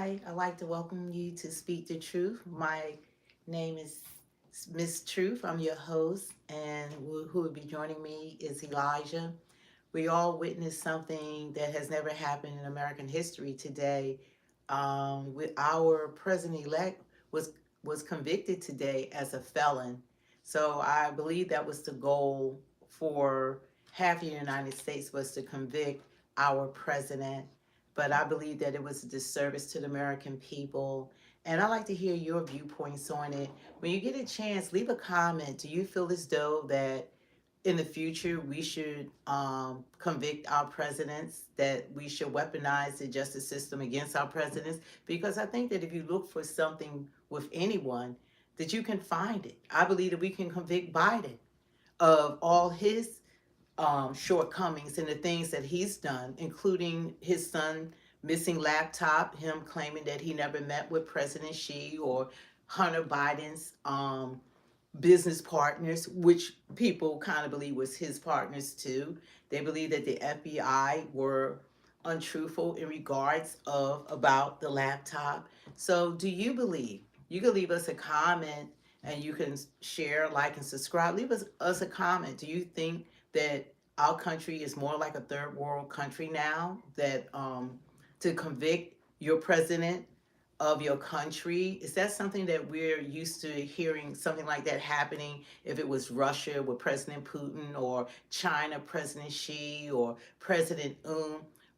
Hi, I'd like to welcome you to Speak the Truth. My name is Miss Truth. I'm your host, and who will be joining me is Elijah. We all witnessed something that has never happened in American history today. With our president-elect was convicted today as a felon. So I believe that was the goal for half the United States was to convict our president. But I believe that it was a disservice to the American people. And I'd like to hear your viewpoints on it. When you get a chance, leave a comment. Do you feel as though that in the future we should convict our presidents, that we should weaponize the justice system against our presidents? Because I think that if you look for something with anyone, that you can find it. I believe that we can convict Biden of all his shortcomings and the things that he's done, including his son missing laptop, him claiming that he never met with President Xi, or Hunter Biden's business partners, which people kind of believe was his partners too. They believe that the FBI were untruthful in regards of about the laptop. So do you believe? You can leave us a comment, and you can share, like, and subscribe. Leave us a comment. Do you think that our country is more like a third world country now, that to convict your president of your country? Is that something that we're used to hearing, something like that happening if it was Russia with President Putin, or China, President Xi, or President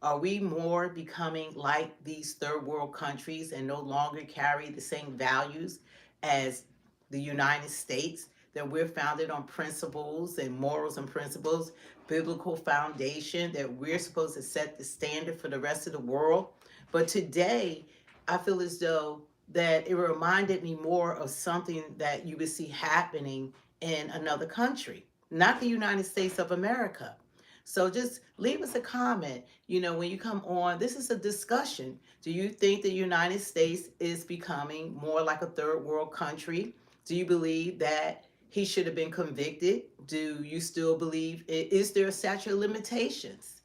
Are we more becoming like these third world countries and no longer carry the same values as the United States? That we're founded on principles and morals and principles, biblical foundation, that we're supposed to set the standard for the rest of the world. But today, I feel as though that it reminded me more of something that you would see happening in another country, not the United States of America. So just leave us a comment. When you come on, this is a discussion. Do you think the United States is becoming more like a third world country? Do you believe that he should have been convicted? Do you still believe, is there a statute of limitations?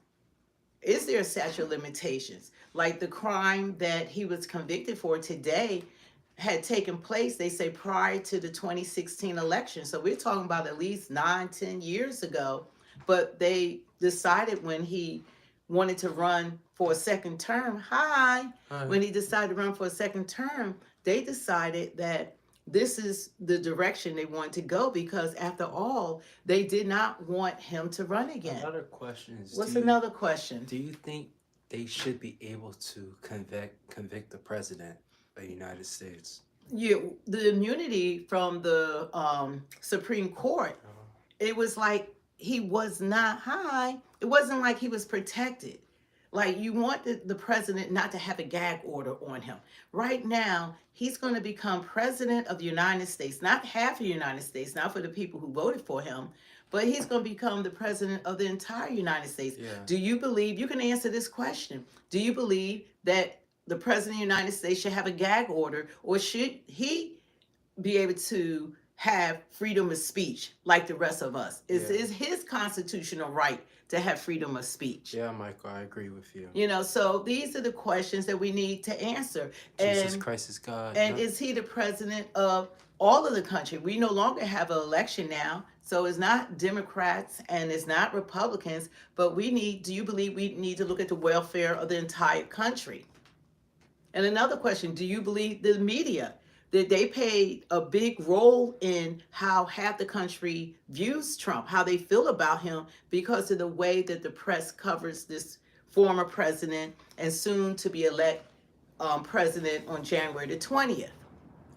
Is there a statute of limitations? Like the crime that he was convicted for today had taken place, they say, prior to the 2016 election. So we're talking about at least 9-10 years ago. But they decided when he wanted to run for a second term, when he decided to run for a second term, they decided that this is the direction they want to go, because after all, they did not want him to run again. Another question is, What's another question? do you think they should be able to convict the president of the United States? The immunity from the Supreme Court, it was like he was not it wasn't like he was protected. Like, you want the president not to have a gag order on him. Right now, he's going to become president of the United States, not half of the United States, not for the people who voted for him, but he's going to become the president of the entire United States. Yeah. Do you believe, you can answer this question, do you believe that the president of the United States should have a gag order, or should he be able to have freedom of speech like the rest of us? Is his constitutional right to have freedom of speech? Yeah, Michael, I agree with you. So these are the questions that we need to answer. Jesus Christ is God. And is he the president of all of the country? We no longer have an election now, so it's not Democrats and it's not Republicans, but do you believe we need to look at the welfare of the entire country? And another question, do you believe the media, that they played a big role in how half the country views Trump, how they feel about him, because of the way that the press covers this former president and soon to be elect president on January the 20th?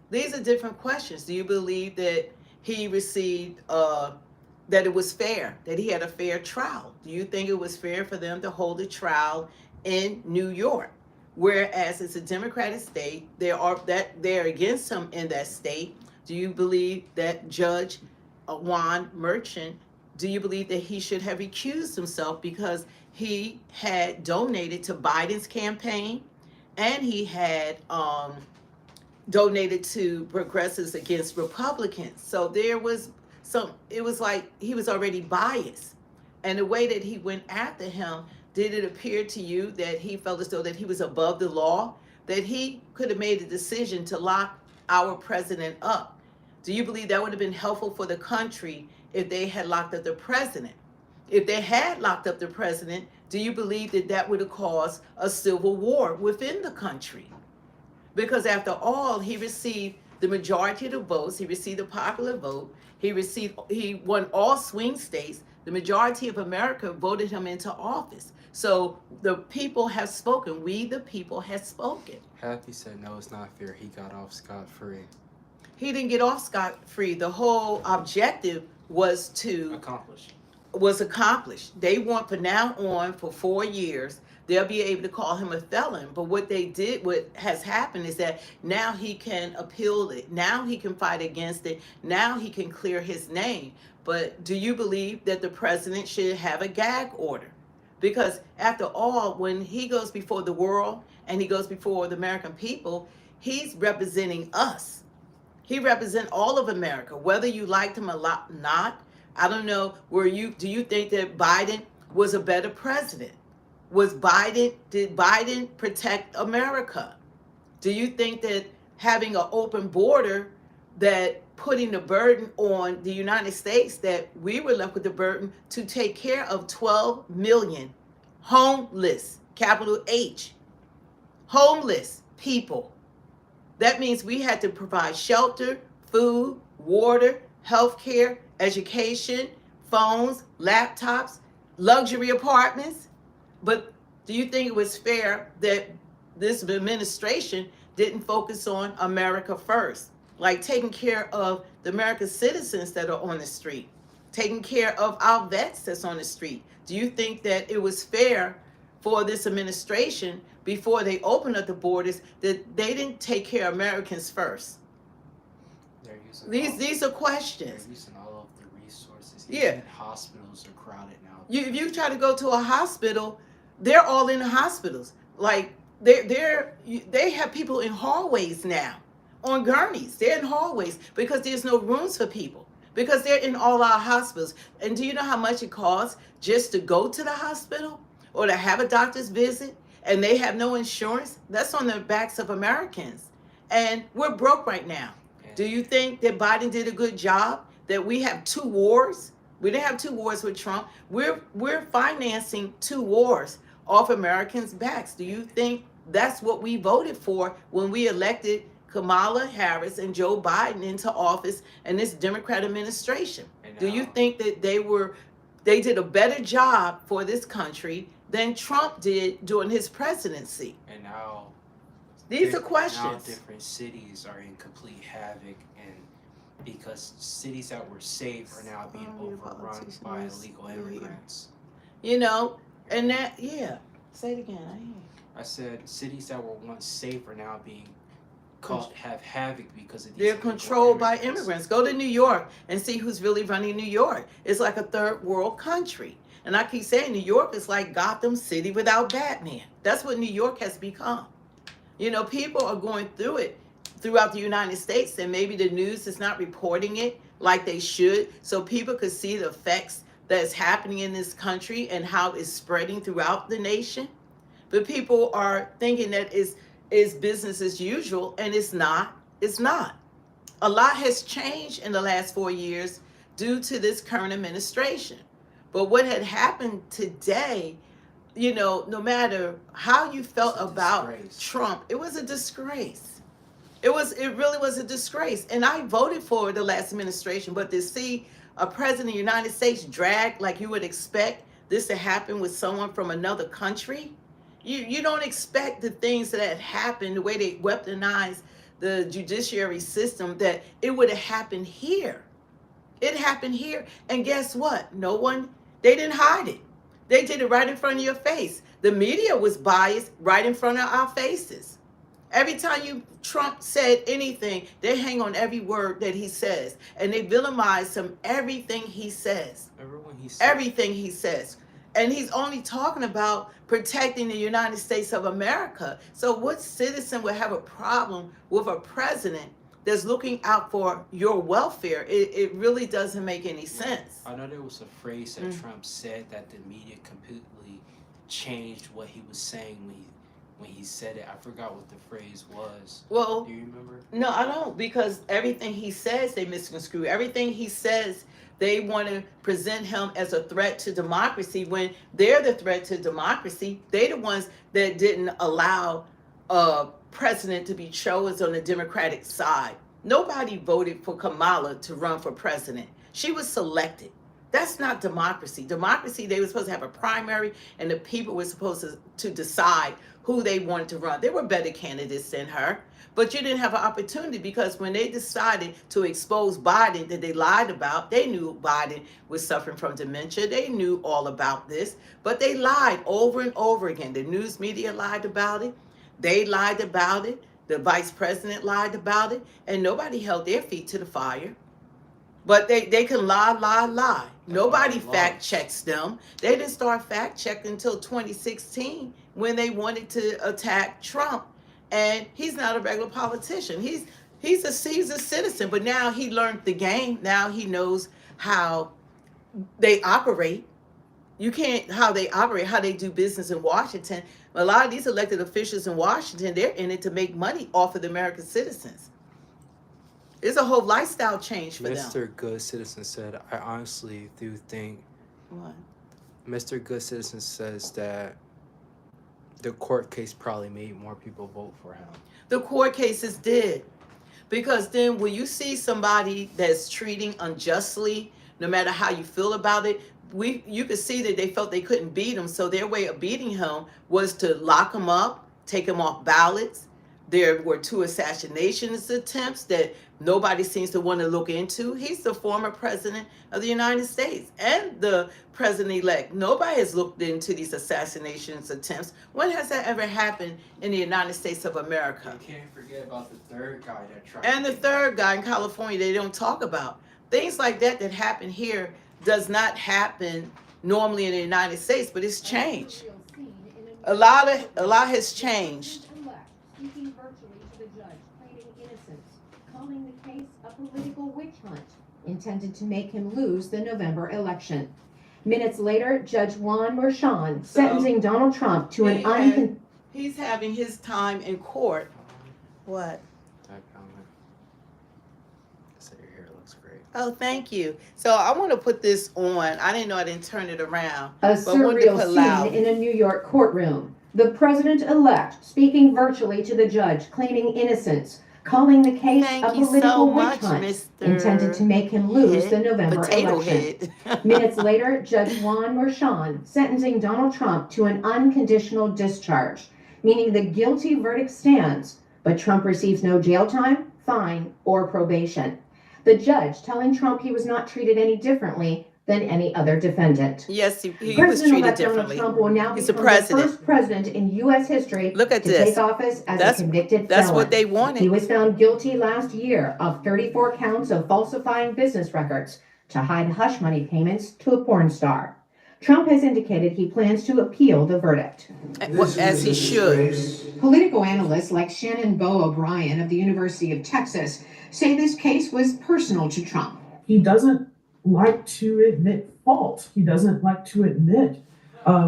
These are different questions. Do you believe that he received, that it was fair, that he had a fair trial? Do you think it was fair for them to hold a trial in New York? Whereas it's a Democratic state, they're against him in that state. Do you believe that Judge Juan Merchant, do you believe that he should have recused himself because he had donated to Biden's campaign, and he had donated to progressives against Republicans? So it was like he was already biased. And the way that he went after him, did it appear to you that he felt as though that he was above the law that he could have made a decision to lock our president up? Do you believe that would have been helpful for the country if they had locked up the president? If they had locked up the president, do you believe that that would have caused a civil war within the country? Because after all, he received the majority of the votes. He received the popular vote. He won all swing states. The majority of America voted him into office. So the people have spoken. We, the people, have spoken. Happy said no, it's not fair. He got off scot-free. He didn't get off scot-free. The whole objective was accomplished. They want from now on for 4 years, they'll be able to call him a felon. But what has happened is that now he can appeal it. Now he can fight against it. Now he can clear his name. But do you believe that the president should have a gag order? Because after all, when he goes before the world and he goes before the American people, he's representing us. He represents all of America, whether you liked him or not. I don't know, do you think that Biden was a better president? Did Biden protect America? Do you think that having an open border, that putting the burden on the United States, that we were left with the burden to take care of 12 million homeless, capital H, homeless people? That means we had to provide shelter, food, water, health care, education, phones, laptops, luxury apartments. But do you think it was fair that this administration didn't focus on America first? Like taking care of the American citizens that are on the street, taking care of our vets that's on the street. Do you think that it was fair for this administration, before they opened up the borders, that they didn't take care of Americans first? These are questions. They're using all of the resources. Yeah. Even hospitals are crowded now. If you try to go to a hospital, they're all in the hospitals. Like they have people in hallways now, on gurneys. They're in hallways because there's no rooms for people, because they're in all our hospitals. And do you know how much it costs just to go to the hospital or to have a doctor's visit? And they have no insurance. That's on the backs of Americans. And we're broke right now. Do you think that Biden did a good job? That we have 2 wars? We didn't have 2 wars with Trump. We're financing 2 wars off Americans' backs. Do you think that's what we voted for when we elected Kamala Harris and Joe Biden into office and this Democrat administration? Do you think that they did a better job for this country than Trump did during his presidency? And now these are questions. Now different cities are in complete havoc, and because cities that were safe are now being overrun by illegal immigrants. You know, and that, yeah. Say it again. I said cities that were once safe are now being have havoc because of these. They're controlled by immigrants. Go to New York and see who's really running New York. It's like a third world country. And I keep saying New York is like Gotham City without Batman. That's what New York has become. You know, people are going through it throughout the United States, and maybe the news is not reporting it like they should, so people could see the effects that's happening in this country and how it's spreading throughout the nation. But people are thinking that it's business as usual, and it's not. It's not. A lot has changed in the last 4 years due to this current administration. But what had happened today, you know, no matter how you felt about Trump, it was a disgrace. It really was a disgrace. And I voted for the last administration, but to see a president of the United States dragged like you would expect this to happen with someone from another country, you don't expect the things that happened, the way they weaponized the judiciary system, that it would have happened here. It happened here. And guess what? They didn't hide it. They did it right in front of your face. The media was biased right in front of our faces. Every time Trump said anything, they hang on every word that he says. And they villainize him, everything he says. Everything he says. And he's only talking about protecting the United States of America. So what citizen would have a problem with a president that's looking out for your welfare? It really doesn't make any sense. I know there was a phrase that Trump said that the media completely changed what he was saying when when he said it. I forgot what the phrase was. Well, Do you remember? no, I don't, because everything he says they misconstrue. Everything he says they want to present him as a threat to democracy when they're the threat to democracy. They're the ones that didn't allow a president to be chosen on the Democratic side. Nobody voted for Kamala to run for president. She was selected. That's not democracy. Democracy, they were supposed to have a primary, and the people were supposed to decide who they wanted to run. There were better candidates than her, but you didn't have an opportunity, because when they decided to expose Biden that they lied about, they knew Biden was suffering from dementia. They knew all about this, but they lied over and over again. The news media lied about it. They lied about it. The vice president lied about it, and nobody held their feet to the fire. But they can lie. Nobody fact checks them. They didn't start fact checking until 2016 when they wanted to attack Trump. And he's not a regular politician. He's a citizen, but now he learned the game. Now he knows how they operate. You can't how they operate, how they do business in Washington. A lot of these elected officials in Washington, they're in it to make money off of the American citizens. It's a whole lifestyle change for them. Mr. Good Citizen said, I honestly do think. What? Mr. Good Citizen says that the court case probably made more people vote for him. The court cases did. Because then when you see somebody that's treating unjustly, no matter how you feel about it, you could see that they felt they couldn't beat him. So their way of beating him was to lock him up, take him off ballots. There were 2 assassination attempts that nobody seems to want to look into. He's the former president of the United States and the president-elect. Nobody has looked into these assassination attempts. When has that ever happened in the United States of America? You can't forget about the third guy that tried. And the third guy in California they don't talk about. Things like that happen here does not happen normally in the United States, but it's changed. A lot has changed. Speaking virtually to the judge, claiming innocence, calling the case a political witch hunt intended to make him lose the November election. Minutes later, Judge Juan Merchan sentencing Donald Trump to an He's having his time in court. What? Your hair looks great. Oh, thank you. So I want to put this on. I didn't know I didn't turn it around. A surreal scene in a New York courtroom. The president-elect speaking virtually to the judge, claiming innocence, calling the case a political witch hunt intended to make him lose the November election. Minutes later, Judge Juan Merchan sentencing Donald Trump to an unconditional discharge, meaning the guilty verdict stands, but Trump receives no jail time, fine, or probation. The judge telling Trump he was not treated any differently than any other defendant. Yes, he was treated differently. Donald Trump will now He's become the president. The first president in U.S. history Look at to this. take office as That's a convicted That's felon. what they wanted. He was found guilty last year of 34 counts of falsifying business records to hide hush money payments to a porn star. Trump has indicated he plans to appeal the verdict. As he should. Political analysts like Shannon Bo O'Brien of the University of Texas say this case was personal to Trump. He doesn't like to admit fault. He doesn't like to admit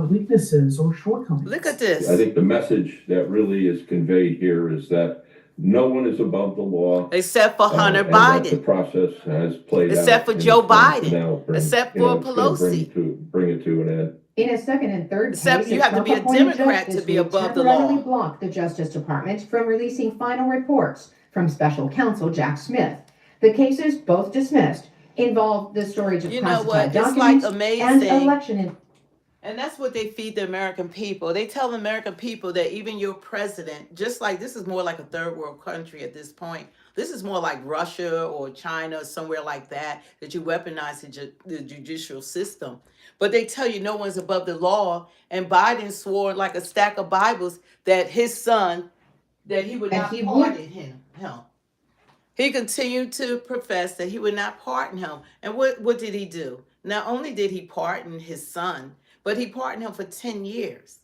weaknesses or shortcomings. Look at this. I think the message that really is conveyed here is that no one is above the law. Except for Hunter and that the Biden. process has played Except out. for Joe Biden. Now Except for Pelosi. Bring it to an end. In a second and third Except case, you have to be a Democrat to be above the law. Blocked the Justice Department from releasing final reports from special counsel Jack Smith. The cases, both dismissed, involve the storage of classified documents and election. And that's what they feed the American people. They tell the American people that even your president, just like this is more like a third world country at this point. This is more like Russia or China or somewhere like that you weaponize the judicial system. But they tell you no one's above the law. And Biden swore like a stack of Bibles that his son, that he would not pardon him. He continued to profess that he would not pardon him. And what did he do? Not only did he pardon his son, but he pardoned him for 10 years.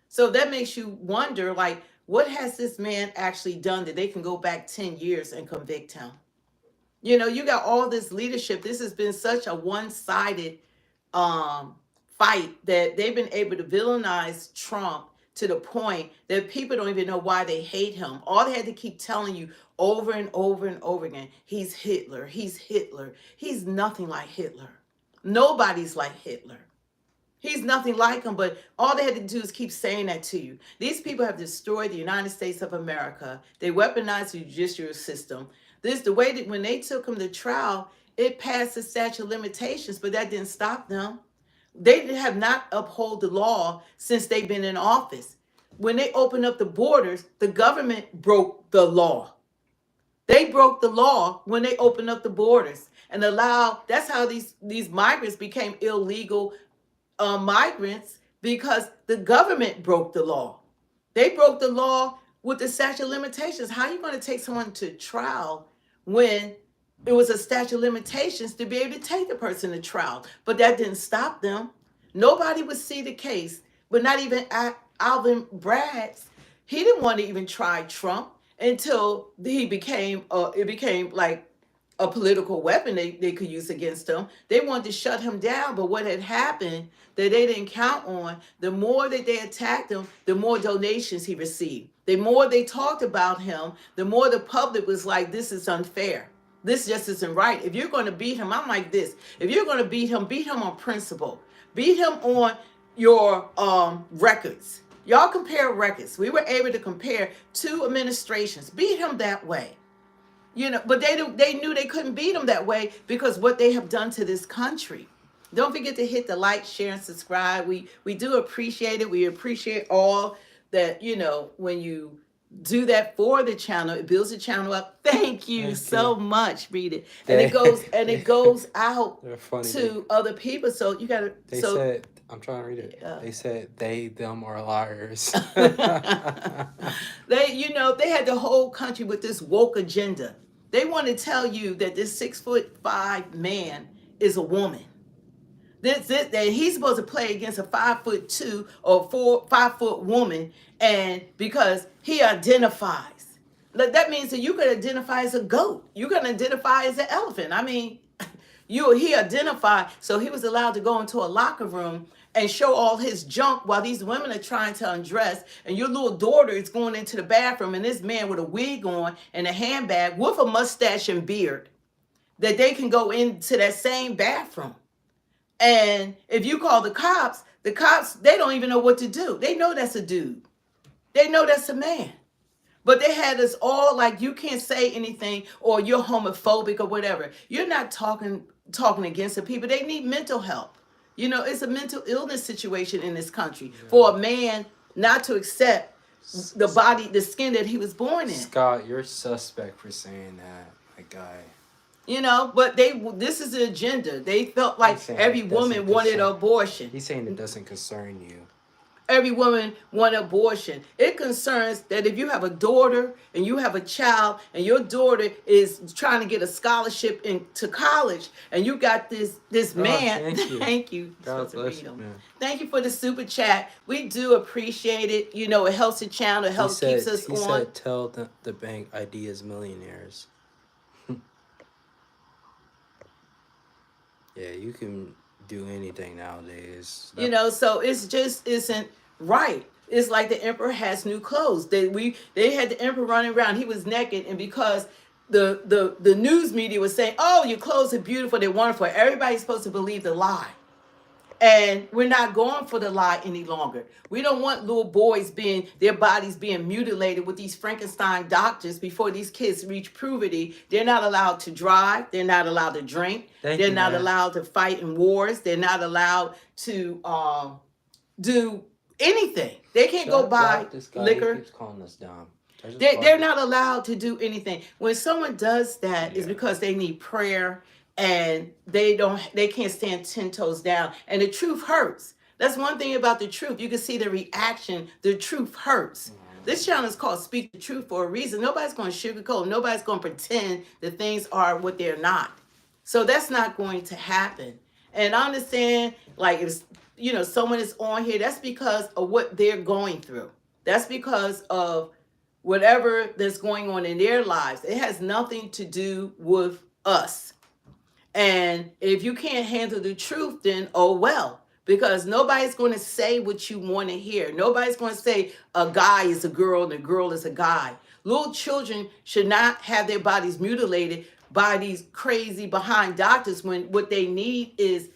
So that makes you wonder, like, what has this man actually done that they can go back 10 years and convict him? You know, you got all this leadership. This has been such a one-sided fight that they've been able to villainize Trump to the point that people don't even know why they hate him. All they had to keep telling you over and over and over again, he's Hitler, he's Hitler. He's nothing like Hitler. Nobody's like Hitler. He's nothing like him, but all they had to do is keep saying that to you. These people have destroyed the United States of America. They weaponized the judicial system. This the way that when they took him to trial, it passed the statute of limitations, but that didn't stop them. They have not upheld the law since they've been in office. When they opened up the borders, the government broke the law. They broke the law when they opened up the borders and allowed, that's how these migrants became illegal migrants, because the government broke the law. They broke the law with the statute of limitations. How are you going to take someone to trial when it was a statute of limitations to be able to take the person to trial? But that didn't stop them. Nobody would see the case, but not even Alvin Bragg. He didn't want to even try Trump until he became, it became like a political weapon they could use against him. They wanted to shut him down, but what had happened that they didn't count on, the more that they attacked him, the more donations he received. The more they talked about him, the more the public was like, this is unfair. This just isn't right. If you're going to beat him, I'm like this. If you're going to beat him on principle. Beat him on your records. Y'all compare records. We were able to compare two administrations. Beat him that way. You know, but they knew they couldn't beat him that way because what they have done to this country. Don't forget to hit the like, share, and subscribe. We do appreciate it. We appreciate all that, you know, when you do that for the channel, it builds the channel up. Thank you so much, read it. And it goes out to other people. So you gotta said, I'm trying to read it. They said they, them are liars. They had the whole country with this woke agenda. They want to tell you that this 6'5" man is a woman. That he's supposed to play against a 5'2" or 5 foot woman, and because he identifies. That means that you can identify as a goat. You can identify as an elephant. I mean, he identified, so he was allowed to go into a locker room and show all his junk while these women are trying to undress, and your little daughter is going into the bathroom, and this man with a wig on and a handbag with a mustache and beard, that they can go into that same bathroom. And if you call the cops, they don't even know what to do. They know that's a dude. They know that's a man. But they had us all like, you can't say anything, or you're homophobic or whatever. You're not talking against the people. They need mental help. You know, it's a mental illness situation in this country for a man not to accept the skin that he was born in. Scott, you're suspect for saying that, my guy. You know, but this is the agenda. They felt like every woman wanted an abortion. He's saying it doesn't concern you. Every woman wanted abortion. It concerns that if you have a daughter and you have a child and your daughter is trying to get a scholarship into college and you got this man. Thank you. God bless you, man. Thank you for the super chat. We do appreciate it. You know, it helps the channel. It helps keeps us on. He said, tell the bank ideas millionaires. Yeah, you can do anything nowadays. You know, so it's just isn't right. It's like the emperor has new clothes. They had the emperor running around. He was naked, and because the news media was saying, "Oh, your clothes are beautiful, they're wonderful," everybody's supposed to believe the lie. And we're not going for the lie any longer. We don't want little boys their bodies being mutilated with these Frankenstein doctors before these kids reach puberty. They're not allowed to drive. They're not allowed to drink. They're not allowed to fight in wars. They're not allowed to do anything. They can't go buy liquor. He keeps calling us dumb. They're not allowed to do anything. When someone does that, it's because they need prayer. And they can't stand 10 toes down. And the truth hurts. That's one thing about the truth. You can see the reaction. The truth hurts. This channel is called Speak the Truth for a reason. Nobody's going to sugarcoat. Nobody's going to pretend that things are what they're not. So that's not going to happen. And I understand, like, if someone is on here, that's because of what they're going through. That's because of whatever that's going on in their lives. It has nothing to do with us. And if you can't handle the truth, then oh well. because nobody's going to say what you want to hear. Nobody's going to say a guy is a girl and a girl is a guy. Little children should not have their bodies mutilated by these crazy behind doctors when what they need is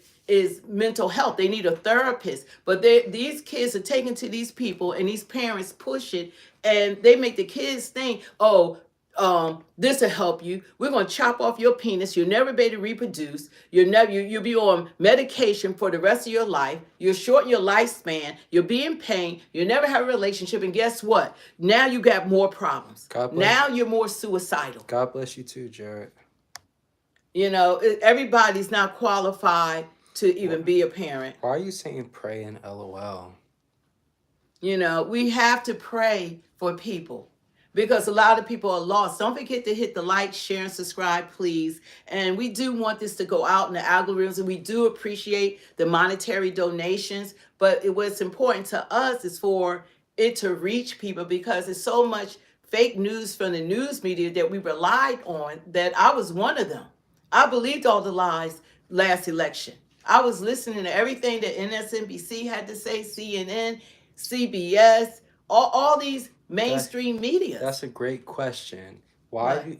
mental health. They need a therapist. But these kids are taken to these people, and these parents push it, and they make the kids think, oh, this will help you. We're going to chop off your penis. You'll never be able to reproduce. You'll be on medication for the rest of your life. You'll shorten your lifespan. You'll be in pain. You'll never have a relationship. And guess what? Now you got more problems. Now you're more suicidal. God bless you too, Jared. You know, everybody's not qualified to even be a parent. Why are you saying pray and LOL? You know, we have to pray for people, because a lot of people are lost. Don't forget to hit the like, share, and subscribe, please. And we do want this to go out in the algorithms, and we do appreciate the monetary donations. But what's important to us is for it to reach people, because there's so much fake news from the news media that we relied on, that I was one of them. I believed all the lies last election. I was listening to everything that MSNBC had to say, CNN, CBS, all these mainstream media. That's a great question. Why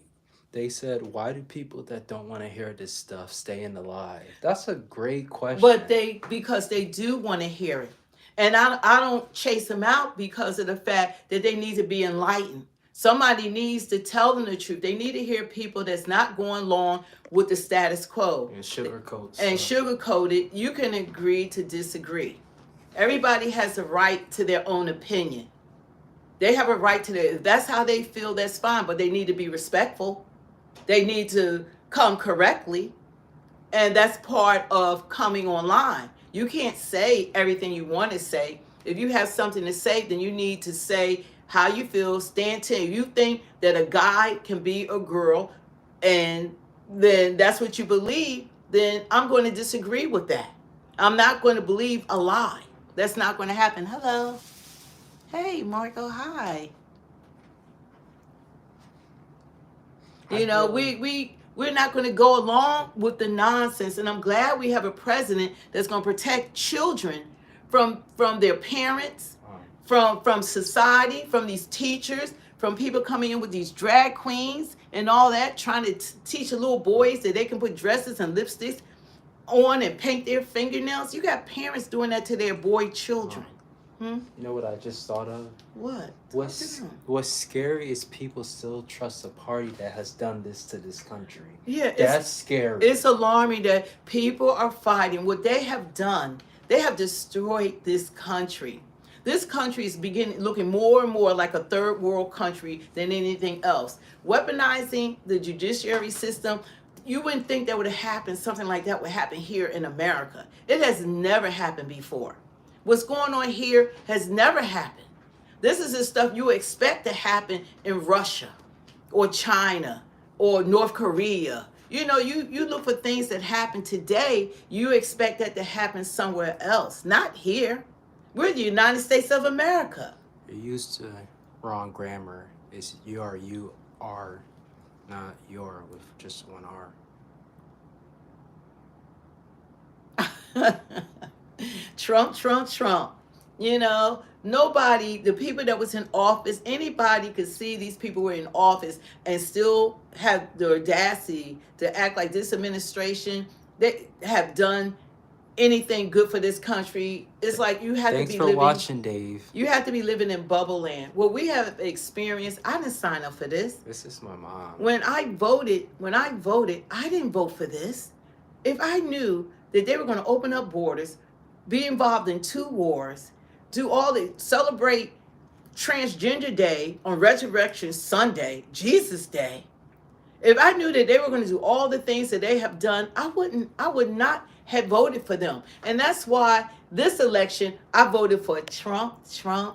do people that don't want to hear this stuff stay in the lie? That's a great question. But because they do want to hear it. And I don't chase them out because of the fact that they need to be enlightened. Somebody needs to tell them the truth. They need to hear people that's not going along with the status quo. And sugarcoat it. You can agree to disagree. Everybody has a right to their own opinion. They have a right to if that's how they feel, that's fine, but they need to be respectful. They need to come correctly. And that's part of coming online. You can't say everything you want to say. If you have something to say, then you need to say how you feel, stand to. If you think that a guy can be a girl, and then that's what you believe, then I'm going to disagree with that. I'm not going to believe a lie. That's not going to happen. Hello. Hey, Marco, hi. You know, we're not going to go along with the nonsense, and I'm glad we have a president that's going to protect children from their parents, from society, from these teachers, from people coming in with these drag queens and all that, trying to teach the little boys that they can put dresses and lipsticks on and paint their fingernails. You got parents doing that to their boy children. You know what I just thought of? What? What's scary is people still trust a party that has done this to this country. Yeah, that's scary. It's alarming that people are fighting. What they have done, they have destroyed this country. This country is looking more and more like a third world country than anything else. Weaponizing the judiciary system, you wouldn't think that would have happened, something like that would happen here in America. It has never happened before. What's going on here has never happened. This is the stuff you expect to happen in Russia or China or North Korea. You know, you look for things that happen today, you expect that to happen somewhere else, not here. We're the United States of America. You're used to wrong grammar. It's you are, not your with just one R. Trump. You know, nobody, the people that was in office, anybody could see these people were in office and still have the audacity to act like this administration, they have done anything good for this country. It's like you have Thanks to be for living. watching, Dave. You have to be living in bubble land. What we have experienced, I didn't sign up for this. This is my mom. When I voted, I didn't vote for this. If I knew that they were going to open up borders, be involved in 2 wars, celebrate Transgender Day on Resurrection Sunday, Jesus Day. If I knew that they were going to do all the things that they have done, I would not have voted for them. And that's why this election, I voted for Trump. I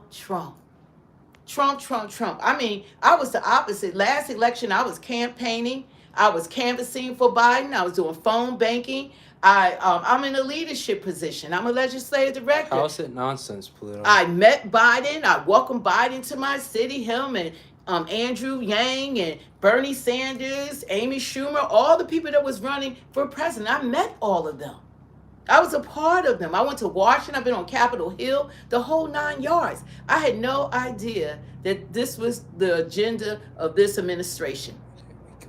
mean, I was the opposite. Last election, I was campaigning. I was canvassing for Biden. I was doing phone banking. I'm in a leadership position. I'm a legislative director. How's it nonsense, Pluto? I met Biden. I welcomed Biden to my city. Him and Andrew Yang and Bernie Sanders, Amy Schumer, all the people that was running for president. I met all of them. I was a part of them. I went to Washington. I've been on Capitol Hill, the whole 9 yards. I had no idea that this was the agenda of this administration.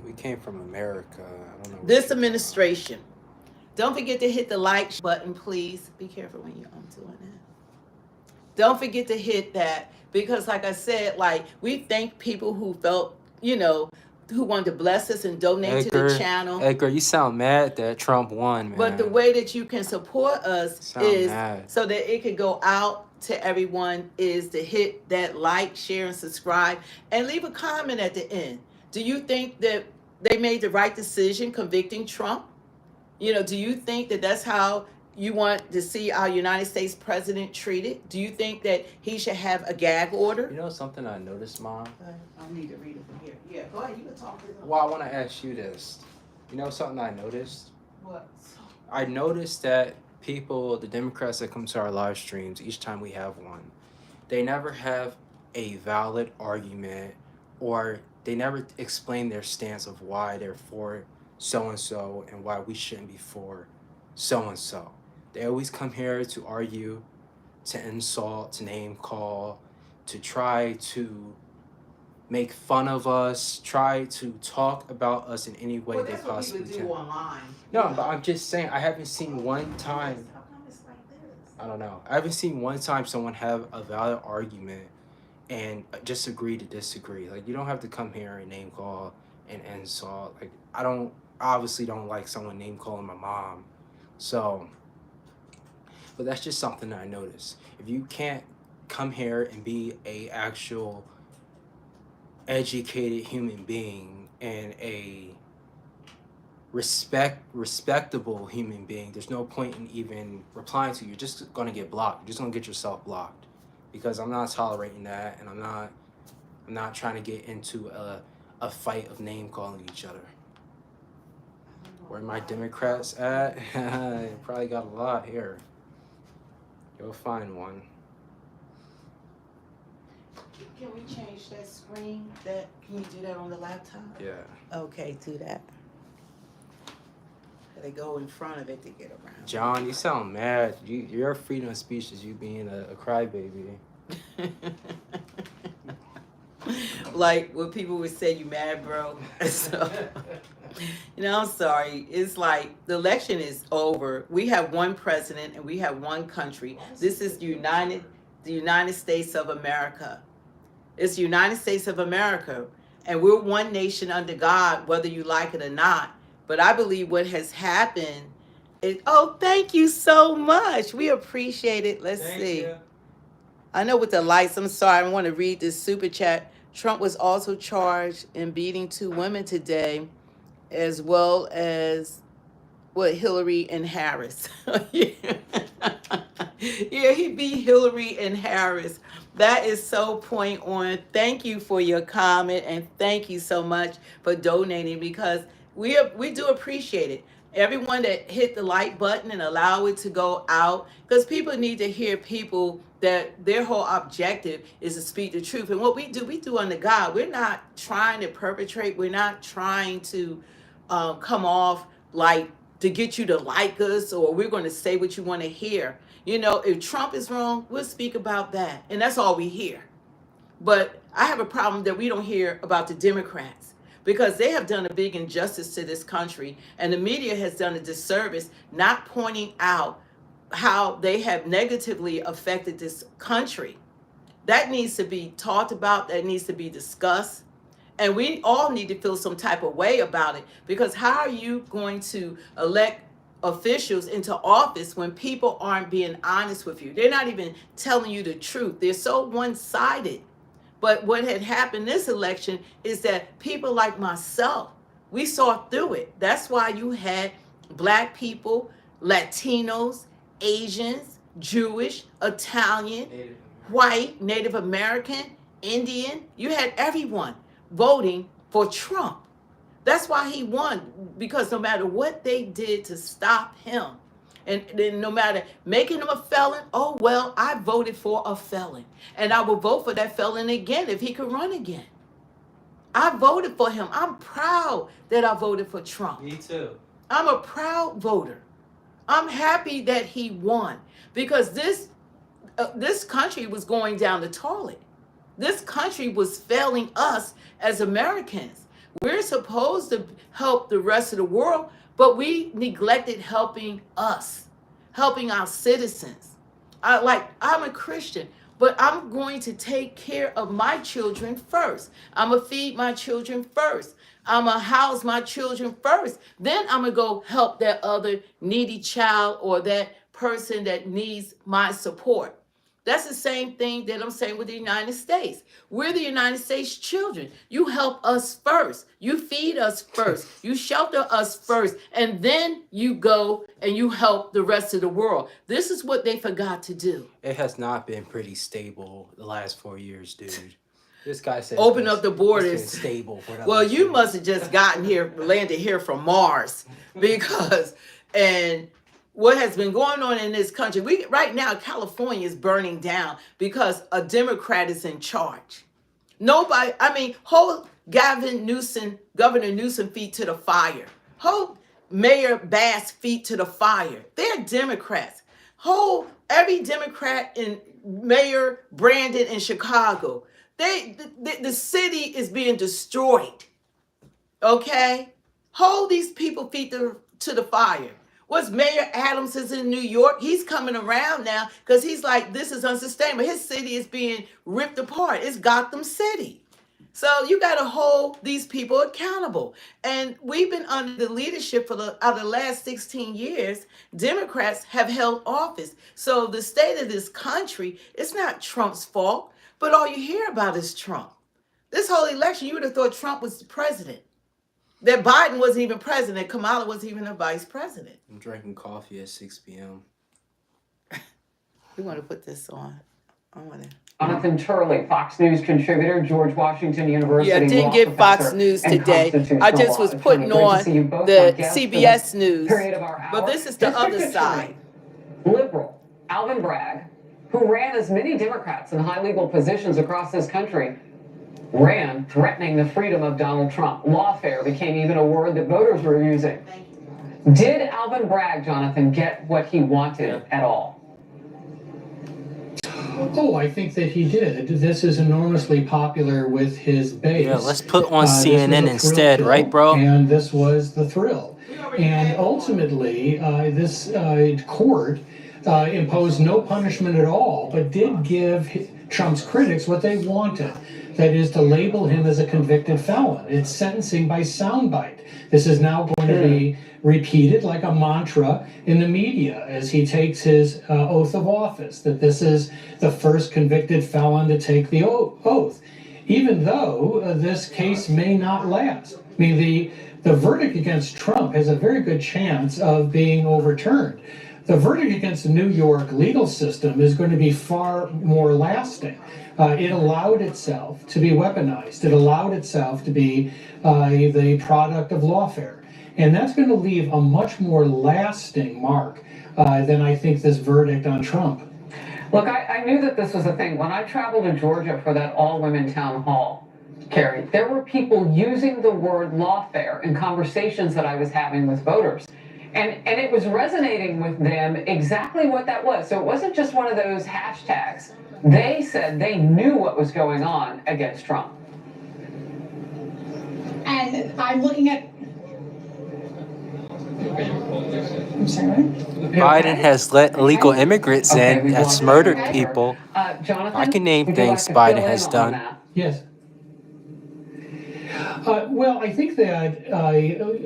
We came from America. I don't know. This administration. Don't forget to hit the like button, please. Be careful when you're doing that. Don't forget to hit that because, like I said, like we thank people who felt, who wanted to bless us and donate to the channel. Edgar, you sound mad that Trump won, man. But the way that you can support us is so that it could go out to everyone is to hit that like, share, and subscribe, and leave a comment at the end. Do you think that they made the right decision convicting Trump? Do you think that that's how you want to see our United States president treated? Do you think that he should have a gag order? You know something I noticed, Mom? I need to read it from here. Yeah, go ahead. You can talk to them. Well, I want to ask you this. You know something I noticed? What? I noticed that people, the Democrats that come to our live streams, each time we have one, they never have a valid argument or they never explain their stance of why they're for so-and-so and why we shouldn't be for so-and-so. They always come here to argue, to insult, to name call, to try to make fun of us, try to talk about us in any way they possibly can. Online. No, but I'm just saying, I haven't seen one time. How come it's like this? I don't know. I haven't seen one time someone have a valid argument and just agree to disagree. Like, you don't have to come here and name call and insult. Like, I obviously don't like someone name calling my mom. So, but that's just something that I noticed. If you can't come here and be a actual educated human being and a respectable human being, there's no point in even replying to you. You're just gonna get blocked. You're just gonna get yourself blocked, because I'm not tolerating that, and I'm not trying to get into a fight of name calling each other. Where my Democrats at? Probably got a lot here. You'll find one. Can we change that screen? Can you do that on the laptop? Yeah. Okay, do that. They go in front of it to get around. John, you sound mad. Your freedom of speech is you being a crybaby. Like what people would say, you mad, bro. So, I'm sorry. It's like the election is over. We have one president and we have one country. This is the United States of America. It's the United States of America, and we're one nation under God, whether you like it or not. But I believe what has happened is, thank you so much. We appreciate it. Let's see. You. I know with the lights, I'm sorry, I want to read this super chat. Trump was also charged in beating 2 women today, as well as Hillary and Harris. Yeah, he beat Hillary and Harris. That is so point on. Thank you for your comment, and thank you so much for donating, because we do appreciate it. Everyone that hit the like button and allow it to go out, because people need to hear people that their whole objective is to speak the truth. And what we do under God. We're not trying to perpetrate. We're not trying to come off like to get you to like us, or we're going to say what you want to hear. If Trump is wrong, we'll speak about that. And that's all we hear. But I have a problem that we don't hear about the Democrats, because they have done a big injustice to this country, and the media has done a disservice not pointing out how they have negatively affected this country. That needs to be talked about. That needs to be discussed. And we all need to feel some type of way about it, because how are you going to elect officials into office when people aren't being honest with you? They're not even telling you the truth. They're so one-sided. But what had happened this election is that people like myself, we saw through it. That's why you had Black people, Latinos, Asians, Jewish, Italian, white, Native American, Indian. You had everyone voting for Trump. That's why he won, because no matter what they did to stop him, and then no matter making him a felon, I voted for a felon. And I will vote for that felon again if he could run again. I voted for him. I'm proud that I voted for Trump. Me too. I'm a proud voter. I'm happy that he won, because this country was going down the toilet. This country was failing us as Americans. We're supposed to help the rest of the world, but we neglected helping us, helping our citizens. I'm a Christian, but I'm going to take care of my children first. I'm going to feed my children first. I'm going to house my children first. Then I'm going to go help that other needy child or that person that needs my support. That's the same thing that I'm saying with the United States. We're the United States children. You help us first. You feed us first. You shelter us first. And then you go and you help the rest of the world. This is what they forgot to do. It has not been pretty stable the last 4 years, dude. This guy said open up the borders. It's been stable for the Well, last you 4 must have just gotten here, landed here from Mars, because what has been going on in this country, right now California is burning down because a Democrat is in charge. Nobody, hold Governor Newsom feet to the fire. Hold Mayor Bass feet to the fire. They're Democrats. Hold every Democrat and Mayor Brandon in Chicago. The city is being destroyed. Okay? Hold these people feet to the fire. What's Mayor Adams is in New York? He's coming around now because he's like, this is unsustainable. His city is being ripped apart. It's Gotham City. So you got to hold these people accountable. And we've been under the leadership out of the last 16 years. Democrats have held office. So the state of this country, it's not Trump's fault, but all you hear about is Trump. This whole election, you would have thought Trump was the president. That Biden wasn't even president. Kamala wasn't even a vice president. I'm drinking coffee at 6 p.m. You want to put this on? I want to. Jonathan Turley, Fox News contributor, George Washington University. Yeah, I didn't get Fox News today. I just was putting on the CBS News. But this is the other side. Liberal Alvin Bragg, who ran as many Democrats in high legal positions across this country, ran threatening the freedom of Donald Trump. Lawfare became even a word that voters were using. Did Alvin Bragg, Jonathan, get what he wanted at all? Oh, I think that he did. This is enormously popular with his base. Yeah, let's put on CNN instead, right, bro? And this was the thrill. And ultimately, this court imposed no punishment at all, but did give Trump's critics what they wanted. That is to label him as a convicted felon. It's sentencing by soundbite. This is now going to be repeated like a mantra in the media as he takes his oath of office, that this is the first convicted felon to take the oath, even though this case may not last. I mean, the verdict against Trump has a very good chance of being overturned. The verdict against the New York legal system is going to be far more lasting. It allowed itself to be weaponized. It allowed itself to be the product of lawfare. And that's going to leave a much more lasting mark than I think this verdict on Trump. Look, I knew that this was a thing. When I traveled to Georgia for that all-women town hall, Carrie, there were people using the word lawfare in conversations that I was having with voters. And it was resonating with them exactly what that was. So it wasn't just one of those hashtags. They said they knew what was going on against Trump. And I'm looking at... I'm sorry? Biden has let illegal immigrants in that's murdered people. Jonathan, I can name would you things like to Biden fill has in on done. that? Yes. Well, I think that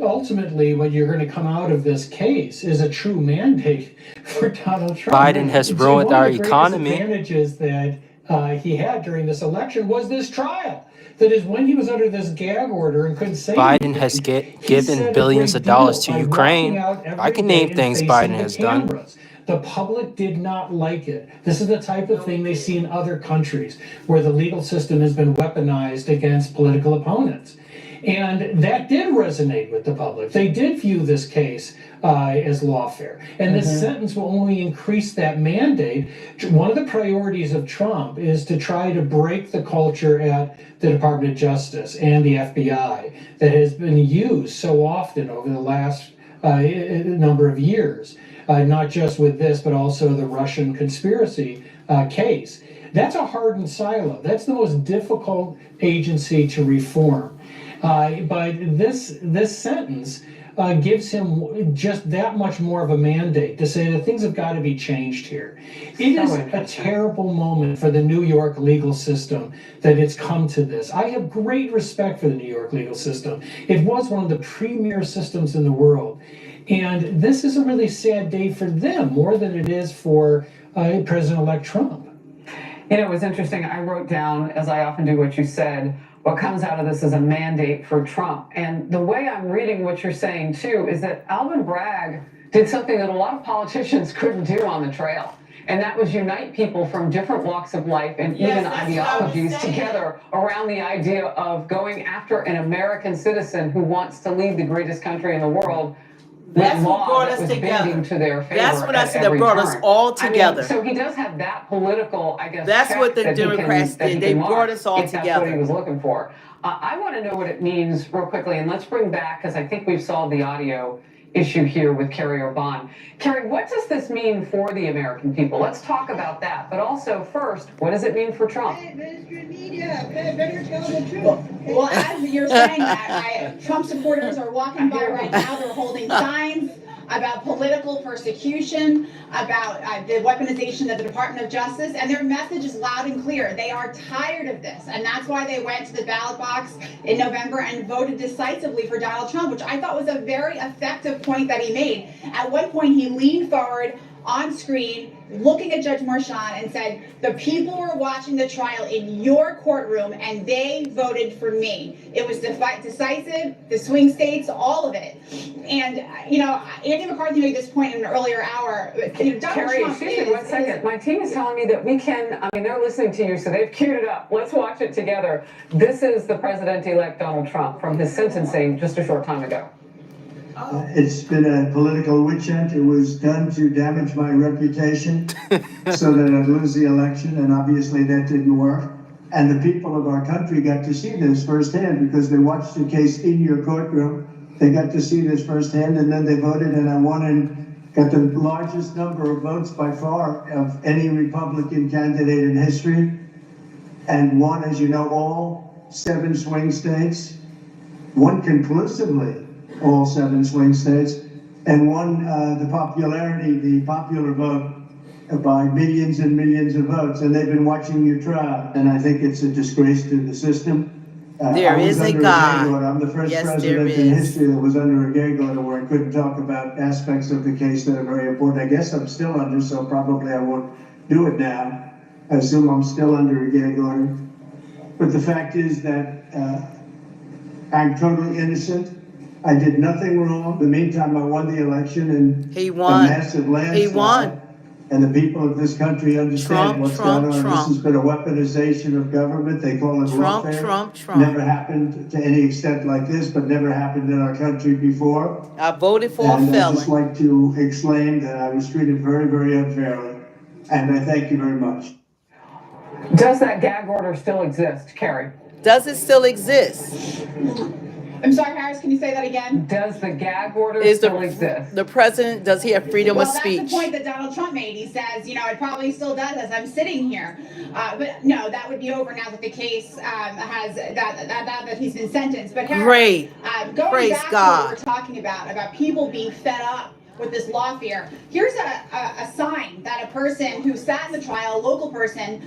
ultimately what you're going to come out of this case is a true mandate for Donald Trump. Biden has ruined our economy. One of the greatest advantages that he had during this election was this trial. That is, when he was under this gag order and couldn't say Biden anything, has he given said a billions great of dollars deal to by Ukraine. walking out every I can day name and things facing Biden the has done. cameras. The public did not like it. This is the type of thing they see in other countries where the legal system has been weaponized against political opponents. And that did resonate with the public. They did view this case as lawfare. And this sentence will only increase that mandate. One of the priorities of Trump is to try to break the culture at the Department of Justice and the FBI that has been used so often over the last number of years. not just with this, but also the Russian conspiracy case. That's a hardened silo. That's the most difficult agency to reform. But this sentence gives him just that much more of a mandate to say that things have got to be changed here. It is a terrible moment for the New York legal system that it's come to this. I have great respect for the New York legal system. It was one of the premier systems in the world. And this is a really sad day for them, more than it is for President-elect Trump. You know, it was interesting. I wrote down, as I often do, what you said. What comes out of this is a mandate for Trump. And the way I'm reading what you're saying, too, is that Alvin Bragg did something that a lot of politicians couldn't do on the trail. And that was unite people from different walks of life and even ideologies together around the idea of going after an American citizen who wants to lead the greatest country in the world. That's what brought us together. To their favor. That's what I said, that brought us all together. I mean, so he does have that political, I guess. That's what the Democrats did. They brought us all together. That's what he was looking for. I want to know what it means real quickly, and let's bring back, because I think we've solved the audio issue here with Carrie Orban. Carrie, what does this mean for the American people? Let's talk about that. But also, first, what does it mean for Trump? Mainstream media, better tell the truth. Well, as you're saying that, Trump supporters are walking by right now. They're holding signs about political persecution, about the weaponization of the Department of Justice, and their message is loud and clear. They are tired of this, and that's why they went to the ballot box in November and voted decisively for Donald Trump, which I thought was a very effective point that he made. At one point, he leaned forward on screen, looking at Judge Marchand, and said, the people were watching the trial in your courtroom and they voted for me. It was decisive, the swing states, all of it. And, you know, Andy McCarthy made this point in an earlier hour. You know, Carrie, excuse me 1 second. My team is telling me that we can, I mean, they're listening to you, so they've queued it up. Let's watch it together. This is the president-elect Donald Trump from his sentencing just a short time ago. It's been a political witch hunt. It was done to damage my reputation so that I'd lose the election, and obviously that didn't work. And the people of our country got to see this firsthand because they watched the case in your courtroom. They got to see this firsthand, and then they voted, and I won and got the largest number of votes by far of any Republican candidate in history, and won, as you know, all 7 swing states, won conclusively all 7 swing states, and won the popular vote by millions and millions of votes. And they've been watching your trial, and I think it's a disgrace to the system. There is a God. I'm the first president in history that was under a gag order where I couldn't talk about aspects of the case that are very important. I guess I'm still under, so probably I won't do it now. I assume I'm still under a gag order. But the fact is that I'm totally innocent. I did nothing wrong. In the meantime, I won the election and he won. A massive landslide. He won. And the people of this country understand what's going on. This has been a weaponization of government. They call it lawfare. Trump. Never happened to any extent like this, but never happened in our country before. I voted for a felon. I'd just like to exclaim that I was treated very, very unfairly. And I thank you very much. Does that gag order still exist, Carrie? Does it still exist? I'm sorry, Harris, can you say that again? Does the gag order still exist? The president, does he have freedom of speech? Well, that's the point that Donald Trump made. He says, you know, it probably still does as I'm sitting here. But no, that would be over now that the case has, that he's been sentenced. But Harris, great. Going Praise back God. to what we're talking about people being fed up with this lawfare. Here's a sign that a person who sat in the trial, a local person,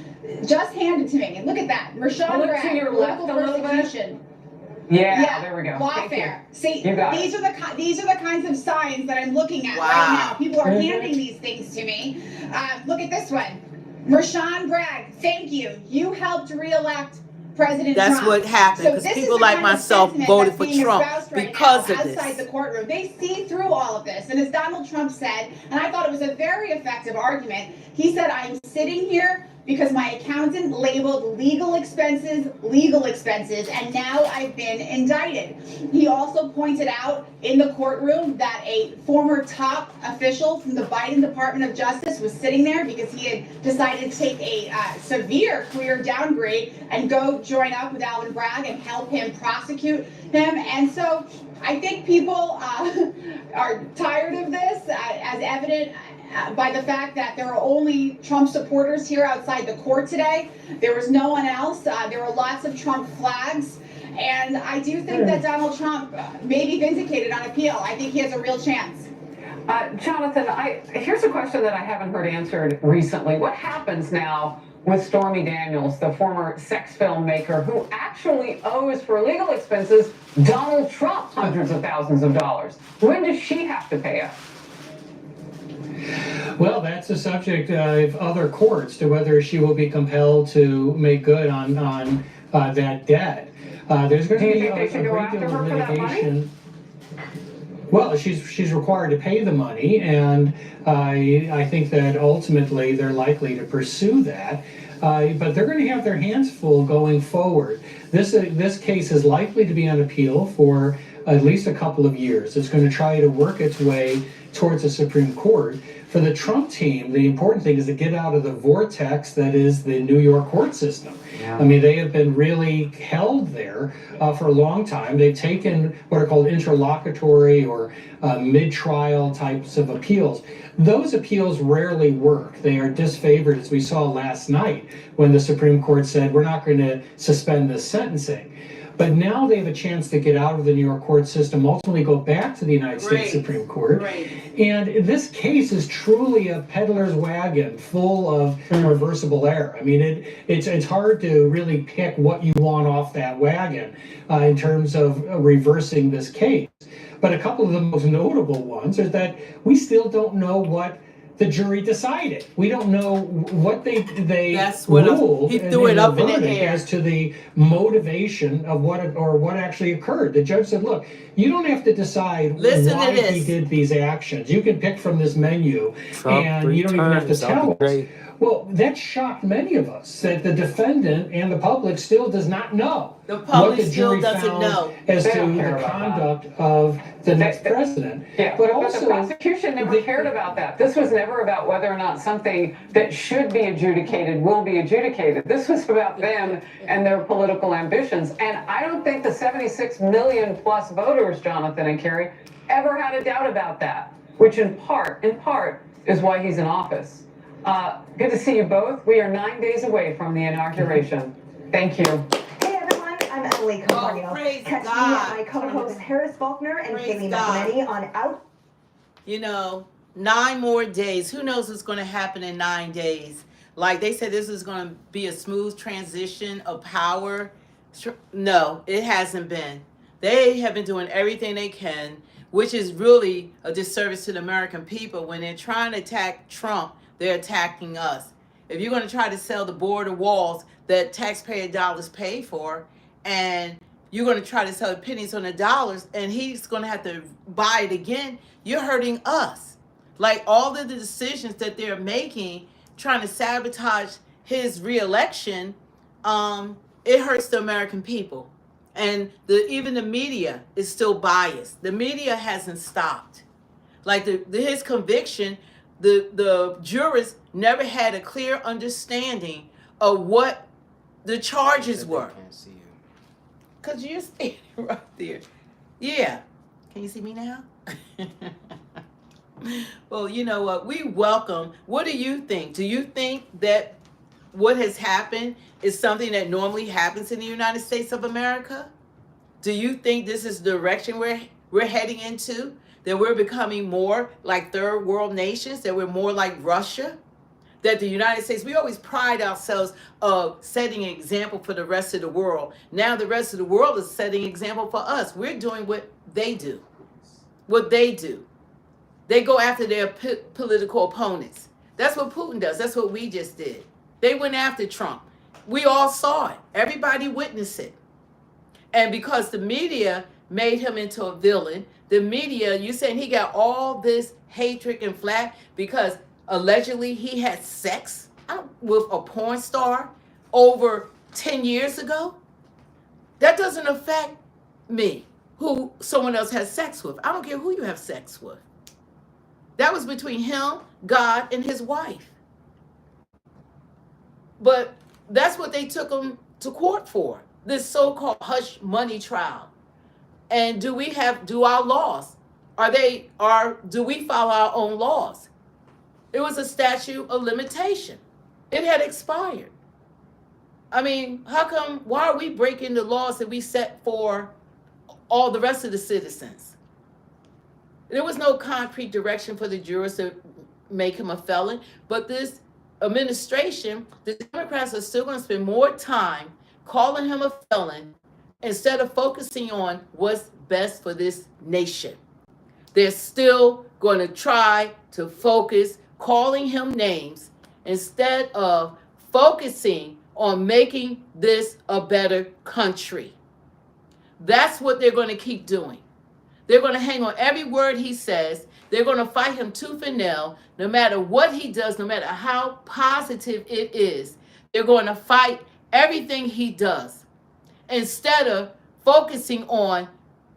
just handed to me. And look at that. Rashawn Look to your left a little bit. Yeah, there we go. Lawfare. See, these are the kinds of signs that I'm looking at right now. People are handing these things to me. Look at this one. Rashawn Bragg, thank you. You helped re-elect President Trump. That's what happened, because people like myself voted for Trump because of this. Outside the courtroom, they see through all of this. And as Donald Trump said, and I thought it was a very effective argument, he said, I'm sitting here because my accountant labeled legal expenses, and now I've been indicted. He also pointed out in the courtroom that a former top official from the Biden Department of Justice was sitting there because he had decided to take a severe career downgrade and go join up with Alvin Bragg and help him prosecute him. And so I think people are tired of this, as evident by the fact that there are only Trump supporters here outside the court today. There was no one else. There were lots of Trump flags. And I do think that Donald Trump may be vindicated on appeal. I think he has a real chance. Jonathan, here's a question that I haven't heard answered recently. What happens now with Stormy Daniels, the former sex filmmaker who actually owes for legal expenses Donald Trump hundreds of thousands of dollars? When does she have to pay up? Well, that's a subject of other courts to whether she will be compelled to make good on that debt. There's going to be a great deal of litigation. Well, she's required to pay the money, and I think that ultimately they're likely to pursue that. But they're going to have their hands full going forward. This case is likely to be on appeal for at least a couple of years. It's going to try to work its way towards the Supreme Court. For the Trump team, the important thing is to get out of the vortex that is the New York court system. Yeah. I mean, they have been really held there for a long time. They've taken what are called interlocutory or mid-trial types of appeals. Those appeals rarely work. They are disfavored, as we saw last night when the Supreme Court said, we're not going to suspend this sentencing. But now they have a chance to get out of the New York court system, ultimately go back to the United States Supreme Court. And this case is truly a peddler's wagon full of reversible error. I mean, it's hard to really pick what you want off that wagon in terms of reversing this case. But a couple of the most notable ones is that we still don't know what the jury decided. We don't know what they ruled. He threw it up in the air as to the motivation of what actually occurred. The judge said, "Look, you don't have to decide why he did these actions. You can pick from this menu, and you don't even have to tell us." Well, that shocked many of us that the defendant and the public still does not know what the jury found as to the conduct of the next president. Yeah, but also the prosecution never cared about that. This was never about whether or not something that should be adjudicated will be adjudicated. This was about them and their political ambitions. And I don't think the 76 million plus voters, Jonathan and Carrie, ever had a doubt about that, which in part is why he's in office. Good to see you both. We are 9 days away from the inauguration. Thank you. Hey everyone, I'm Emily Camargo. Catch me and my co-host Harris Faulkner and Kaylee McEnany on Out. You know, 9 more days. Who knows what's going to happen in 9 days? Like they said, this is going to be a smooth transition of power. No, it hasn't been. They have been doing everything they can, which is really a disservice to the American people. When they're trying to attack Trump, they're attacking us. If you're going to try to sell the border walls that taxpayer dollars pay for, and you're going to try to sell the pennies on the dollars, and he's going to have to buy it again, you're hurting us. Like all of the decisions that they're making, trying to sabotage his reelection, it hurts the American people. And even the media is still biased. The media hasn't stopped. Like his conviction, the jurors never had a clear understanding of what the charges were. Because you're standing right there. Yeah. Can you see me now? Well, you know what? We welcome. What do you think? Do you think that what has happened is something that normally happens in the United States of America? Do you think this is the direction we're heading into? That we're becoming more like third world nations, that we're more like Russia, that the United States, we always pride ourselves of setting an example for the rest of the world. Now the rest of the world is setting an example for us. We're doing what they do. What they do. They go after their political opponents. That's what Putin does. That's what we just did. They went after Trump. We all saw it. Everybody witnessed it. And because the media made him into a villain, the media, you saying he got all this hatred and flack because allegedly he had sex with a porn star over 10 years ago? That doesn't affect me, who someone else has sex with. I don't care who you have sex with. That was between him, God, and his wife. But that's what they took him to court for, this so-called hush money trial. And do our laws, do we follow our own laws? It was a statute of limitation. It had expired. I mean, why are we breaking the laws that we set for all the rest of the citizens? There was no concrete direction for the jurors to make him a felon, but this administration, the Democrats are still going to spend more time calling him a felon instead of focusing on what's best for this nation. They're still going to try to focus calling him names instead of focusing on making this a better country. That's what they're going to keep doing. They're going to hang on every word he says. They're going to fight him tooth and nail, no matter what he does, no matter how positive it is. They're going to fight everything he does instead of focusing on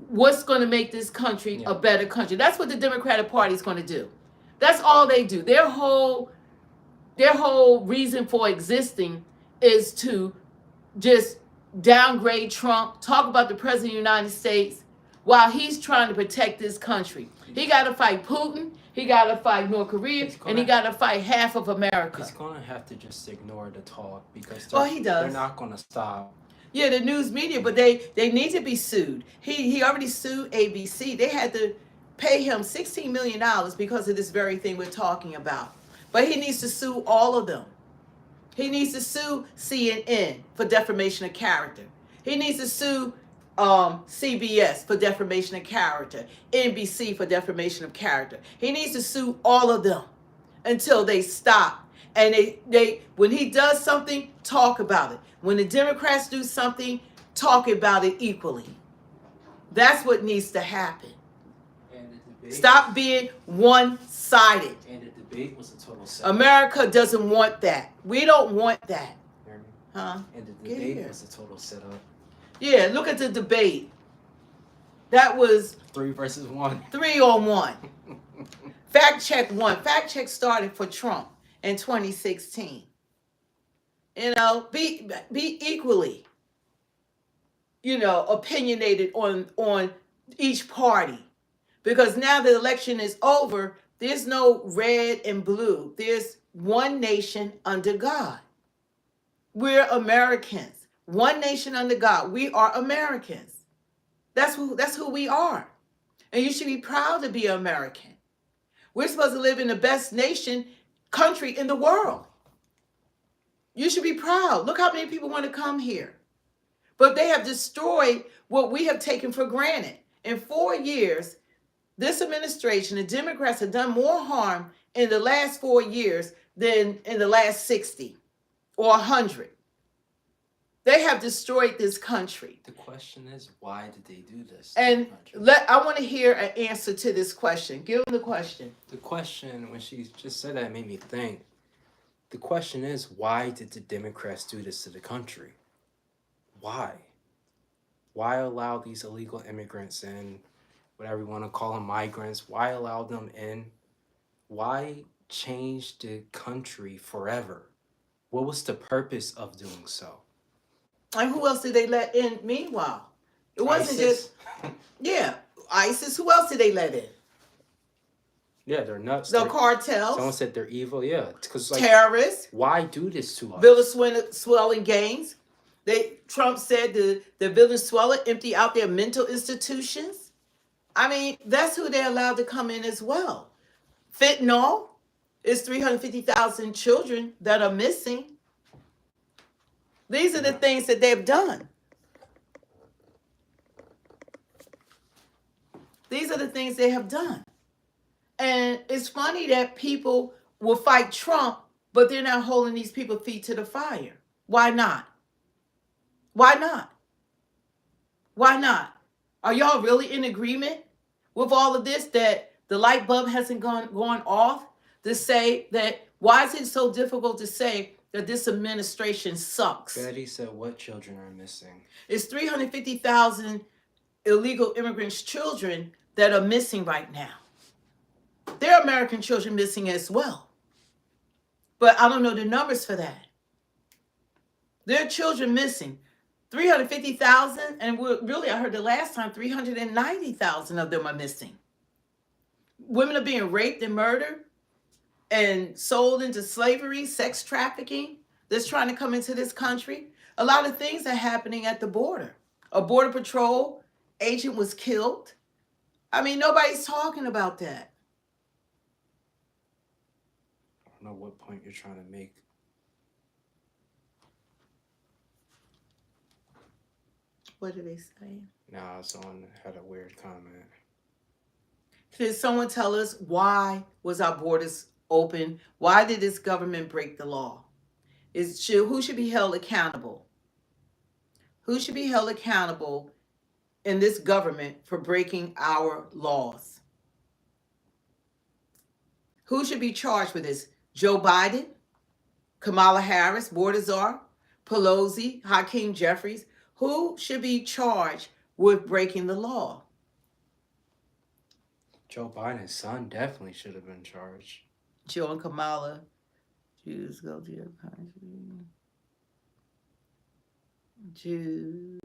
what's going to make this country a better country. That's what the Democratic Party is going to do. That's all they do. Their whole reason for existing is to just downgrade Trump, talk about the President of the United States while he's trying to protect this country. He got to fight Putin, he got to fight North Korea, and he got to fight half of America. He's going to have to just ignore the talk because they're not going to stop. Yeah, the news media, but they need to be sued. He already sued ABC. They had to pay him $16 million because of this very thing we're talking about. But he needs to sue all of them. He needs to sue CNN for defamation of character. He needs to sue CBS for defamation of character, NBC for defamation of character. He needs to sue all of them until they stop. And they when he does something, talk about it. When the Democrats do something, talk about it equally. That's what needs to happen. Stop being one-sided. And the debate was a total setup. America doesn't want that. We don't want that. Hear me? Huh? And the debate was a total setup. Yeah, look at the debate. That was 3 versus 1. 3-on-1. Fact check 1. Fact check started for Trump in 2016. You know, be equally, opinionated on each party. Because now the election is over, there's no red and blue. There's one nation under God. We're Americans. One nation under God. We are Americans. That's who we are. And you should be proud to be American. We're supposed to live in the best country in the world. You should be proud. Look how many people want to come here. But they have destroyed what we have taken for granted. In 4 years, this administration, the Democrats, have done more harm in the last 4 years than in the last 60 or 100. They have destroyed this country. The question is, why did they do this? And I want to hear an answer to this question. Give them the question. The question, when she just said that, made me think. The question is, why did the Democrats do this to the country? Why? Why allow these illegal immigrants in, whatever you want to call them, migrants? Why allow them in? Why change the country forever? What was the purpose of doing so? And who else did they let in meanwhile? It wasn't ISIS. ISIS. Who else did they let in? Yeah, they're nuts. The cartels. Someone said they're evil. Yeah, because terrorists. Why do this to us? Venezuelan gangs. Trump said the Venezuela empty out their mental institutions. I mean, that's who they allowed to come in as well. Fentanyl is 350,000 children that are missing. These are the things that they've done. These are the things they have done. And it's funny that people will fight Trump, but they're not holding these people's feet to the fire. Why not? Why not? Why not? Are y'all really in agreement with all of this, that the light bulb hasn't gone off, to say that, why is it so difficult to say that this administration sucks? Betty said, what children are missing? It's 350,000 illegal immigrants' children that are missing right now. There are American children missing as well. But I don't know the numbers for that. There are children missing. 350,000, and really, I heard the last time 390,000 of them are missing. Women are being raped and murdered and sold into slavery, sex trafficking that's trying to come into this country. A lot of things are happening at the border. A border patrol agent was killed. I mean, nobody's talking about that. I don't know what point you're trying to make. What are they saying? Nah, someone had a weird comment. Can someone tell us why was our borders open? Why did this government break the law? Who should be held accountable? Who should be held accountable in this government for breaking our laws? Who should be charged with this? Joe Biden, Kamala Harris, border czar, Pelosi, Hakeem Jeffries. Who should be charged with breaking the law? Joe Biden's son definitely should have been charged. Joe and Kamala. Jews go to your country. Jews.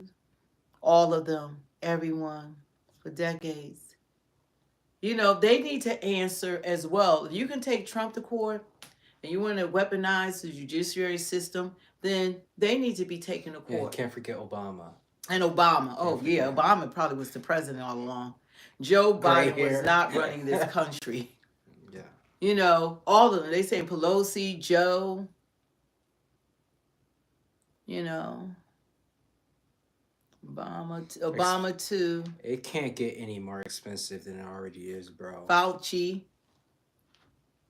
All of them. Everyone. For decades. You know, they need to answer as well. If you can take Trump to court and you want to weaponize the judiciary system, then they need to be taken to court. Yeah, can't forget Obama. And Obama. Oh, yeah. Obama probably was the president all along. Joe Biden was not running this country. Yeah. You know, all of them. They say Pelosi, Joe. You know. Obama too. It can't get any more expensive than it already is, bro. Fauci.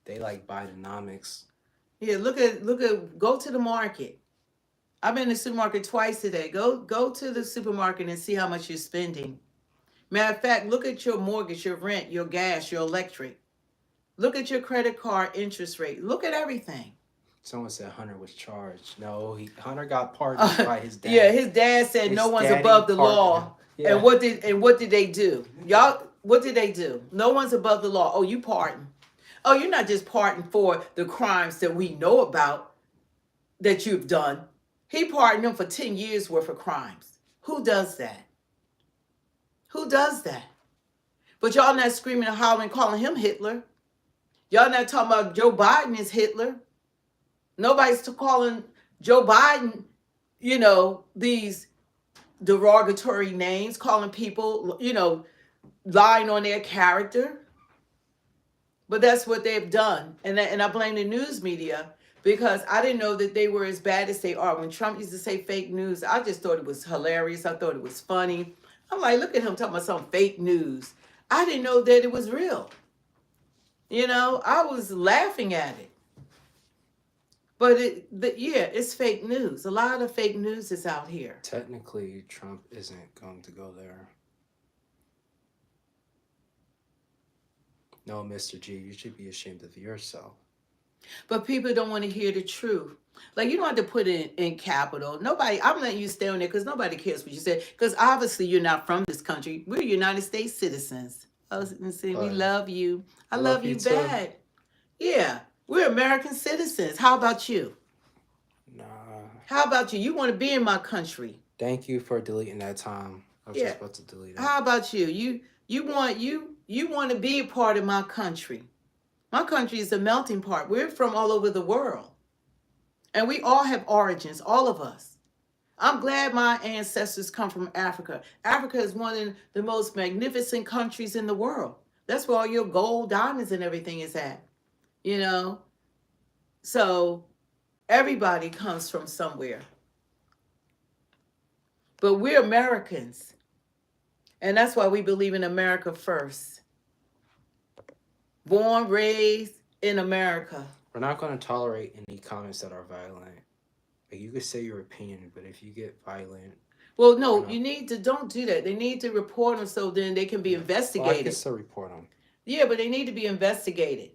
They like Bidenomics. Yeah, look at go to the market. I've been in the supermarket twice today. Go to the supermarket and see how much you're spending. Matter of fact, look at your mortgage, your rent, your gas, your electric. Look at your credit card interest rate. Look at everything. Someone said Hunter was charged. No, Hunter got pardoned by his dad. Yeah, his dad said no one's above the law. Yeah. And what did they do? Y'all, what did they do? No one's above the law. Oh, you pardon. Oh, you're not just pardoned for the crimes that we know about that you've done. He pardoned them for 10 years worth of crimes. Who does that? Who does that? But y'all not screaming and hollering, calling him Hitler. Y'all not talking about Joe Biden is Hitler. Nobody's calling Joe Biden, you know, these derogatory names, calling people, you know, lying on their character. But that's what they've done. And I blame the news media because I didn't know that they were as bad as they are. When Trump used to say fake news, I just thought it was hilarious. I thought it was funny. I'm like, look at him talking about some fake news. I didn't know that it was real. You know, I was laughing at it. But it's fake news. A lot of fake news is out here. Technically, Trump isn't going to go there. No, Mr. G, you should be ashamed of yourself. But people don't want to hear the truth. Like, you don't have to put it in capital. Nobody, I'm letting you stay on there because nobody cares what you said. Because obviously you're not from this country. We're United States citizens. We love you. I love you bad. Yeah, we're American citizens. How about you? Nah. How about you? You want to be in my country. Thank you for deleting that time. I was just about to delete it. How about you? You want to be a part of my country. My country is a melting pot. We're from all over the world. And we all have origins, all of us. I'm glad my ancestors come from Africa. Africa is one of the most magnificent countries in the world. That's where all your gold, diamonds, and everything is at. You know? So everybody comes from somewhere. But we're Americans. And that's why we believe in America first. Born, raised in America. We're not going to tolerate any comments that are violent. Like, you could say your opinion, but if you get violent... Well, no, don't do that. They need to report them so then they can be investigated. Well, I can still report them. Yeah, but they need to be investigated.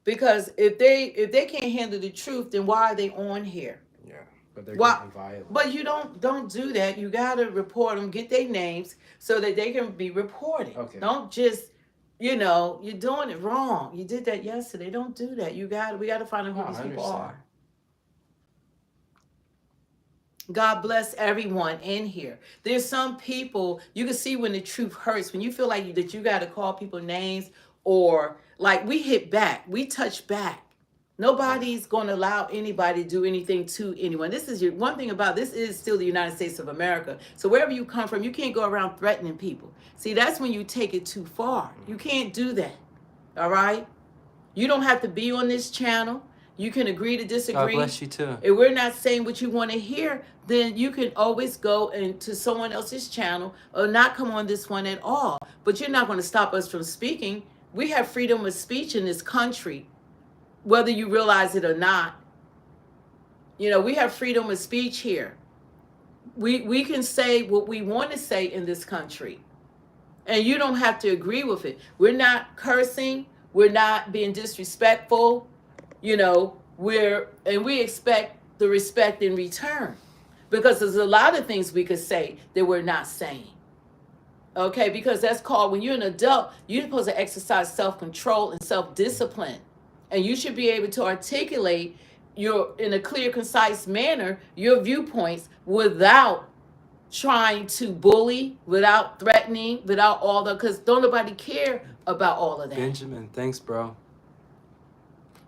Because if they can't handle the truth, then why are they on here? Yeah, but they're getting violent. But you don't do that. You got to report them, get their names so that they can be reported. Okay. Don't just... You know, you're doing it wrong. You did that yesterday. Don't do that. We got to find out who these people are. God bless everyone in here. There's some people, you can see when the truth hurts, when you feel like that you got to call people names, or like we hit back, we touch back. Nobody's going to allow anybody to do anything to anyone. This is one thing about this is still the United States of America. So wherever you come from, you can't go around threatening people. See, that's when you take it too far. You can't do that. All right? You don't have to be on this channel. You can agree to disagree. God bless you too. If we're not saying what you want to hear, then you can always go into someone else's channel or not come on this one at all. But you're not going to stop us from speaking. We have freedom of speech in this country, whether you realize it or not. You know, we have freedom of speech here. We can say what we want to say in this country. And you don't have to agree with it. We're not cursing. We're not being disrespectful. You know, we expect the respect in return, because there's a lot of things we could say that we're not saying. Okay, because that's called, when you're an adult, you're supposed to exercise self-control and self-discipline. And you should be able to articulate in a clear, concise manner, your viewpoints without trying to bully, without threatening, without all the, because don't nobody care about all of that. Benjamin, thanks, bro.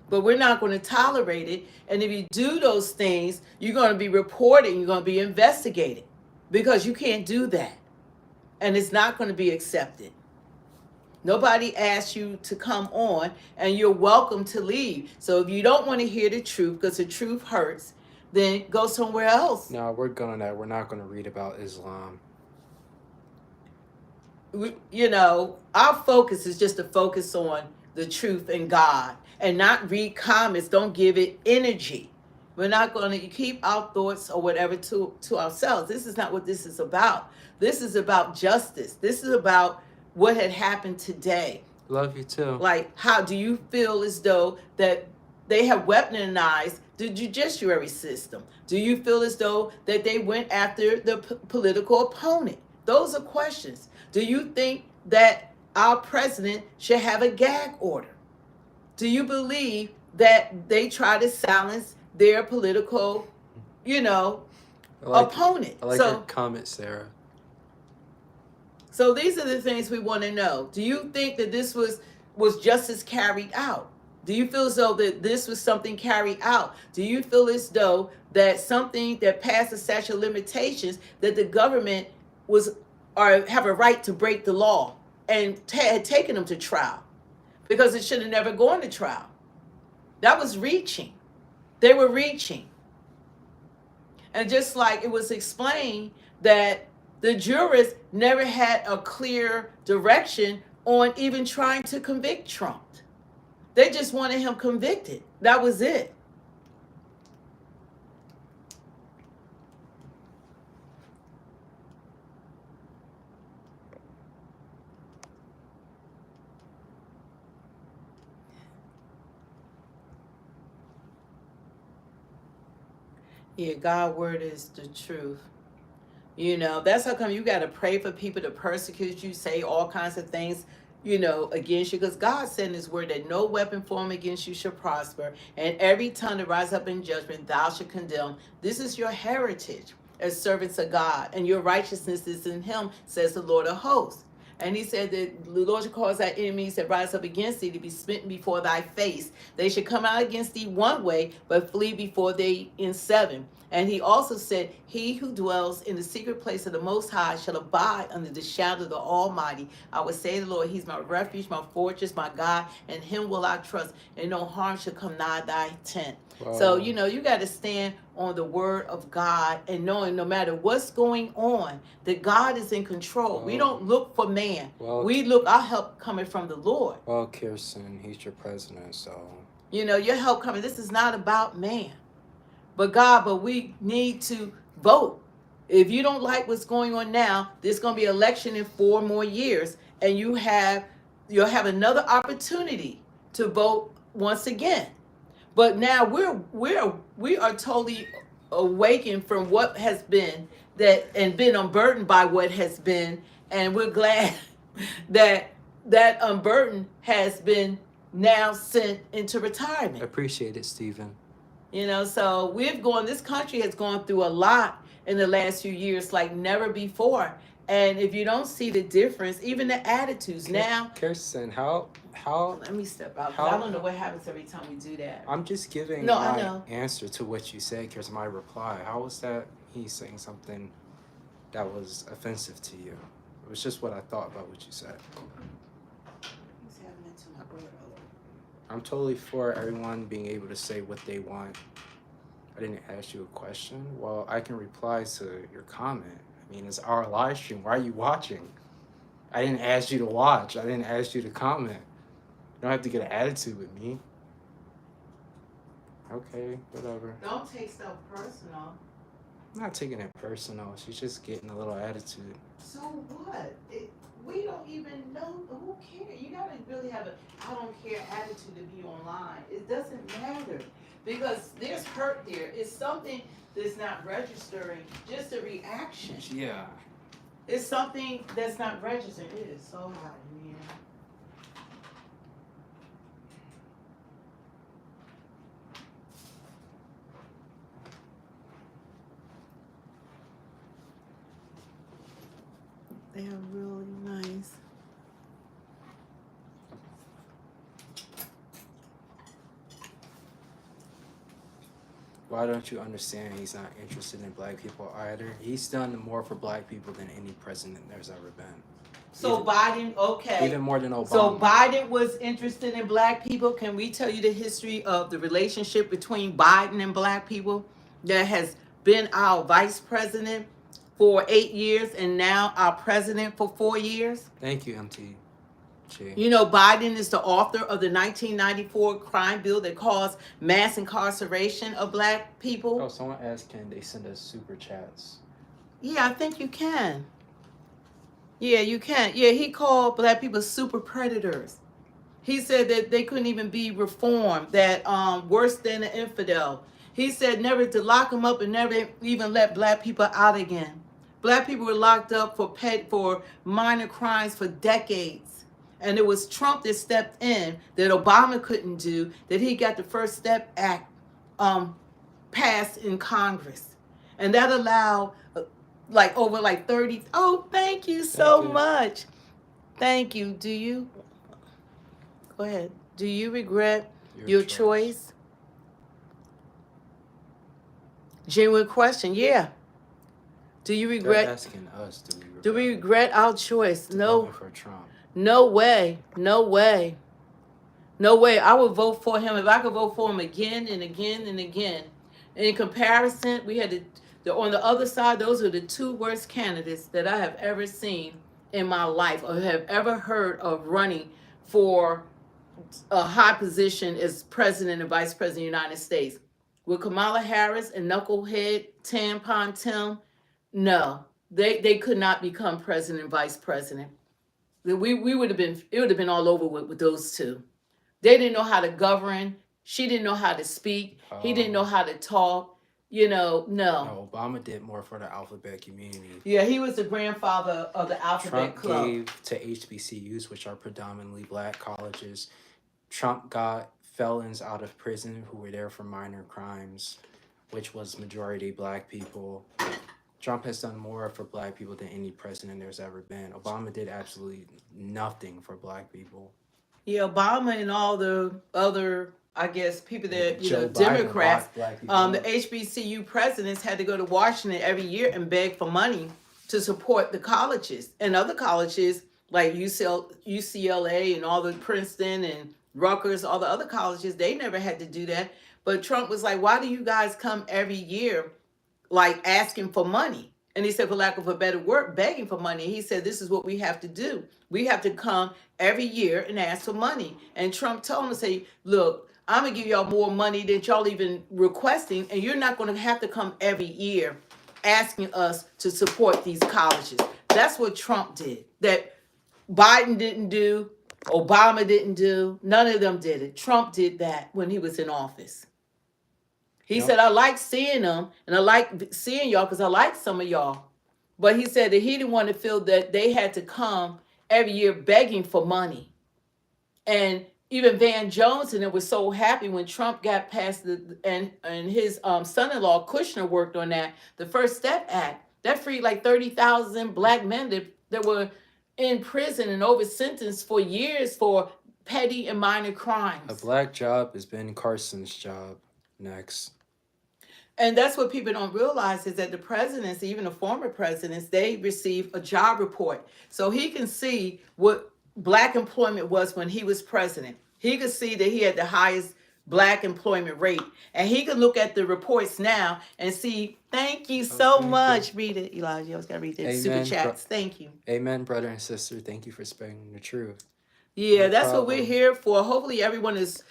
But we're not going to tolerate it. And if you do those things, you're going to be reported, you're going to be investigated, because you can't do that. And it's not going to be accepted. Nobody asked you to come on, and you're welcome to leave. So if you don't want to hear the truth, because the truth hurts, then go somewhere else. No, we're gonna. We're not going to read about Islam. You know, our focus is just to focus on the truth and God, and not read comments. Don't give it energy. We're not going to keep our thoughts or whatever to ourselves. This is not what this is about. This is about justice. This is about what had happened today. Love you too. Like, how do you feel as though that they have weaponized the judiciary system? Do you feel as though that they went after the political opponent? Those are questions. Do you think that our president should have a gag order? Do you believe that they try to silence their political, opponent? I like your comment, Sarah. So these are the things we want to know. Do you think that this was justice carried out? Do you feel as though that this was something carried out? Do you feel as though that something that passed the statute of limitations, that the government have a right to break the law and had taken them to trial? Because it should have never gone to trial. That was reaching. They were reaching. And just like it was explained that the jurors never had a clear direction on even trying to convict Trump. They just wanted him convicted. That was it. Yeah, God's word is the truth. That's how come you got to pray for people to persecute you, say all kinds of things, against you. Because God said in his word that no weapon formed against you shall prosper, and every tongue that rise up in judgment thou shalt condemn. This is your heritage as servants of God, and your righteousness is in him, says the Lord of hosts. And he said that the Lord shall cause thy enemies that rise up against thee to be smitten before thy face. They should come out against thee one way, but flee before thee in seven. And he also said, he who dwells in the secret place of the Most High shall abide under the shadow of the Almighty. I would say to the Lord, he's my refuge, my fortress, my God, and him will I trust, and no harm shall come nigh thy tent. Wow. So, you got to stand on the word of God and knowing no matter what's going on, that God is in control. Wow. We don't look for man. Well, we look, our help coming from the Lord. Well, Kirsten, he's your president, so. Your help coming. This is not about man. But God, we need to vote. If you don't like what's going on now, there's going to be an election in 4 more years, and you'll have another opportunity to vote once again. But now we are totally awakened from what has been and been unburdened by what has been, and we're glad that unburden has been now sent into retirement. Appreciate it, Stephen. So this country has gone through a lot, in the last few years like never before. And if you don't see the difference, even the attitudes now. Kirsten, how Let me step out. how- I don't know what happens every time we do that. I'm just giving No, I my know. answer to what you said, Kirsten, my reply. How was that he saying something that was offensive to you? It was just what I thought about what you said. He's having it to my brother. I'm totally for everyone being able to say what they want. I didn't ask you a question. Well, I can reply to your comment. I mean, it's our live stream. Why are you watching? I didn't ask you to watch. I didn't ask you to comment. You don't have to get an attitude with me. Okay, whatever. Don't take stuff personal. I'm not taking it personal. She's just getting a little attitude. So what? We don't even know. Who cares? You gotta really have a I don't care attitude to be online. It doesn't matter because there's hurt there. It's something that's not registering. Just a reaction. Yeah. It's something that's not registering. It is so hot in here. They are really nice. Why don't you understand he's not interested in black people either? He's done more for black people than any president there's ever been. So Biden, okay. Even more than Obama. So Biden was interested in black people. Can we tell you the history of the relationship between Biden and black people? That has been our vice president for 8 years and now our president for 4 years. Thank you, MTG. You know, Biden is the author of the 1994 crime bill that caused mass incarceration of black people. Oh, someone asked, can they send us super chats? Yeah, I think you can. Yeah, you can. Yeah, he called black people super predators. He said that they couldn't even be reformed, that worse than an infidel. He said never to lock them up and never even let black people out again. Black people were locked up for minor crimes for decades. And it was Trump that stepped in that Obama couldn't do, that he got the First Step Act passed in Congress. And that allowed over 30. Oh, thank you so much. Thank you. Do you? Go ahead. Do you regret your choice? Genuine question. Yeah. Do you regret? They're asking us. Do we regret our choice? No. Voting for Trump. No way. No way. No way. I would vote for him if I could vote for him again and again and again. In comparison, we had on the other side, those are the two worst candidates that I have ever seen in my life or have ever heard of running for a high position as president and vice president of the United States. With Kamala Harris and knucklehead Tampon Tim, no, they could not become president and vice president. We would have been, it would have been all over with those two. They didn't know how to govern. She didn't know how to speak. He didn't know how to talk. You know, no. Obama did more for the alphabet community. Yeah, he was the grandfather of the alphabet club. Trump gave to HBCUs, which are predominantly black colleges. Trump got felons out of prison who were there for minor crimes, which was majority black people. Trump has done more for black people than any president there's ever been. Obama did absolutely nothing for black people. Yeah, Obama and all the other, I guess, people that, Joe Biden Democrats, blocked black the HBCU presidents had to go to Washington every year and beg for money to support the colleges. And other colleges like UCLA and all the Princeton and Rutgers, all the other colleges, they never had to do that. But Trump was like, why do you guys come every year like asking for money? And he said, for lack of a better word, begging for money. He said, this is what we have to do. We have to come every year and ask for money. And Trump told him to say, look, I'm going to give y'all more money than y'all even requesting. And you're not going to have to come every year asking us to support these colleges. That's what Trump did. That Biden didn't do, Obama didn't do. None of them did it. Trump did that when he was in office. He said, I like seeing them and I like seeing y'all because I like some of y'all. But he said that he didn't want to feel that they had to come every year begging for money. And even Van Jones and it was so happy when Trump got passed and his son-in-law Kushner worked on that, the First Step Act that freed like 30,000 black men that were in prison and over sentenced for years for petty and minor crimes. A black job is Ben Carson's job. Next. And that's what people don't realize is that the presidents, even the former presidents, they receive a job report. So he can see what black employment was when he was president. He could see that he had the highest black employment rate. And he can look at the reports now and see, thank you so much. Read it, Elijah. I was going to read the super chats. Thank you. Amen, brother and sister. Thank you for spreading the truth. Yeah, no that's problem. What we're here for. Hopefully everyone is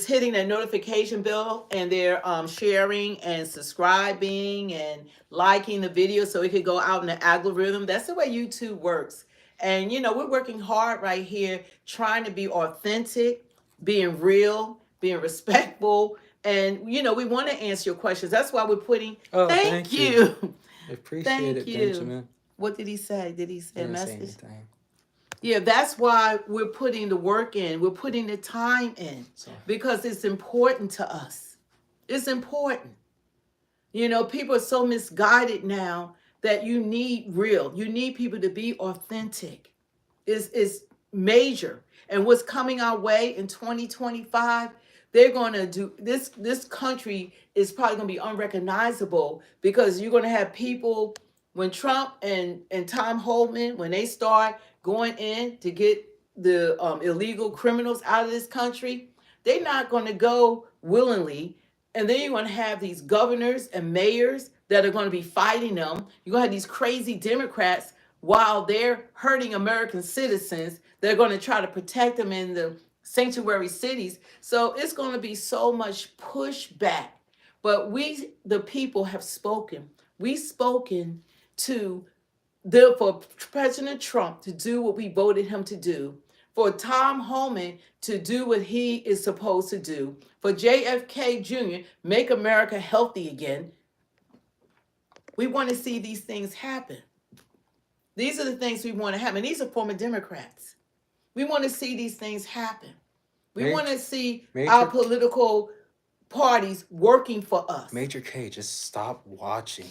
hitting that notification bell and they're sharing and subscribing and liking the video so it could go out in the algorithm. That's the way YouTube works. And, you know, we're working hard right here trying to be authentic, being real, being respectful. And, you know, we want to answer your questions. That's why we're putting, thank you. I appreciate it, Benjamin. What did he say? Did he say a message? Anything. Yeah, that's why we're putting the work in. We're putting the time in because it's important to us. It's important. You know, people are so misguided now that you need real. You need people to be authentic. It's major. And what's coming our way in 2025, they're going to do this. This country is probably going to be unrecognizable because you're going to have people when Trump and Tom Homan, when they start going in to get the illegal criminals out of this country, they're not going to go willingly. And then you're going to have these governors and mayors that are going to be fighting them. You're going to have these crazy Democrats while they're hurting American citizens. They're going to try to protect them in the sanctuary cities. So it's going to be so much pushback. But we, the people, have spoken. We've spoken for President Trump to do what we voted him to do, for Tom Homan to do what he is supposed to do, for JFK Jr. make America healthy again. We want to see these things happen. These are the things we want to happen. These are former Democrats. We want to see these things happen. We want to see our political parties working for us. Major K, just stop watching.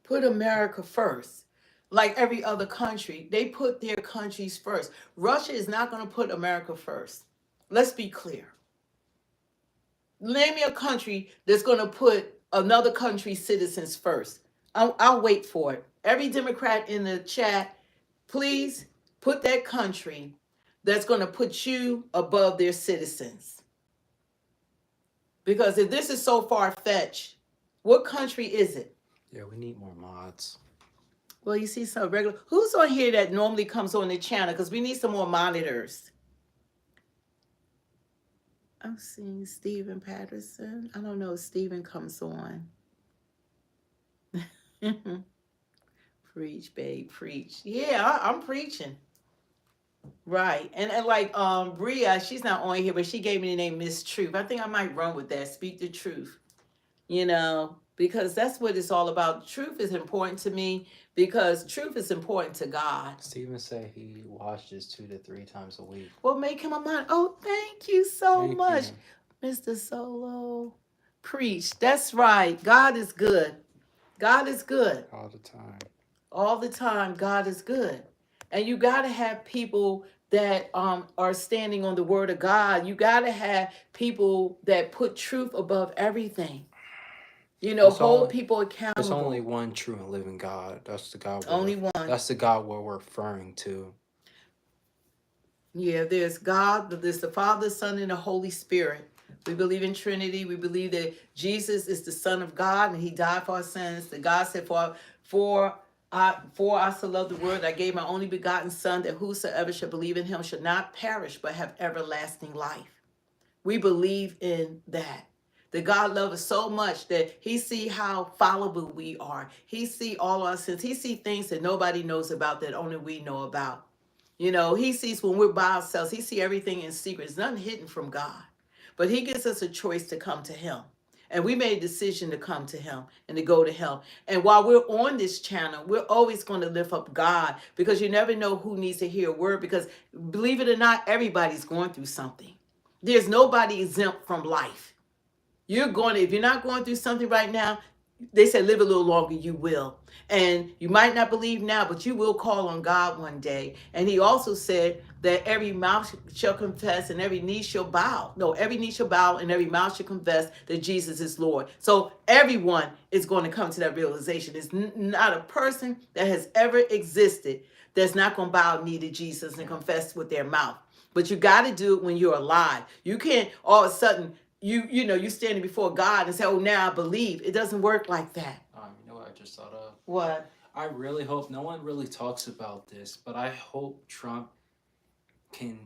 Put America first. Like every other country, they put their countries first. Russia is not going to put America first. Let's be clear. Name me a country that's going to put another country's citizens first. I'll wait for it. Every Democrat in the chat, please put that country that's going to put you above their citizens. Because if this is so far-fetched, what country is it? Yeah, we need more mods. Well, you see some regular. Who's on here that normally comes on the channel? Because we need some more monitors. I'm seeing Stephen Patterson. I don't know if Stephen comes on. Preach, babe, preach. Yeah, I'm preaching. Right. And like Bria, she's not on here, but she gave me the name Miss Truth. I think I might run with that. Speak the truth. You know, because that's what it's all about. Truth is important to me because truth is important to God. Stephen said he watches 2 to 3 times a week. Well, make him a mind. Oh, thank you so much, Mr. Solo. Preach. That's right. God is good. God is good. All the time. All the time, God is good. And you got to have people that are standing on the word of God. You got to have people that put truth above everything. You know, hold people accountable. There's only one true and living God. That's the God. Only one. That's the God we're referring to. Yeah, there's God. There's the Father, Son, and the Holy Spirit. We believe in Trinity. We believe that Jesus is the Son of God and he died for our sins. That God said, for I so love the world, I gave my only begotten Son, that whosoever shall believe in him should not perish, but have everlasting life. We believe in that. That God loves us so much that he see how fallible we are. He see all our sins. He see things that nobody knows about that only we know about. You know, he sees when we're by ourselves. He see everything in secret. There's nothing hidden from God. But he gives us a choice to come to him. And we made a decision to come to him and to go to him. And while we're on this channel, we're always going to lift up God, because you never know who needs to hear a word, because believe it or not, everybody's going through something. There's nobody exempt from life. If you're not going through something right now, they say live a little longer, you will. And you might not believe now, but you will call on God one day. And he also said that every mouth shall confess and every knee shall bow. No, every knee shall bow and every mouth shall confess that Jesus is Lord. So everyone is going to come to that realization. There's not a person that has ever existed that's not going to bow a knee to Jesus and confess with their mouth. But you got to do it when you're alive. You can't all of a sudden, you standing before God and say, oh, now I believe. It doesn't work like that. You know what I just thought of? What? I really hope, no one really talks about this, but I hope Trump can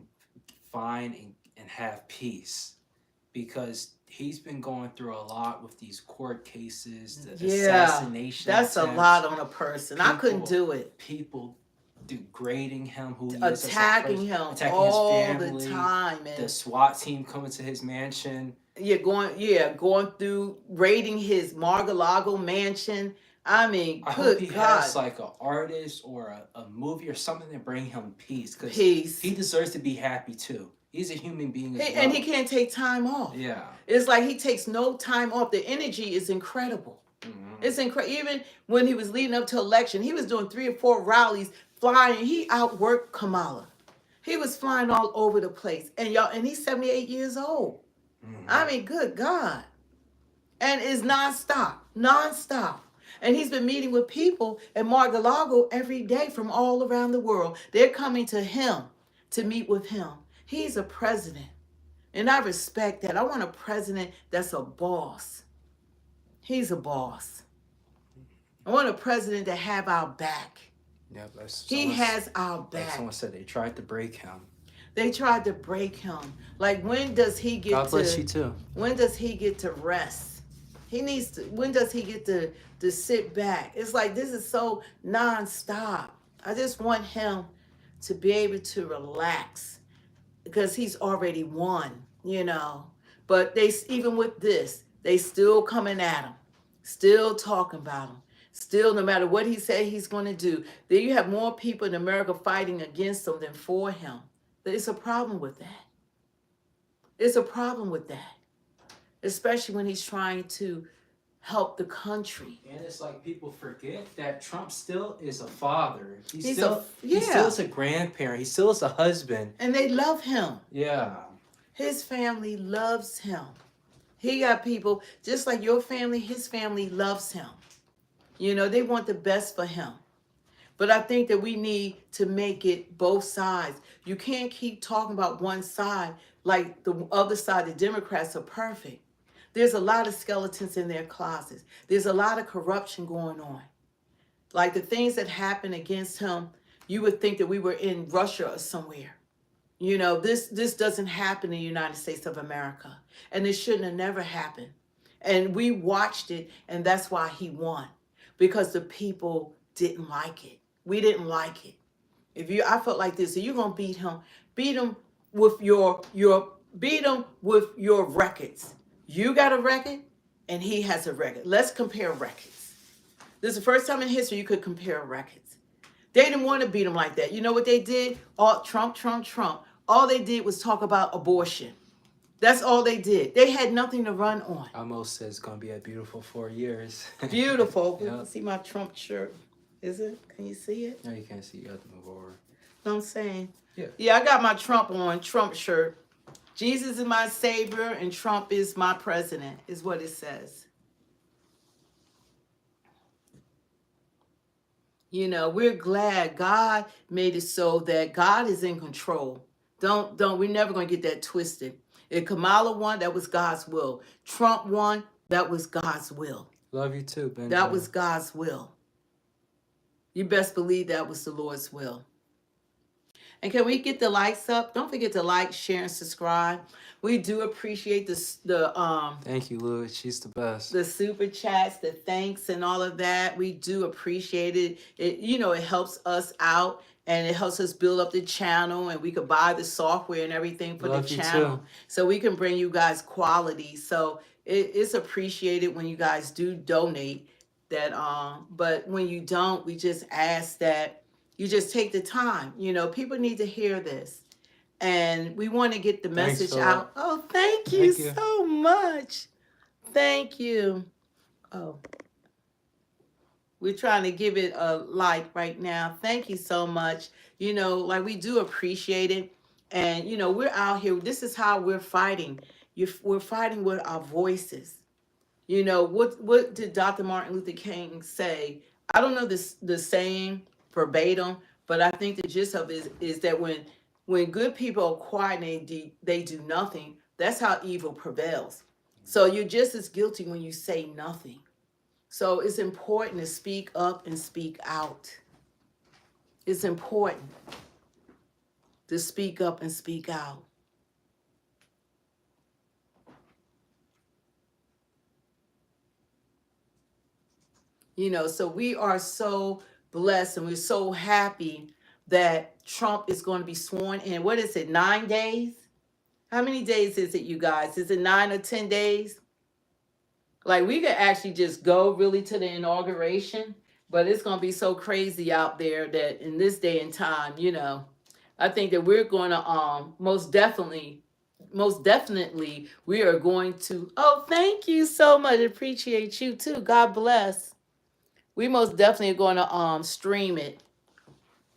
find and have peace, because he's been going through a lot with these court cases, the assassination That's attempts, a lot on a person. I couldn't do it. People degrading him, attacking him attacking all his family, the time, and the SWAT team coming to his mansion. Going through raiding his Mar-a-Lago mansion. I mean, I hope he has like an artist or a movie or something to bring him peace, because he deserves to be happy too. He's a human being as well. And he can't take time off. Yeah. It's like he takes no time off. The energy is incredible. It's incredible. Even when he was leading up to election, he was doing 3 or 4 rallies, flying. He outworked Kamala. He was flying all over the place. And he's 78 years old. I mean, good God. And it's nonstop. And he's been meeting with people at Mar-a-Lago every day from all around the world. They're coming to him to meet with him. He's a president. And I respect that. I want a president that's a boss. He's a boss. I want a president to have our back. Yeah, he has our back. Like someone said, they tried to break him. They tried to break him. Like, when does he get God bless you too. When does he get to rest? When does he get to sit back? It's like, this is so nonstop. I just want him to be able to relax, because he's already won, But even with this, they still coming at him, still talking about him. Still, no matter what he said he's going to do, then you have more people in America fighting against him than for him. It's a problem with that. It's a problem with that. Especially when he's trying to help the country. And it's like people forget that Trump still is a father. He He's still is a grandparent. He still is a husband. And they love him. Yeah. His family loves him. He got people, just like your family, his family loves him. They want the best for him. But I think that we need to make it both sides. You can't keep talking about one side like the other side, the Democrats are perfect. There's a lot of skeletons in their closets. There's a lot of corruption going on. Like the things that happen against him, you would think that we were in Russia or somewhere. This doesn't happen in the United States of America. And it shouldn't have never happened. And we watched it, and that's why he won. Because the people didn't like it. We didn't like it. I felt like this, so you're gonna beat him with your records. You got a record, and he has a record. Let's compare records. This is the first time in history you could compare records. They didn't want to beat him like that. You know what they did? Trump. All they did was talk about abortion. That's all they did. They had nothing to run on. Almost says it's going to be a beautiful 4 years. Beautiful. Yeah. See my Trump shirt? Is it? Can you see it? No, you can't see. You have to move over. Know what I'm saying? Yeah. Yeah, I got my Trump shirt. Jesus is my savior and Trump is my president, is what it says. We're glad God made it so that God is in control. We're never going to get that twisted. If Kamala won, that was God's will. Trump won, that was God's will. Love you too, Benjamin. That was God's will. You best believe that was the Lord's will. And can we get the likes up? Don't forget to like, share, and subscribe. We do appreciate the Thank you, Louis. She's the best. The super chats, the thanks, and all of that. We do appreciate it. It helps us out. And it helps us build up the channel, and we could buy the software and everything for the channel. So we can bring you guys quality. So it's appreciated when you guys do donate that. But when you don't, we just ask that you just take the time. You know, people need to hear this, and we want to get the Thanks, message Philip. out. Oh, thank you so much. Thank you. Oh, we're trying to give it a like right now. Thank you so much. You know, like we do appreciate it. And, you know, we're out here. This is how we're fighting. We're fighting with our voices. You know, what did Dr. Martin Luther King say? I don't know the saying verbatim, but I think the gist of it is that when good people are quiet and they do nothing, that's how evil prevails. So you're just as guilty when you say nothing. So it's important to speak up and speak out. It's important to speak up and speak out. You know, so we are so blessed and we're so happy that Trump is going to be sworn in. What is it, 9 days? How many days is it, you guys? Is it 9 or 10 days? Like, we could actually just go really to the inauguration, but it's going to be so crazy out there that in this day and time, you know, I think that we're going to most definitely, we are going to, oh, thank you so much. Appreciate you too. God bless. We most definitely are going to stream it.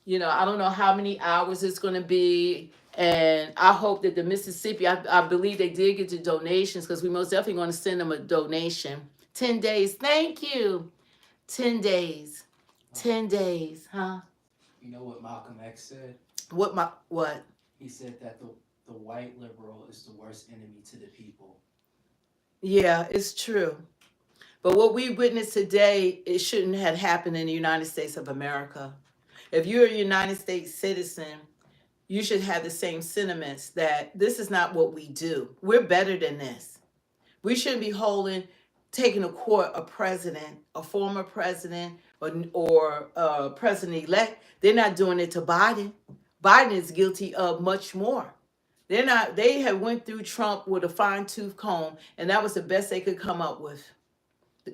You know, I don't know how many hours it's going to be. And I hope that the Mississippi, I believe they did get the donations because we most definitely going to send them a donation. 10 days. Thank you. 10 days. 10 days, huh? You know what Malcolm X said? What? He said that the white liberal is the worst enemy to the people. Yeah, it's true. But what we witnessed today, it shouldn't have happened in the United States of America. If you're a United States citizen, you should have the same sentiments that this is not what we do. We're better than this. We shouldn't be taking to court a president, a former president, or president-elect. They're not doing it to Biden. Biden is guilty of much more. They have went through Trump with a fine-tooth comb, and that was the best they could come up with.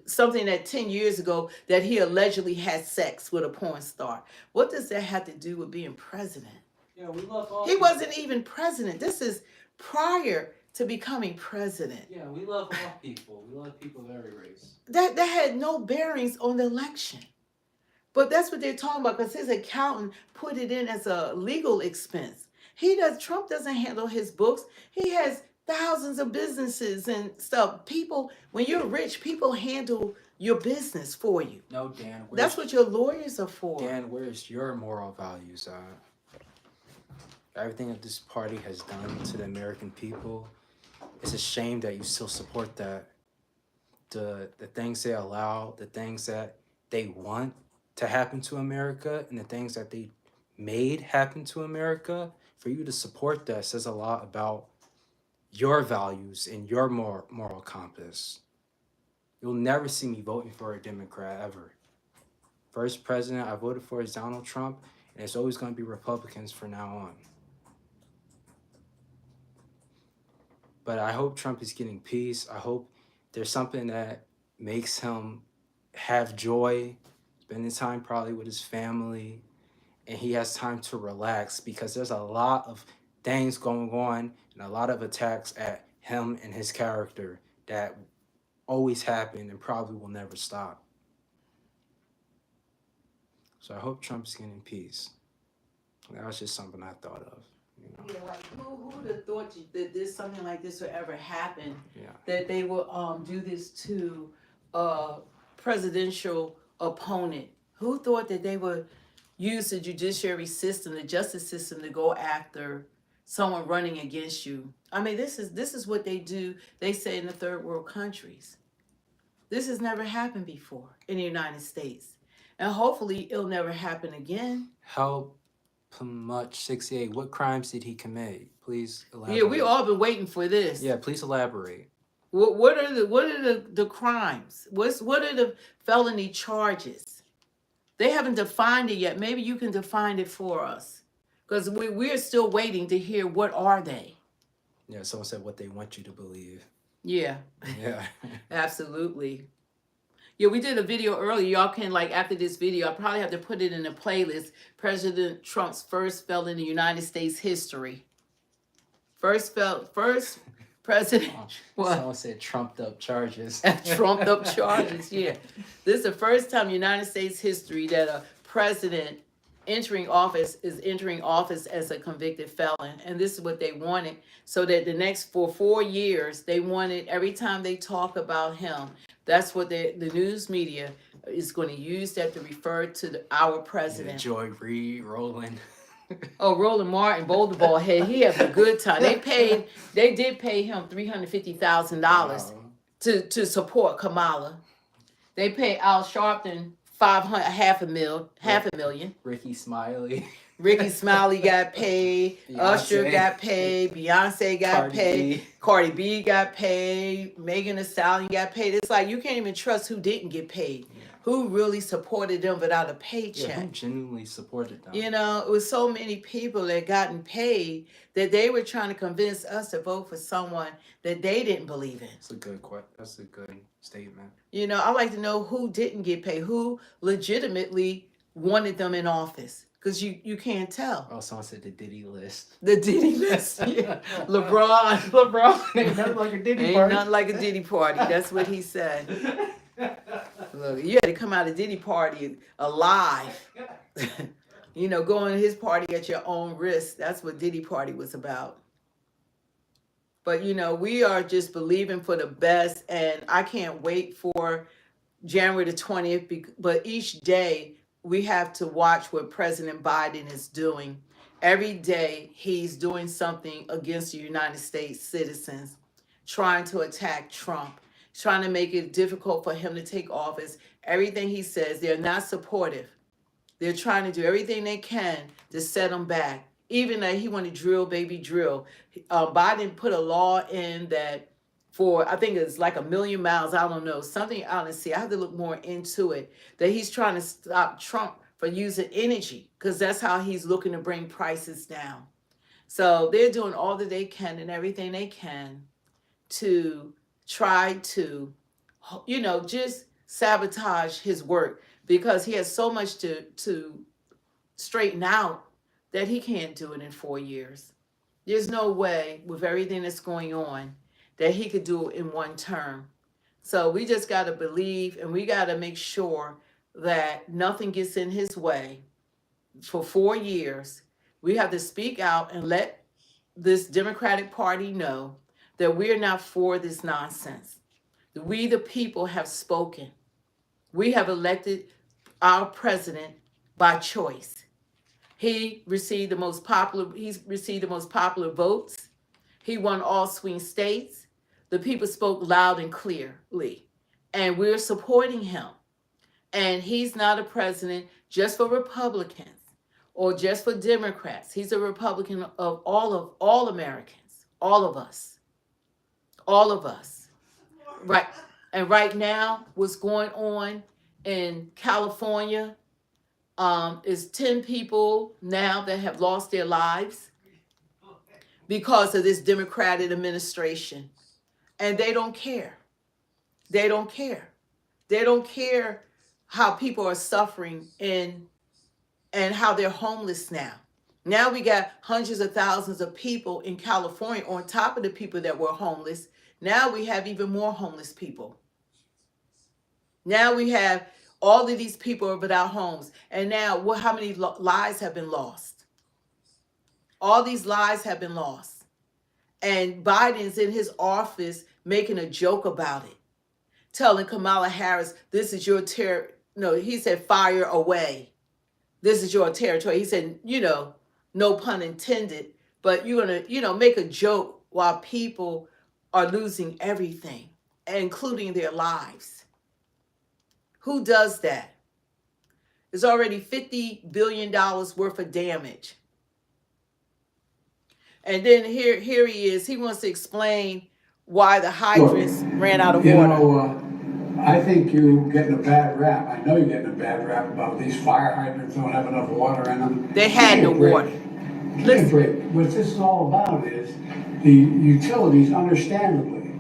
Something that 10 years ago that he allegedly had sex with a porn star. What does that have to do with being president? Yeah, we love all He wasn't even president. This is prior to becoming president. Yeah, we love all people. We love people of every race. That had no bearings on the election. But that's what they're talking about because his accountant put it in as a legal expense. Trump doesn't handle his books. He has thousands of businesses and stuff. People, when you're rich, people handle your business for you. No, Dan. That's what your lawyers are for. Dan, where's your moral values at? Everything that this party has done to the American people, it's a shame that you still support that. The things they allow, the things that they want to happen to America, and the things that they made happen to America, for you to support that says a lot about your values and your moral compass. You'll never see me voting for a Democrat ever. First president I voted for is Donald Trump, and it's always going to be Republicans from now on. But I hope Trump is getting peace. I hope there's something that makes him have joy, spending time probably with his family, and he has time to relax because there's a lot of things going on and a lot of attacks at him and his character that always happen and probably will never stop. So I hope Trump's getting peace. That was just something I thought of. You know? Yeah, like who would have thought that something like this would ever happen? Yeah. That they would do this to a presidential opponent. Who thought that they would use the judiciary system, the justice system, to go after someone running against you? I mean, this is what they do. They say in the third world countries. This has never happened before in the United States, and hopefully it'll never happen again. How much 68? What crimes did he commit? Please elaborate. Yeah, we all been waiting for this. Yeah, please elaborate. What are the crimes? What are the felony charges? They haven't defined it yet. Maybe you can define it for us, because we're still waiting to hear what are they. Yeah, someone said what they want you to believe. Yeah, Yeah. absolutely. Yeah, we did a video earlier. Y'all can, like, after this video, I probably have to put it in a playlist. President Trump's first felon in United States history. First president. What? Someone said trumped up charges. Trumped up charges, yeah. This is the first time in United States history that a president is entering office as a convicted felon. And this is what they wanted. So that for 4 years, they wanted, every time they talk about him, that's what the news media is going to use that to refer to our president. Joy Reid, Roland. Oh, Roland Martin, Boulder Ball head. He had a good time. They did pay him $350,000 to support Kamala. They paid Al Sharpton half a million. Ricky Smiley. Ricky Smiley got paid. Usher got paid. Beyonce got paid. Cardi B got paid. Megan Thee Stallion got paid. It's like you can't even trust who didn't get paid. Yeah. Who really supported them without a paycheck? Yeah, who genuinely supported them? You know, it was so many people that gotten paid that they were trying to convince us to vote for someone that they didn't believe in. That's a good statement. You know, I like to know who didn't get paid, who legitimately wanted them in office. Because you can't tell. Oh, someone said the Diddy list. The Diddy list. Yeah. LeBron. Ain't nothing like a Diddy Ain't party. nothing like a Diddy party. That's what he said. Look, you had to come out of Diddy party alive. You know, going to his party at your own risk. That's what Diddy party was about. But, you know, we are just believing for the best. And I can't wait for January the 20th. But each day, we have to watch what President Biden is doing. Every day, he's doing something against the United States citizens, trying to attack Trump, trying to make it difficult for him to take office. Everything he says, they're not supportive. They're trying to do everything they can to set him back. Even that he wanted drill, baby, drill. Biden put a law in that for, I think it's like 1 million miles, I don't know, something out in sea. I have to look more into it, that he's trying to stop Trump from using energy because that's how he's looking to bring prices down. So they're doing all that they can and everything they can to try to, you know, just sabotage his work because he has so much to straighten out that he can't do it in 4 years. There's no way with everything that's going on that he could do it in one term. So we just got to believe and we got to make sure that nothing gets in his way. For 4 years, we have to speak out and let this Democratic Party know that we're not for this nonsense. We, the people, have spoken. We have elected our president by choice. He received the most popular votes. He won all swing states. The people spoke loud and clearly, and we're supporting him. And he's not a president just for Republicans or just for Democrats. He's a Republican of all Americans, all of us. Right. And right now, what's going on in California is 10 people now that have lost their lives because of this Democratic administration. And they don't care. They don't care. They don't care how people are suffering and how they're homeless now. Now we got hundreds of thousands of people in California on top of the people that were homeless. Now we have even more homeless people. Now we have all of these people without homes. And now how many lives have been lost? All these lives have been lost. And Biden's in his office making a joke about it, telling Kamala Harris, this is your he said, fire away. This is your territory. He said, no pun intended, but you're going to, make a joke while people are losing everything, including their lives. Who does that? There's already $50 billion worth of damage. And then here he is. He wants to explain why the hydrants ran out of water. I think you're getting a bad rap. I know you're getting a bad rap about these fire hydrants don't have enough water in them. They had no water. What this is all about is the utilities, understandably,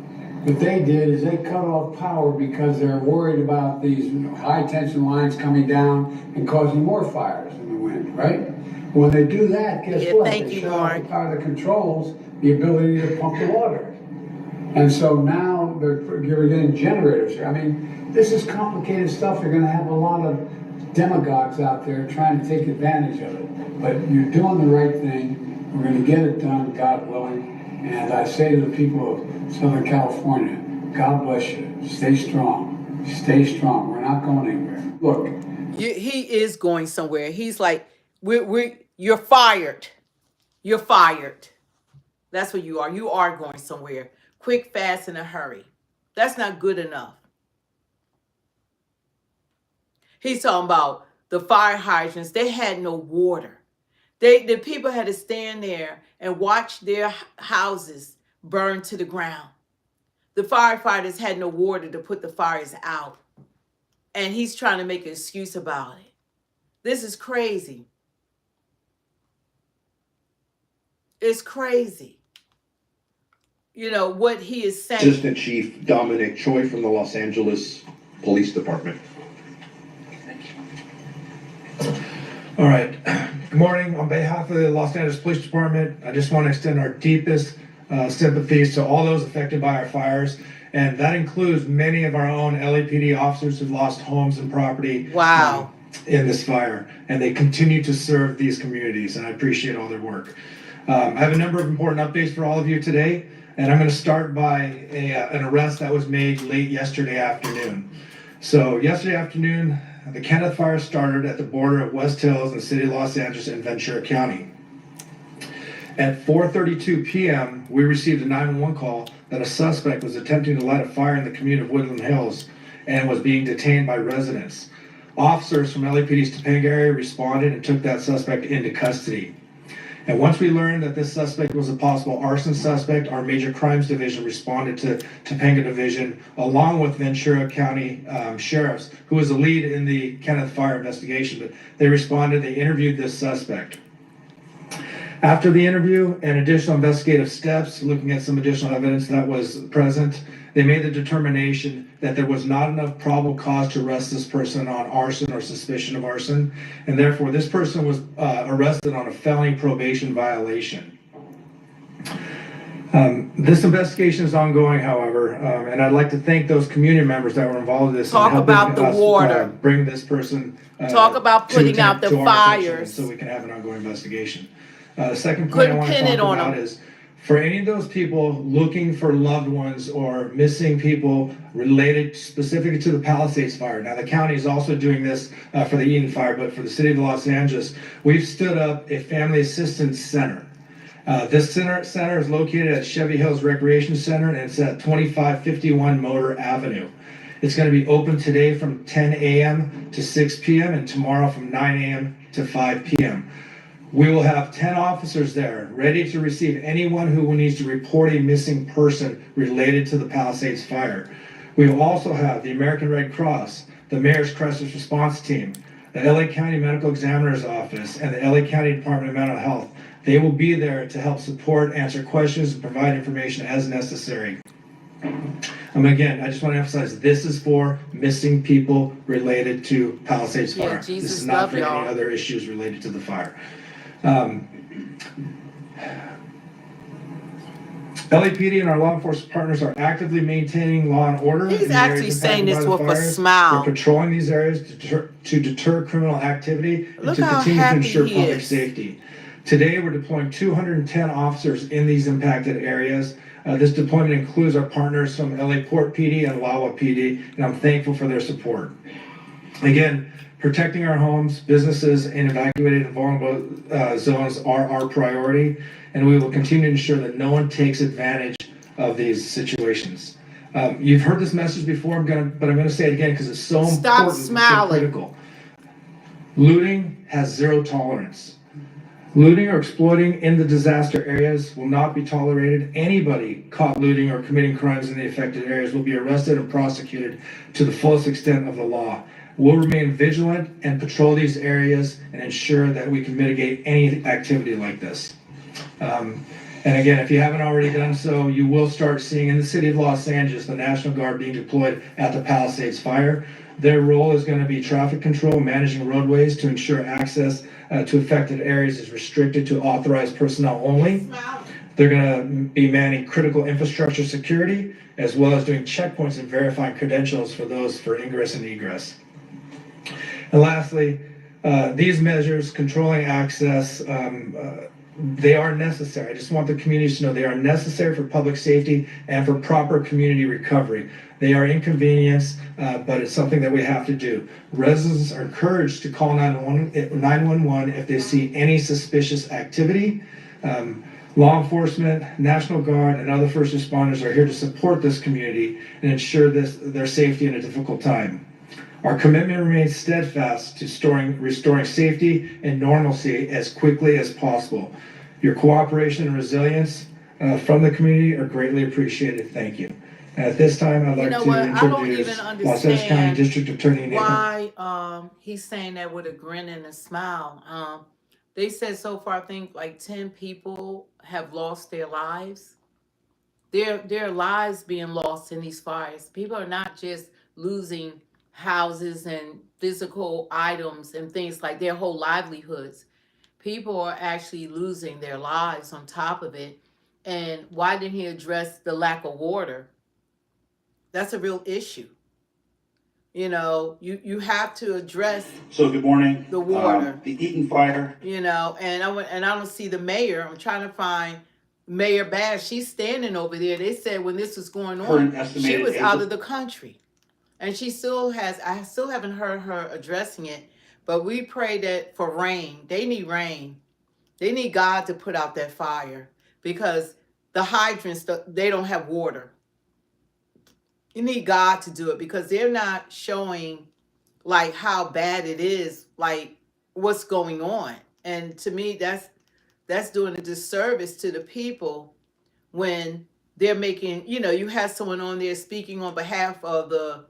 What they did is they cut off power because they're worried about these high tension lines coming down and causing more fires in the wind, right? When they do that, guess what? They shut off the power that controls the ability to pump the water. And so now you're getting generators here. I mean, this is complicated stuff. You're going to have a lot of demagogues out there trying to take advantage of it. But you're doing the right thing. We're going to get it done, God willing. And I say to the people of Southern California, God bless you. Stay strong. Stay strong. We're not going anywhere. Look. He is going somewhere. He's like, you're fired. You're fired. That's what you are. You are going somewhere. Quick, fast, in a hurry. That's not good enough. He's talking about the fire hydrants. They had no water. The people had to stand there and watch their houses burn to the ground. The firefighters had no water to put the fires out. And he's trying to make an excuse about it. This is crazy. It's crazy. You know, what he is saying. Assistant Chief Dominic Choi from the Los Angeles Police Department. All right. Good morning. On behalf of the Los Angeles Police Department, I just want to extend our deepest sympathies to all those affected by our fires. And that includes many of our own LAPD officers who've lost homes and property. Wow. In this fire. And they continue to serve these communities. And I appreciate all their work. I have a number of important updates for all of you today. And I'm going to start by an arrest that was made late yesterday afternoon. So yesterday afternoon, the Kenneth fire started at the border of West Hills and the city of Los Angeles and Ventura County. At 4:32 p.m., we received a 911 call that a suspect was attempting to light a fire in the community of Woodland Hills and was being detained by residents. Officers from LAPD's Topanga area responded and took that suspect into custody. And once we learned that this suspect was a possible arson suspect, our Major Crimes Division responded to Topanga Division, along with Ventura County sheriffs, who was the lead in the Kenneth fire investigation. But they responded, they interviewed this suspect. After the interview and additional investigative steps, looking at some additional evidence that was present, they made the determination that there was not enough probable cause to arrest this person on arson or suspicion of arson, and therefore this person was arrested on a felony probation violation. This investigation is ongoing, however, and I'd like to thank those community members that were involved in this. Talk about the water. Bring this person. Talk about putting out the fires. So we can have an ongoing investigation. The second point I want to talk about is, for any of those people looking for loved ones or missing people related specifically to the Palisades fire. Now, the county is also doing this for the Eden fire, but for the city of Los Angeles, we've stood up a family assistance center. This center is located at Chevy Hills Recreation Center, and it's at 2551 Motor Avenue. It's going to be open today from 10 a.m. to 6 p.m. and tomorrow from 9 a.m. to 5 p.m. We will have 10 officers there ready to receive anyone who needs to report a missing person related to the Palisades fire. We will also have the American Red Cross, the Mayor's Crisis Response Team, the LA County Medical Examiner's Office, and the LA County Department of Mental Health. They will be there to help support, answer questions, and provide information as necessary. Again, I just want to emphasize, this is for missing people related to Palisades fire. This is not for any other issues related to the fire. LAPD and our law enforcement partners are actively maintaining law and order. He's actually saying this with a smile. We're patrolling these areas to deter criminal activity and to continue to ensure public safety. Today, we're deploying 210 officers in these impacted areas. This deployment includes our partners from LA Port PD and LAWA PD, and I'm thankful for their support. Again, protecting our homes, businesses, and evacuated and vulnerable zones are our priority, and we will continue to ensure that no one takes advantage of these situations. You've heard this message before, but I'm going to say it again because it's so important, so critical. Looting has zero tolerance. Looting or exploiting in the disaster areas will not be tolerated. Anybody caught looting or committing crimes in the affected areas will be arrested and prosecuted to the fullest extent of the law. We'll remain vigilant and patrol these areas and ensure that we can mitigate any activity like this. And again, if you haven't already done so, you will start seeing in the city of Los Angeles the National Guard being deployed at the Palisades fire. Their role is going to be traffic control, managing roadways to ensure access to affected areas is restricted to authorized personnel only. They're going to be manning critical infrastructure security, as well as doing checkpoints and verifying credentials for those for ingress and egress. And lastly, these measures controlling access, they are necessary. I just want the communities to know they are necessary for public safety and for proper community recovery. They are inconvenience, but it's something that we have to do. Residents are encouraged to call 911 if they see any suspicious activity. Law enforcement, National Guard, and other first responders are here to support this community and ensure their safety in a difficult time. Our commitment remains steadfast to restoring safety and normalcy as quickly as possible. Your cooperation and resilience from the community are greatly appreciated. Thank you. And at this time, I'd like to introduce Los Angeles County District Attorney why he's saying that with a grin and a smile. They said so far, I think like 10 people have lost their lives. Their lives being lost in these fires. People are not just losing houses and physical items and things like their whole livelihoods. People are actually losing their lives on top of it. And why didn't he address the lack of water? That's a real issue. You know, you have to address. So good morning. The water, the Eaton fire. You know, and I don't see the mayor. I'm trying to find Mayor Bass. She's standing over there. They said when this was going on, she was out of the country, and she still has. I still haven't heard her addressing it. But we pray that for rain. They need rain. They need God to put out that fire because the hydrants, they don't have water. You need God to do it because they're not showing like how bad it is, like what's going on. And to me, that's doing a disservice to the people when they're making, you know, you have someone on there speaking on behalf of the,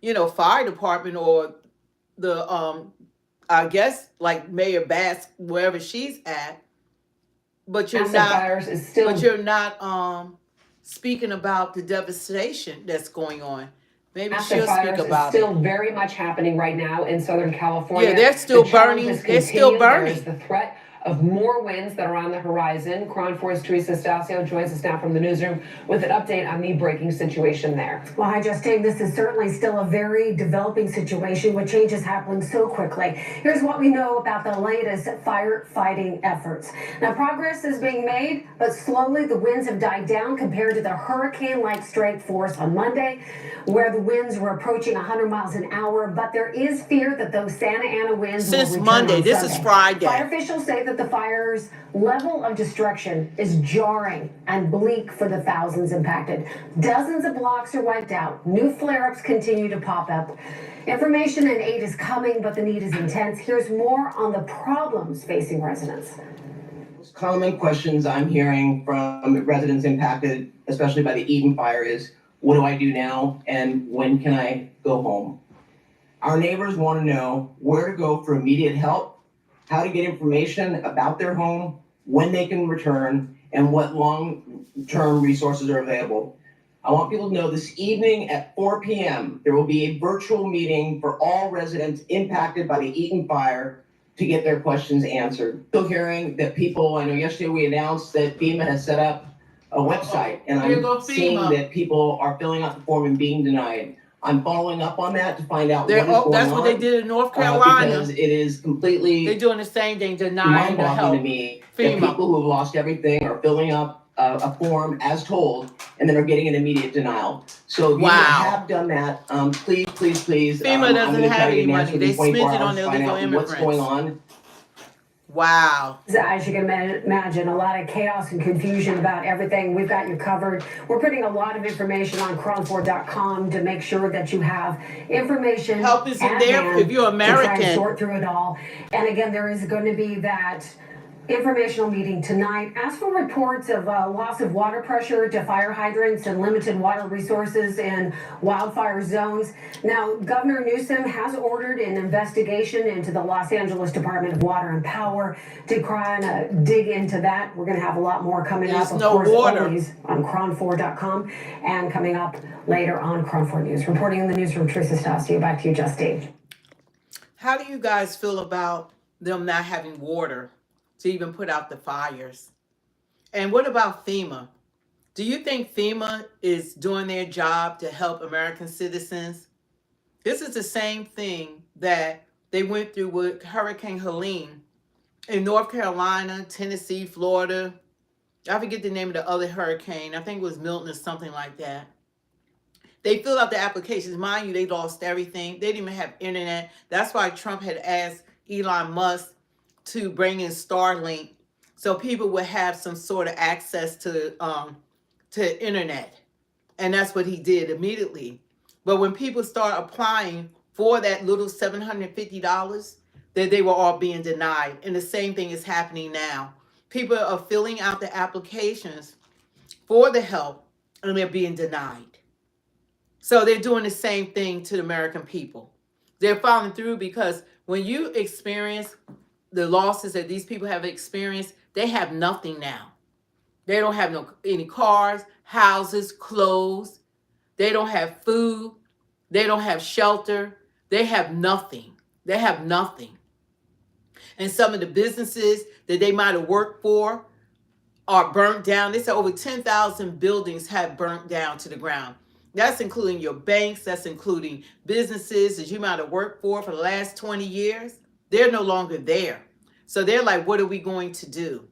you know, fire department or the, I guess like Mayor Bass, wherever she's at, but you're not speaking about the devastation that's going on. Maybe she'll speak about it. Still very much happening right now in Southern California. Yeah, they're still burning. They're still burning. There's the threat of more winds that are on the horizon. KRON 4's Teresa Stasio joins us now from the newsroom with an update on the breaking situation there. Well, hi, Justine. This is certainly still a very developing situation with changes happening so quickly. Here's what we know about the latest firefighting efforts. Now, progress is being made, but slowly the winds have died down compared to the hurricane-like strength force on Monday, where the winds were approaching 100 miles an hour. But there is fear that those Santa Ana winds will return Monday. This Sunday. Is Friday. Fire officials say that the fire's level of destruction is jarring and bleak for the thousands impacted. Dozens of blocks are wiped out. New flare-ups continue to pop up. Information and aid is coming, but the need is intense. Here's more on the problems facing residents. Common questions I'm hearing from residents impacted, especially by the Eaton fire, is what do I do now and when can I go home? Our neighbors want to know where to go for immediate help, how to get information about their home, when they can return, and what long-term resources are available. I want people to know this evening at 4 p.m. there will be a virtual meeting for all residents impacted by the Eaton fire to get their questions answered. Still hearing that people, I know yesterday we announced that FEMA has set up a website, and I'm seeing that people are filling out the form and being denied. I'm following up on that to find out what is going on. That's what they did in North Carolina. Because it is completely they're doing the same thing, denying the help. mind-boggling to me that people who have lost everything are filling up a form as told, and then are getting an immediate denial. So if you have done that, please. FEMA doesn't have any money. They spend it on illegal immigrants. What's going on? Wow. As you can imagine, a lot of chaos and confusion about everything. We've got you covered. We're putting a lot of information on KRON4.com to make sure that you have information. Help is in there if you're American. To try to sort through it all. And again, there is going to be that Informational meeting tonight. As for reports of loss of water pressure to fire hydrants and limited water resources in wildfire zones. Now, Governor Newsom has ordered an investigation into the Los Angeles Department of Water and Power to try and dig into that. We're going to have a lot more coming up, of course, always on Cron4.com and coming up later on Cron4 News. Reporting in the newsroom, Teresa Stasio. Back to you, Justine. How do you guys feel about them not having water to even put out the fires? And what about FEMA? Do you think FEMA is doing their job to help American citizens? This is the same thing that they went through with Hurricane Helene in North Carolina, Tennessee, Florida. I forget the name of the other hurricane. I think it was Milton or something like that. They filled out the applications. Mind you, they lost everything. They didn't even have internet. That's why Trump had asked Elon Musk to bring in Starlink so people would have some sort of access to internet. And that's what he did immediately. But when people start applying for that little $750, that they were all being denied. And the same thing is happening now. People are filling out the applications for the help and they're being denied. So they're doing the same thing to the American people. They're following through because when you experience the losses that these people have experienced, they have nothing now. They don't have any cars, houses, clothes. They don't have food. They don't have shelter. They have nothing. They have nothing. And some of the businesses that they might have worked for are burnt down. They said over 10,000 buildings have burnt down to the ground. That's including your banks. That's including businesses that you might have worked for the last 20 years. They're no longer there. So they're like, what are we going to do?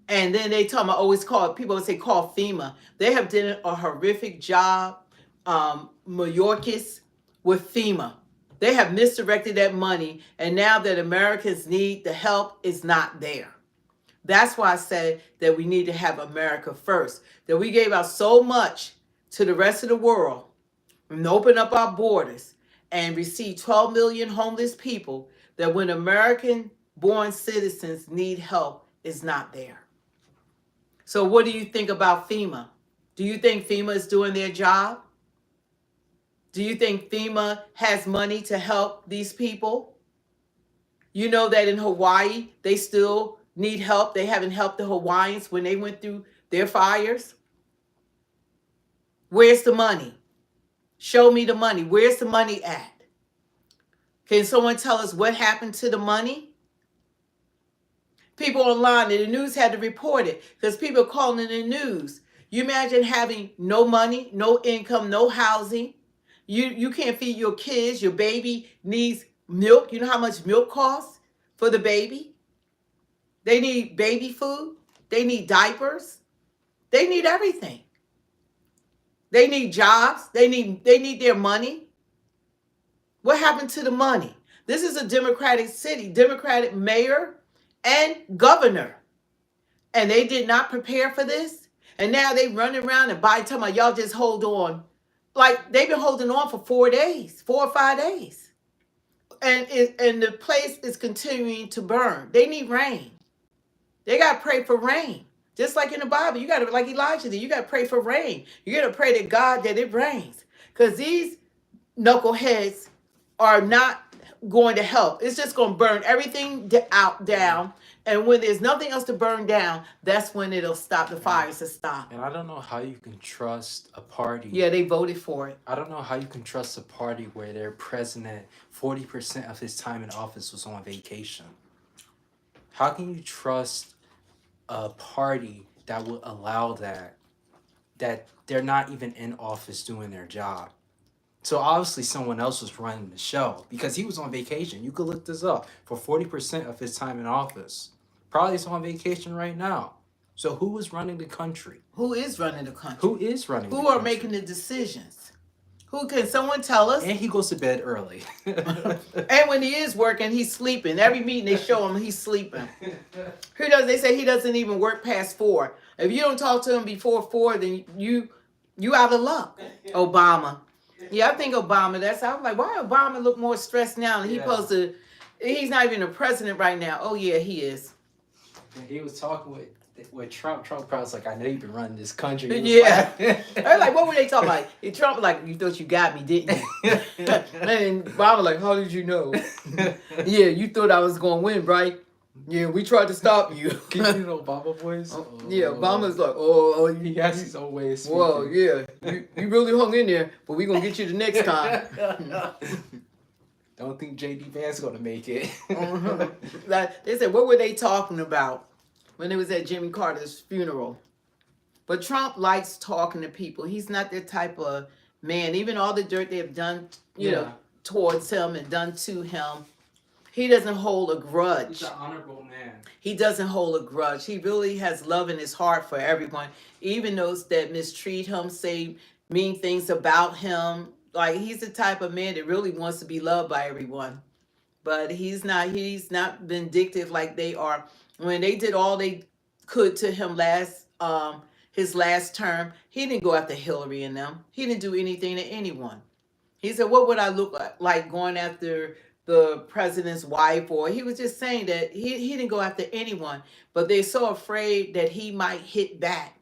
And then they tell me, always call, people would say, call FEMA. They have done a horrific job, Mayorkas, with FEMA. They have misdirected that money. And now that Americans need the help, it's not there. That's why I said that we need to have America first. That we gave out so much to the rest of the world and open up our borders and receive 12 million homeless people, that when American-born citizens need help, it's not there. So what do you think about FEMA? Do you think FEMA is doing their job? Do you think FEMA has money to help these people? You know that in Hawaii, they still need help. They haven't helped the Hawaiians when they went through their fires. Where's the money? Show me the money. Where's the money at? Can someone tell us what happened to the money? People online, and the news had to report it because people are calling in the news. You imagine having no money, no income, no housing. You can't feed your kids. Your baby needs milk. You know how much milk costs for the baby? They need baby food. They need diapers. They need everything. They need jobs. They need their money. What happened to the money? This is a Democratic city, Democratic mayor and governor. And they did not prepare for this. And now they running around and talking about y'all just hold on. Like they've been holding on for 4 days, 4 or 5 days. And the place is continuing to burn. They need rain. They got to pray for rain. Just like in the Bible, you got to, like Elijah did, you got to pray for rain. You got to pray to God that it rains. Because these knuckleheads are not going to help. It's just going to burn everything down. And when there's nothing else to burn down, that's when it'll stop, the fires to stop. And I don't know how you can trust a party. Yeah, they voted for it. I don't know how you can trust a party where their president, 40% of his time in office was on vacation. How can you trust a party that would allow that they're not even in office doing their job? So obviously someone else was running the show because he was on vacation. You could look this up. For 40% of his time in office. Probably he's on vacation right now. So who is running the country? Who is running the country? Who is running the country? Who are making the decisions? Who can someone tell us? And he goes to bed early. And when he is working, he's sleeping. Every meeting they show him, he's sleeping. They say he doesn't even work past 4. If you don't talk to him before 4, then you out of luck. Obama. Yeah, I think Obama. I'm like, why Obama look more stressed now? And he's not even a president right now. Oh yeah, he is. When he was talking with Trump probably was like, I know you've been running this country. Yeah. I was like, what were they talking about? And Trump was like, you thought you got me, didn't you? And Obama like, how did you know? Yeah, you thought I was going to win, right? Yeah, we tried to stop you. Can you do the Obama voice? Yeah, Obama's like, he has his own way of speaking. Well, yeah, you really hung in there, but we're going to get you the next time. Don't think J.D. Vance going to make it. Like, they said, what were they talking about when it was at Jimmy Carter's funeral? But Trump likes talking to people. He's not that type of man. Even all the dirt they have done, you know, towards him and done to him, he doesn't hold a grudge. He's an honorable man. He doesn't hold a grudge. He really has love in his heart for everyone. Even those that mistreat him, say mean things about him. Like, he's the type of man that really wants to be loved by everyone. But he's not vindictive like they are. When they did all they could to him his last term, he didn't go after Hillary and them. He didn't do anything to anyone. He said, what would I look like going after the president's wife? Or he was just saying that he didn't go after anyone, but they're so afraid that he might hit back.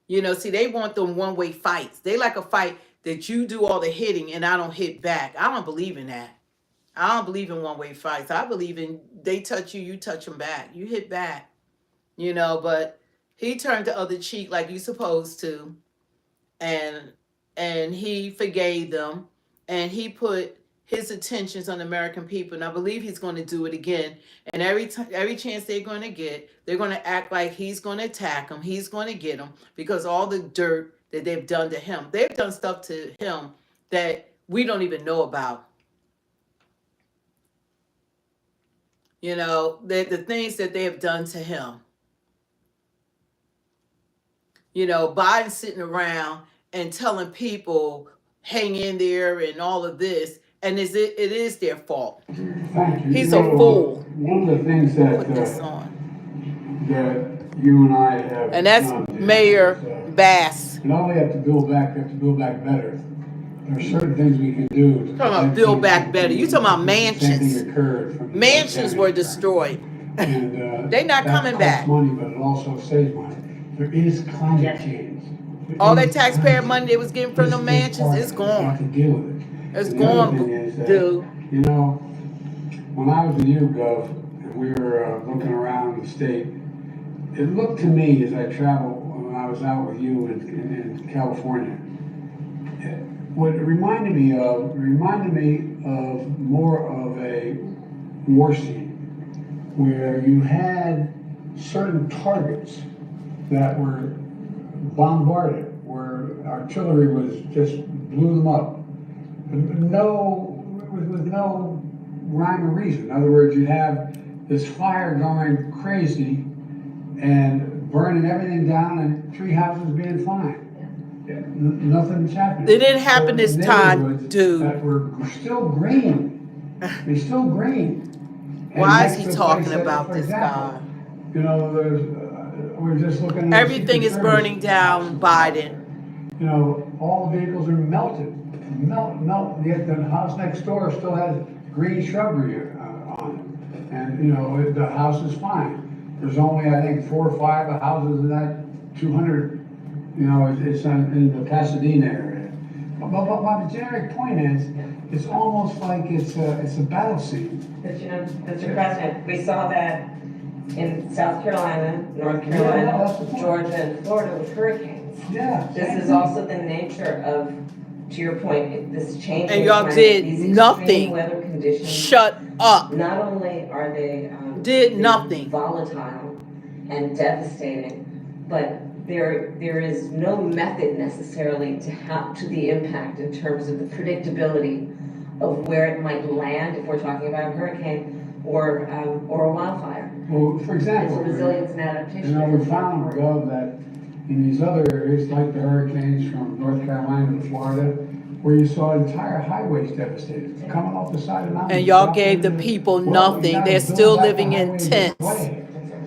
You know, see, they want them one-way fights. They like a fight that you do all the hitting and I don't hit back. I don't believe in that. I don't believe in one-way fights. I believe in they touch you, you touch them back. You hit back, you know, but he turned the other cheek like you're supposed to, and he forgave them, and he put his attentions on the American people, and I believe he's going to do it again. And every chance they're going to get, they're going to act like he's going to attack them. He's going to get them because all the dirt that they've done to him, they've done stuff to him that we don't even know about. You know, the things that they have done to him. You know, Biden sitting around and telling people, hang in there and all of this, and it is their fault. Thank you. He's a fool. One of the things that you and I have, and that's Mayor Bass. We not only have to build back, we have to build back better. There are certain things we can do. You're talking about build back better. You're talking about mansions. Mansions were destroyed. And they're not coming back. Money, but it also saves money. There is climate change. All that taxpayer money they was getting from the mansions, it's gone. To deal with it. It's gone, dude. You know, when I was a YouGov and we were looking around the state, it looked to me as I traveled when I was out with you in California, what it reminded me of more of a war scene where you had certain targets that were bombarded, where artillery was just blew them up. With no rhyme or reason. In other words, you'd have this fire going crazy and burning everything down and 3 houses being fine. Nothing's happening. It didn't happen this time, dude. That were still green. They're still green. Why is he talking about this guy? You know, we're just looking at everything is burning down, Biden. You know, all the vehicles are melted. Melt. Yet the house next door still has green shrubbery on it. And, you know, the house is fine. There's only, I think, 4 or 5 houses in that 200, you know, it's in the Pasadena area. But my generic point is, it's almost like it's a battle scene. But you know, Mr. President, we saw that in South Carolina, North Carolina, Georgia, and Florida with hurricanes. Yeah. This is also the nature of, to your point, this change. And y'all did nothing. Weather conditions. Shut up. Not only are they did nothing volatile and devastating, but there is no method necessarily to the impact in terms of the predictability of where it might land if we're talking about a hurricane or a wildfire. Well, for example, it's a resilience and adaptation. You know, we found, Gov, that in these other areas, like the hurricanes from North Carolina to Florida, where you saw entire highways devastated, coming off the side of mountains. And y'all gave the people nothing. They're still living in tents.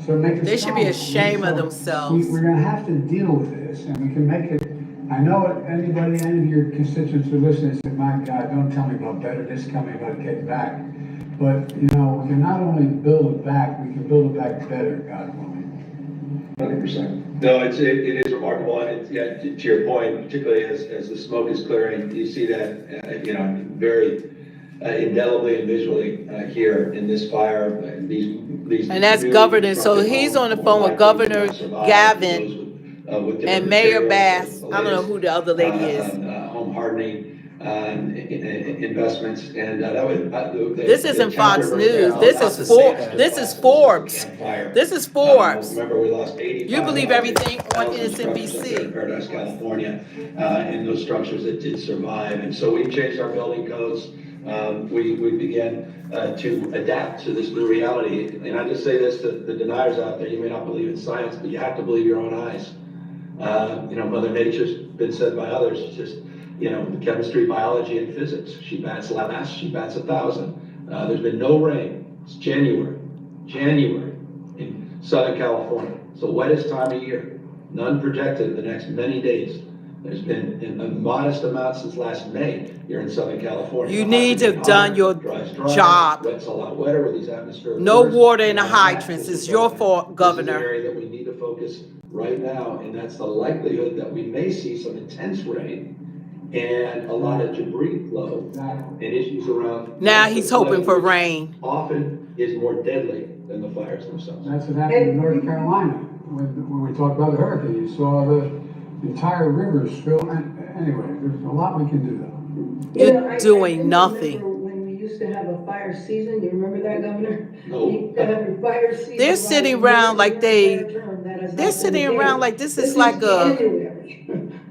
So they should be ashamed of themselves. We're going to have to deal with this, and we can make it. I know any of your constituents who listen and say, my God, don't tell me about better, just tell me about getting back. But, you know, we can not only build it back, we can build it back better, God willing. 100%. No, it is remarkable, and it's, yeah, to your point, particularly as the smoke is clearing, you see that, very indelibly and visually here in this fire. These And that's Governor. So he's on the phone with Governor Gavin and Mayor Bass. I don't know who the other lady is. Home hardening investments, and that was this isn't Fox News. This is Forbes. This is Forbes. Remember, we lost 85. You believe everything on MSNBC. Paradise, California, in those structures that did survive, and so we changed our building codes. We began to adapt to this new reality, and I just say this to the deniers out there: you may not believe in science, but you have to believe your own eyes. Mother Nature's been said by others. It's just chemistry, biology, and physics. She bats last, she bats 1,000. There's been no rain. It's January in Southern California. It's the wettest time of year. None projected in the next many days. There's been a modest amount since last May here in Southern California. You need to have done your job. Wet's a lot wetter with these atmospheric. No water in the hydrants. It's your fault, Governor. This is an area that we need to focus right now, and that's the likelihood that we may see some intense rain and a lot of debris flow and issues around. Now he's hoping for rain. Often is more deadly than the fires themselves. That's what happened in North Carolina when we talked about the hurricane. You saw the entire rivers fill. Anyway, there's a lot we can do though. You're doing nothing. When we used to have a fire season, you remember that, Governor? No. Fire season. They're sitting around like they're sitting around like this is like a.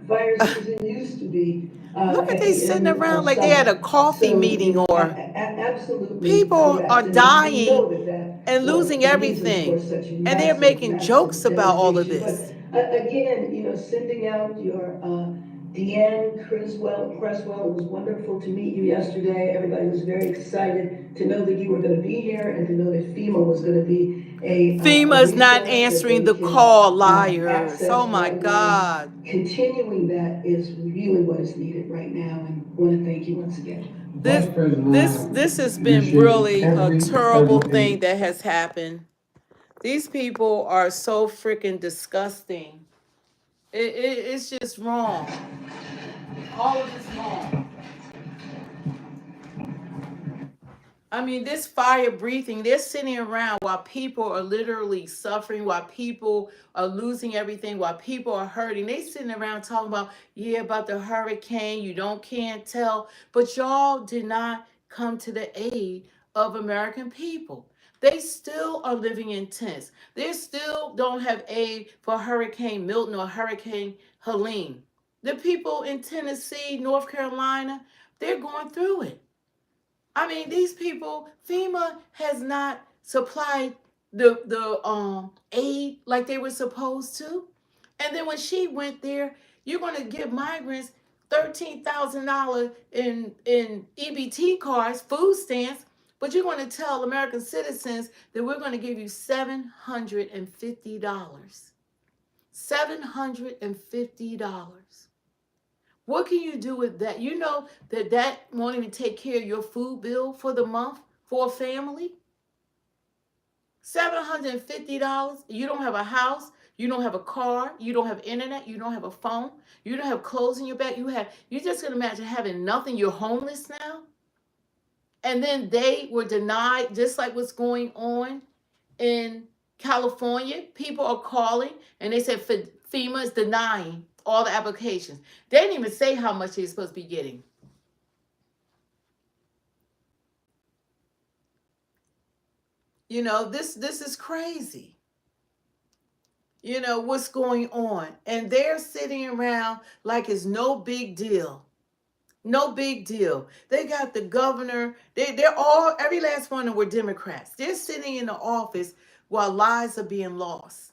Fire season used to be. Look at they sitting around like they had a coffee meeting or absolutely. people are dying and losing everything. And they're making jokes about all of this. Again, sending out your Deanne Cresswell. It was wonderful to meet you yesterday. Everybody was very excited to know that you were going to be here and to know that FEMA was going to be FEMA is not answering the call, liars. Oh my God. Continuing that is really what is needed right now, and I want to thank you once again. This has been really a terrible thing that has happened. These people are so freaking disgusting. It's just wrong. All of it's wrong. I mean, this fire breathing, they're sitting around while people are literally suffering, while people are losing everything, while people are hurting. They sitting around talking about, yeah, about the hurricane, can't tell. But y'all did not come to the aid of American people. They still are living in tents. They still don't have aid for Hurricane Milton or Hurricane Helene. The people in Tennessee, North Carolina, they're going through it. I mean, these people, FEMA has not supplied the aid like they were supposed to. And then when she went there, you're going to give migrants $13,000 in EBT cards, food stamps, but you're going to tell American citizens that we're going to give you $750. $750. What can you do with that? You know that won't even take care of your food bill for the month for a family. $750. You don't have a house. You don't have a car. You don't have internet. You don't have a phone. You don't have clothes in your bag. You just can imagine having nothing. You're homeless now. And then they were denied, just like what's going on in California. People are calling and they said FEMA is denying all the applications. They didn't even say how much they're supposed to be getting. This is crazy. What's going on. And they're sitting around like it's no big deal. No big deal. They got the governor. They're all, every last one of them were Democrats. They're sitting in the office while lives are being lost.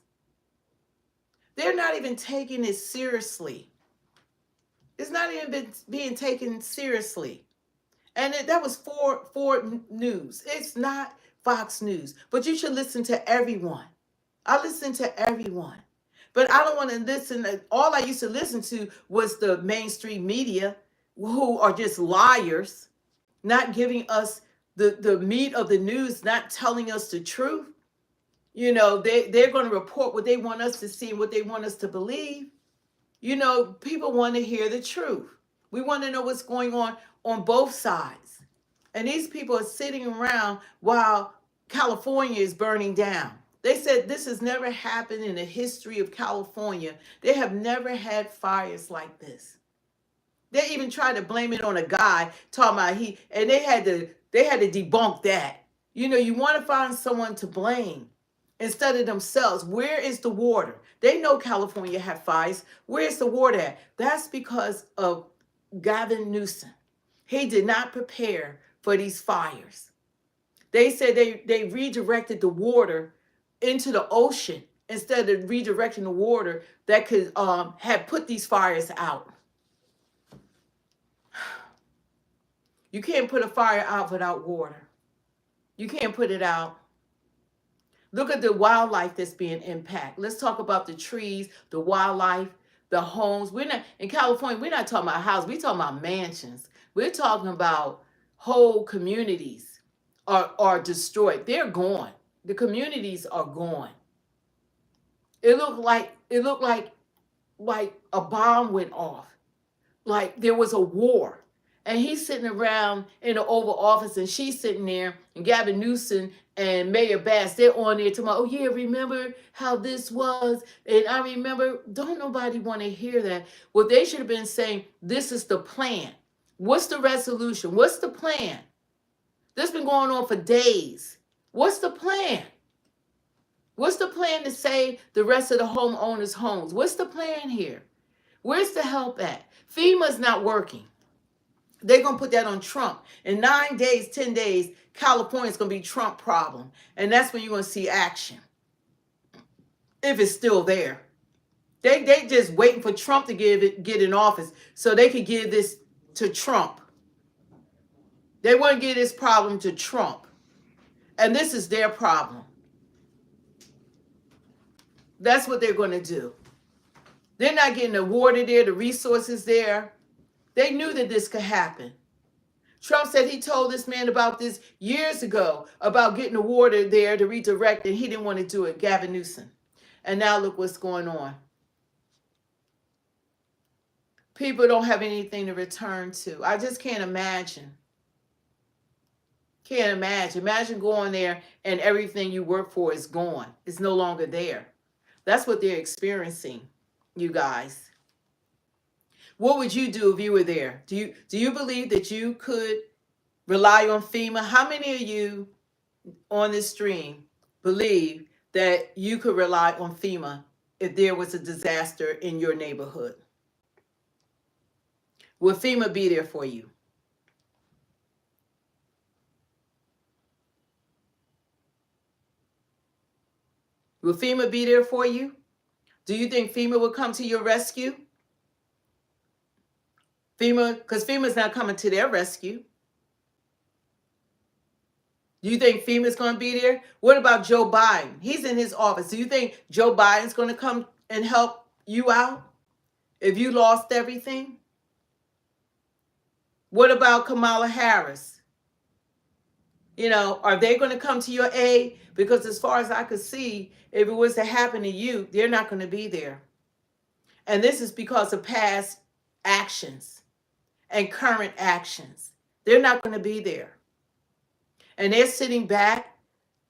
They're not even taking it seriously. It's not even being taken seriously. And that was Ford News. It's not Fox News. But you should listen to everyone. I listen to everyone. But I don't want to listen. All I used to listen to was the mainstream media, who are just liars, not giving us the meat of the news not telling us the truth. You know, they're going to report what they want us to see and what they want us to believe. You know, people want to hear the truth. We want to know what's going on both sides. And these people are sitting around while California is burning down. They said this has never happened in the history of California. They have never had fires like this. They even tried to blame it on a guy talking about and they had to debunk that. You know, you want to find someone to blame instead of themselves. Where is the water? They know California had fires. Where's the water at? That's because of Gavin Newsom. He did not prepare for these fires. They said they redirected the water into the ocean instead of redirecting the water that could have put these fires out. You can't put a fire out without water. You can't put it out. Look at the wildlife that's being impacted. Let's talk about the trees, the wildlife, the homes. We're not in California. We're not talking about houses. We're talking about mansions. We're talking about whole communities are destroyed. They're gone. The communities are gone. It looked like a bomb went off. Like there was a war. And he's sitting around in the Oval Office and she's sitting there, and Gavin Newsom and Mayor Bass, they're on there talking about, oh yeah, remember how this was? And I remember, don't nobody want to hear that. What they should have been saying, this is the plan. What's the resolution? What's the plan? This has been going on for days. What's the plan? What's the plan to save the rest of the homeowners' homes? What's the plan here? Where's the help at? FEMA's not working. They're going to put that on Trump. In 9 days, 10 days, California's going to be Trump problem. And that's when you're going to see action. If it's still there. They just waiting for Trump to get in office so they could give this to Trump. They want to give this problem to Trump. And this is their problem. That's what they're going to do. They're not getting the water there, the resources there. They knew that this could happen. Trump said he told this man about this years ago, about getting the water there to redirect, and he didn't want to do it, Gavin Newsom. And now look what's going on. People don't have anything to return to. I just can't imagine. Can't imagine. Imagine going there and everything you work for is gone. It's no longer there. That's what they're experiencing, you guys. What would you do if you were there? Do you believe that you could rely on FEMA? How many of you on this stream believe that you could rely on FEMA if there was a disaster in your neighborhood? Will FEMA be there for you? Will FEMA be there for you? Do you think FEMA will come to your rescue? Because FEMA's not coming to their rescue. Do you think FEMA's going to be there? What about Joe Biden? He's in his office. Do you think Joe Biden's going to come and help you out if you lost everything? What about Kamala Harris? You know, are they going to come to your aid? Because as far as I could see, if it was to happen to you, they're not going to be there. And this is because of past actions and current actions. They're not going to be there. And they're sitting back.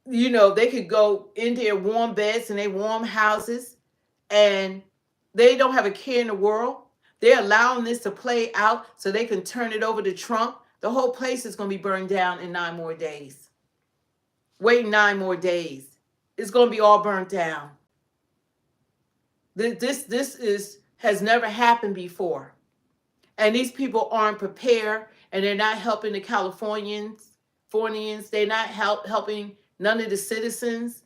You know, they could go in their warm beds and their warm houses, and they don't have a care in the world. They're allowing this to play out so they can turn it over to Trump. The whole place is going to be burned down in 9 more days. Wait 9 more days. It's going to be all burnt down. This has never happened before. And these people aren't prepared, and they're not helping the Californians. They're not helping none of the citizens.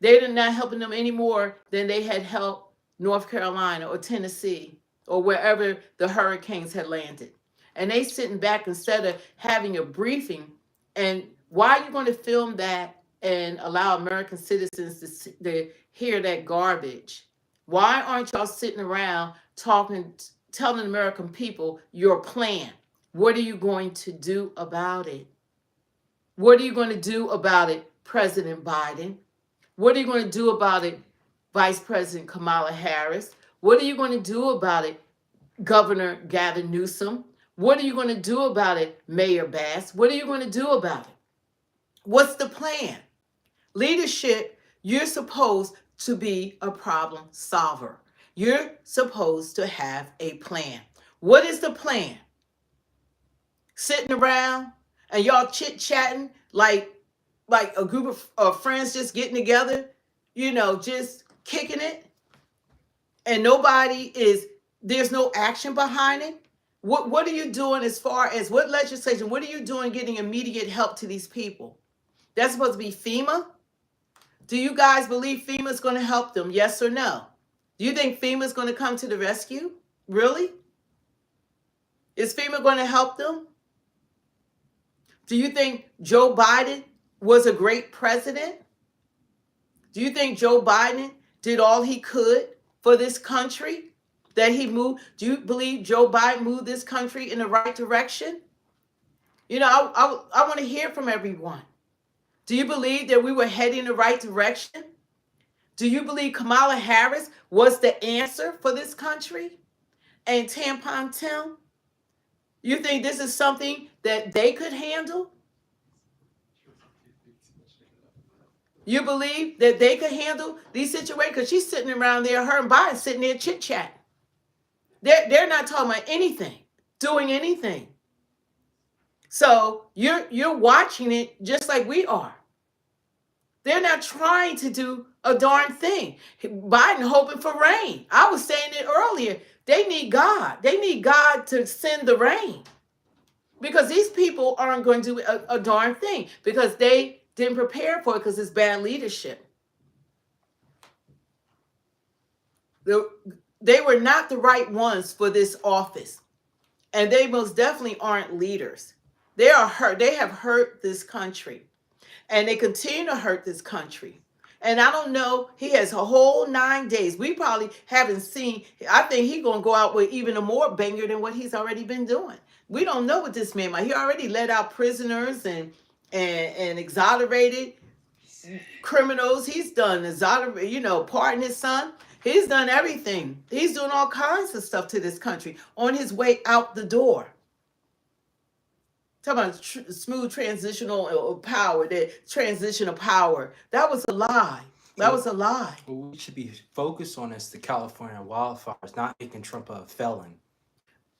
They're not helping them any more than they had helped North Carolina or Tennessee or wherever the hurricanes had landed. And they sitting back instead of having a briefing. And why are you going to film that and allow American citizens to hear that garbage? Why aren't y'all sitting around talking, telling American people your plan? What are you going to do about it? What are you going to do about it, President Biden? What are you going to do about it, Vice President Kamala Harris? What are you going to do about it, Governor Gavin Newsom? What are you going to do about it, Mayor Bass? What are you going to do about it? What's the plan? Leadership, you're supposed to be a problem solver. You're supposed to have a plan. What is the plan? Sitting around and y'all chit-chatting like a group of friends just getting together, just kicking it, and there's no action behind it. What are you doing as far as what legislation? What are you doing getting immediate help to these people? That's supposed to be FEMA. Do you guys believe FEMA is going to help them? Yes or no? Do you think FEMA is going to come to the rescue? Really? Is FEMA going to help them? Do you think Joe Biden was a great president? Do you think Joe Biden did all he could for this country that he moved? Do you believe Joe Biden moved this country in the right direction? I want to hear from everyone. Do you believe that we were heading in the right direction? Do you believe Kamala Harris was the answer for this country? And Tampon Tim, you think this is something that they could handle? You believe that they could handle these situations? Because she's sitting around there, her and Biden sitting there chit-chatting. They're not talking about anything, doing anything. So you're watching it just like we are. They're not trying to do a darn thing. Biden hoping for rain. I was saying it earlier. They need God. They need God to send the rain. Because these people aren't going to do a darn thing. Because they didn't prepare for it because it's bad leadership. They were not the right ones for this office. And they most definitely aren't leaders. They are hurt. They have hurt this country. And they continue to hurt this country. And I don't know, he has a whole 9 days. We probably haven't seen, I think he's going to go out with even a more banger than what he's already been doing. We don't know what this man might. He already let out prisoners and exonerated criminals. He's done pardon his son. He's done everything. He's doing all kinds of stuff to this country on his way out the door. Talking about smooth transitional power, the transition of power. That was a lie. That was a lie. What we should be focused on is the California wildfires, not making Trump a felon.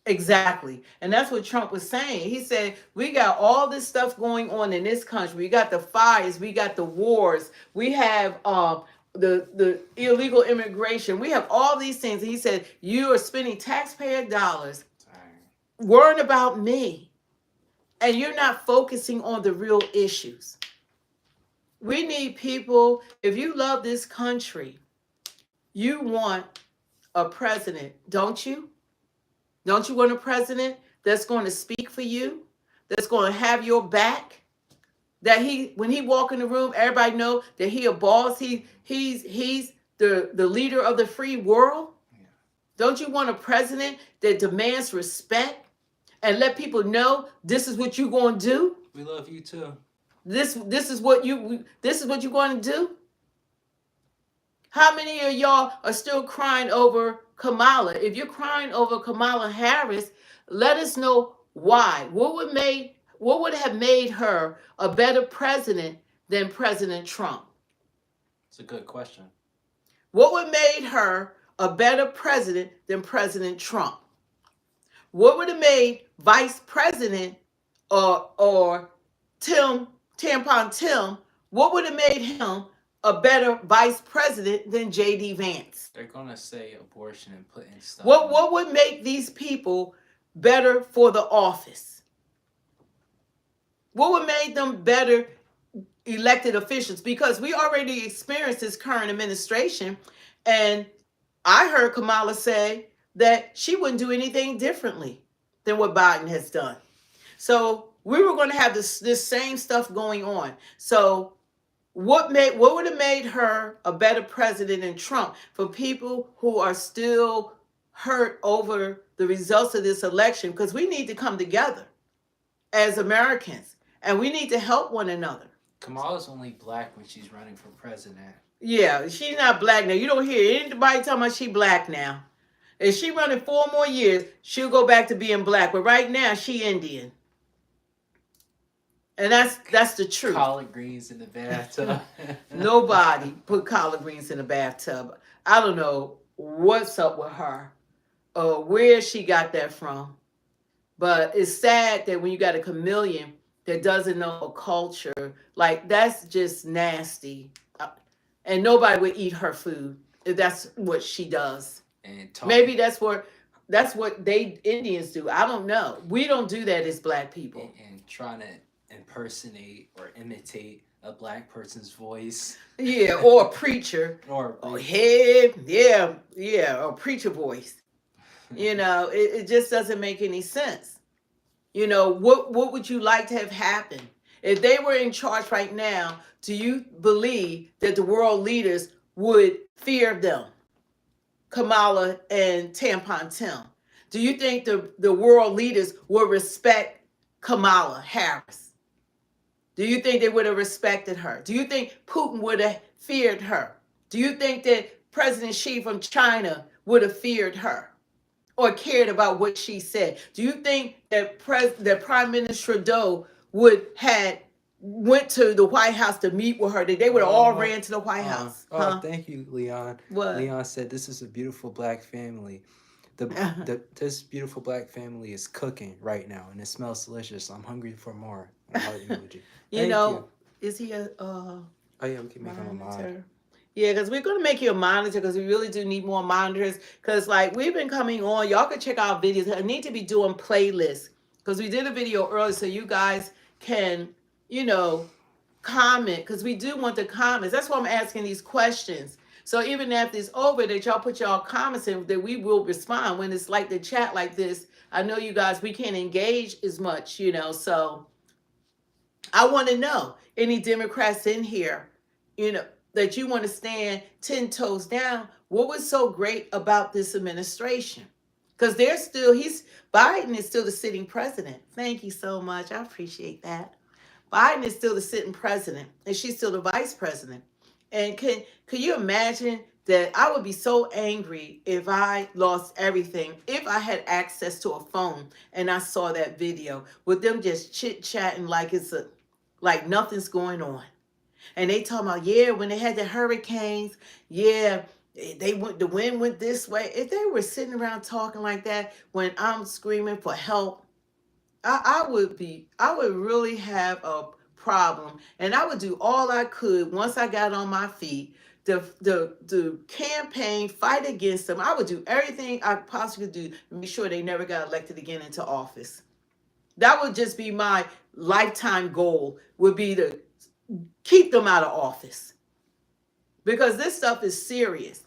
Exactly. And that's what Trump was saying. He said, we got all this stuff going on in this country. We got the fires. We got the wars. We have the illegal immigration. We have all these things. And he said, you are spending taxpayer dollars worrying about me. And you're not focusing on the real issues. We need people, if you love this country, you want a president, don't you? Don't you want a president that's going to speak for you, that's going to have your back, that when he walk in the room, everybody know that he a boss, he's the leader of the free world? Yeah. Don't you want a president that demands respect? And let people know this is what you're going to do. We love you too. This is what you're going to do. How many of y'all are still crying over Kamala? If you're crying over Kamala Harris, let us know why. What would have made her a better president than President Trump? It's a good question. What would have made her a better president than President Trump? What would have made Vice President or Tampon Tim, what would have made him a better vice president than J.D. Vance? They're going to say abortion and put in stuff. What would make these people better for the office? What would make them better elected officials? Because we already experienced this current administration, and I heard Kamala say that she wouldn't do anything differently than what Biden has done. So we were going to have this same stuff going on. So what would have made her a better president than Trump? For people who are still hurt over the results of this election, because we need to come together as Americans And we need to help one another. Kamala's only black when she's running for president. Yeah, she's not black now. You don't hear anybody talking about she black now. If she running 4 more years, she'll go back to being black. But right now, she Indian. And that's the truth. Collard greens in the bathtub. Nobody put collard greens in the bathtub. I don't know what's up with her or where she got that from. But it's sad that when you got a chameleon that doesn't know a culture, like that's just nasty. And nobody would eat her food if that's what she does. And maybe that's what they Indians do. I don't know. We don't do that as black people. And trying to impersonate or imitate a black person's voice. Yeah, or a preacher. or head, or preacher voice. You know, it just doesn't make any sense. You know, what would you like to have happen? If they were in charge right now, do you believe that the world leaders would fear them? Kamala and Tampon Tim. Do you think the world leaders would respect Kamala Harris? Do you think they would have respected her? Do you think Putin would have feared her? Do you think that President Xi from China would have feared her or cared about what she said? Do you think that Prime Minister Trudeau went to the White House to meet with her? That they would have all ran to the White House? Thank you, Leon. What? Leon said this is a beautiful black family. This beautiful black family is cooking right now, and it smells delicious. I'm hungry for more. You know, is he a oh yeah, we can make him a mod. Yeah, because we're going to make you a monitor because we really do need more monitors. Because like we've been coming on, y'all can check out videos. I need to be doing playlists because we did a video earlier so you guys can, you know, comment because we do want the comments. That's why I'm asking these questions. So even after it's over, that y'all put y'all comments in, that we will respond. When it's like the chat like this, I know you guys, we can't engage as much, you know. So I want to know, any Democrats in here, you know, that you want to stand 10 toes down. What was so great about this administration? Because Biden is still the sitting president. Thank you so much. I appreciate that. Biden is still the sitting president, and she's still the vice president. And can you imagine that I would be so angry if I lost everything, if I had access to a phone and I saw that video with them just chit-chatting like nothing's going on. And they talking about, yeah, when they had the hurricanes, yeah, the wind went this way. If they were sitting around talking like that when I'm screaming for help, I would really have a problem. And I would do all I could once I got on my feet to campaign, fight against them. I would do everything I possibly could do to make sure they never got elected again into office. That would just be my lifetime goal, would be to keep them out of office. Because this stuff is serious.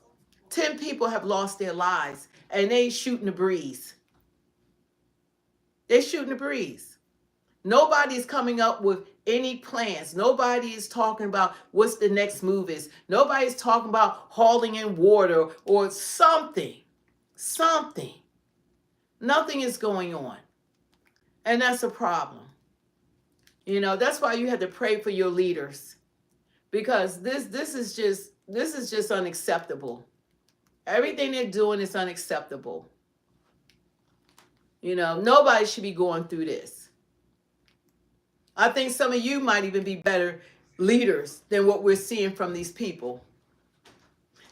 10 people have lost their lives and they shooting the breeze. They're shooting the breeze. Nobody's coming up with any plans. Nobody is talking about what's the next move is. Nobody's talking about hauling in water or something. Nothing is going on. And that's a problem. You know, that's why you have to pray for your leaders. Because this is just unacceptable. Everything they're doing is unacceptable. You know, nobody should be going through this. I think some of you might even be better leaders than what we're seeing from these people.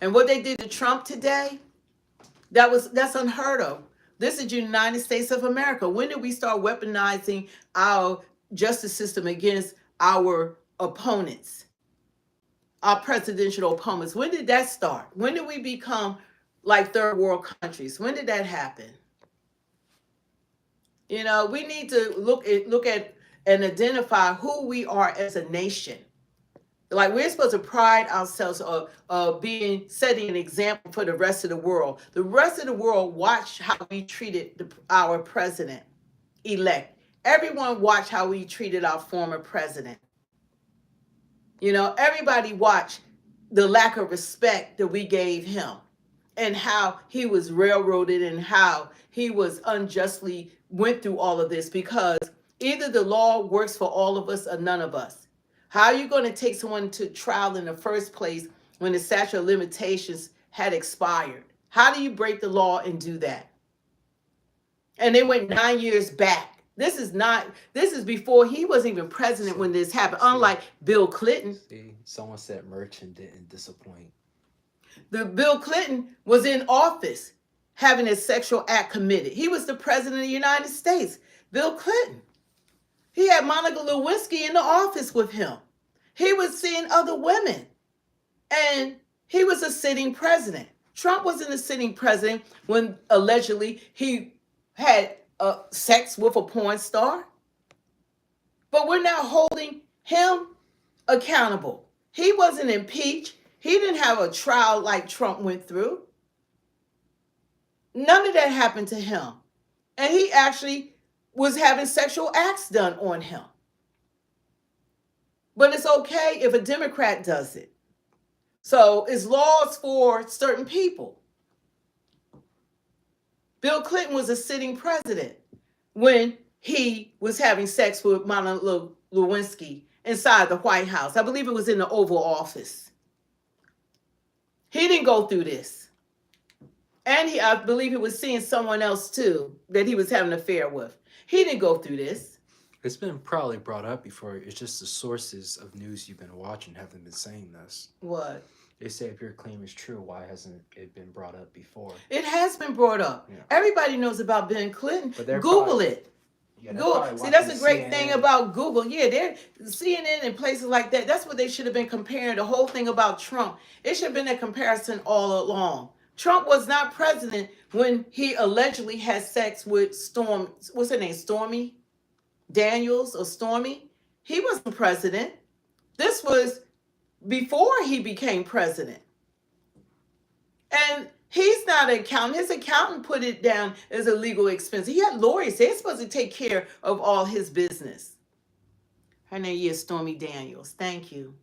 And what they did to Trump today, that's unheard of. This is the United States of America. When did we start weaponizing our justice system against our opponents, our presidential opponents? When did that start? When did we become like third world countries? When did that happen? You know, we need to look at and identify who we are as a nation. Like, we're supposed to pride ourselves of setting an example for the rest of the world. The rest of the world watched how we treated our president-elect. Everyone watched how we treated our former president. You know, everybody watched the lack of respect that we gave him and how he was railroaded and how he was unjustly went through all of this, because Either the law works for all of us or none of us. How are you going to take someone to trial in the first place when the statute of limitations had expired? How do you break the law and do that? And they went 9 years back. This is before he wasn't even president when this happened, unlike Bill Clinton. See, someone said Merchant didn't disappoint. The Bill Clinton was in office having a sexual act committed. He was the president of the United States. Bill Clinton. He had Monica Lewinsky in the office with him. He was seeing other women. And he was a sitting president. Trump wasn't a sitting president when allegedly he had sex with a porn star. But we're now holding him accountable. He wasn't impeached. He didn't have a trial like Trump went through. None of that happened to him. And he actually was having sexual acts done on him. But it's okay if a Democrat does it. So it's laws for certain people. Bill Clinton was a sitting president when he was having sex with Monica Lewinsky inside the White House. I believe it was in the Oval Office. He didn't go through this. And I believe he was seeing someone else too that he was having an affair with. He didn't go through this. It's been probably brought up before. It's just the sources of news you've been watching haven't been saying this. What? They say if your claim is true, why hasn't it been brought up before? It has been brought up. Yeah. Everybody knows about Bill Clinton. But Google it. Yeah, Google. See, that's a great thing about Google. Yeah, they're CNN and places like that. That's what they should have been comparing the whole thing about Trump. It should have been a comparison all along. Trump was not president when he allegedly had sex with what's her name, Stormy Daniels or Stormy. He wasn't president. This was before he became president. And he's not an accountant. His accountant put it down as a legal expense. He had lawyers. They're supposed to take care of all his business. Her name is Stormy Daniels. Thank you.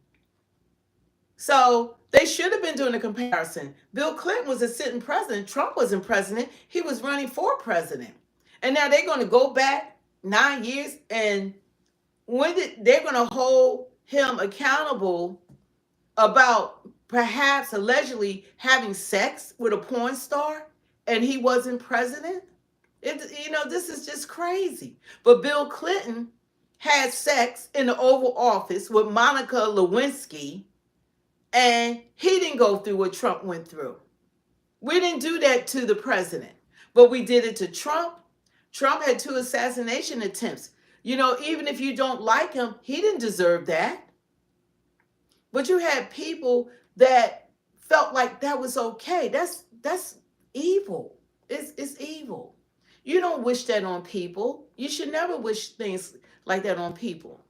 So they should have been doing a comparison. Bill Clinton was a sitting president. Trump wasn't president. He was running for president. And now they're going to go back 9 years and they're going to hold him accountable about perhaps allegedly having sex with a porn star and he wasn't president. This is just crazy. But Bill Clinton had sex in the Oval Office with Monica Lewinsky and he didn't go through what Trump went through. We didn't do that to the president, but we did it to Trump. Trump had 2 assassination attempts. Even if you don't like him, he didn't deserve that. But you had people that felt like that was okay. That's evil. It's evil. You don't wish that on people. You should never wish things like that on people.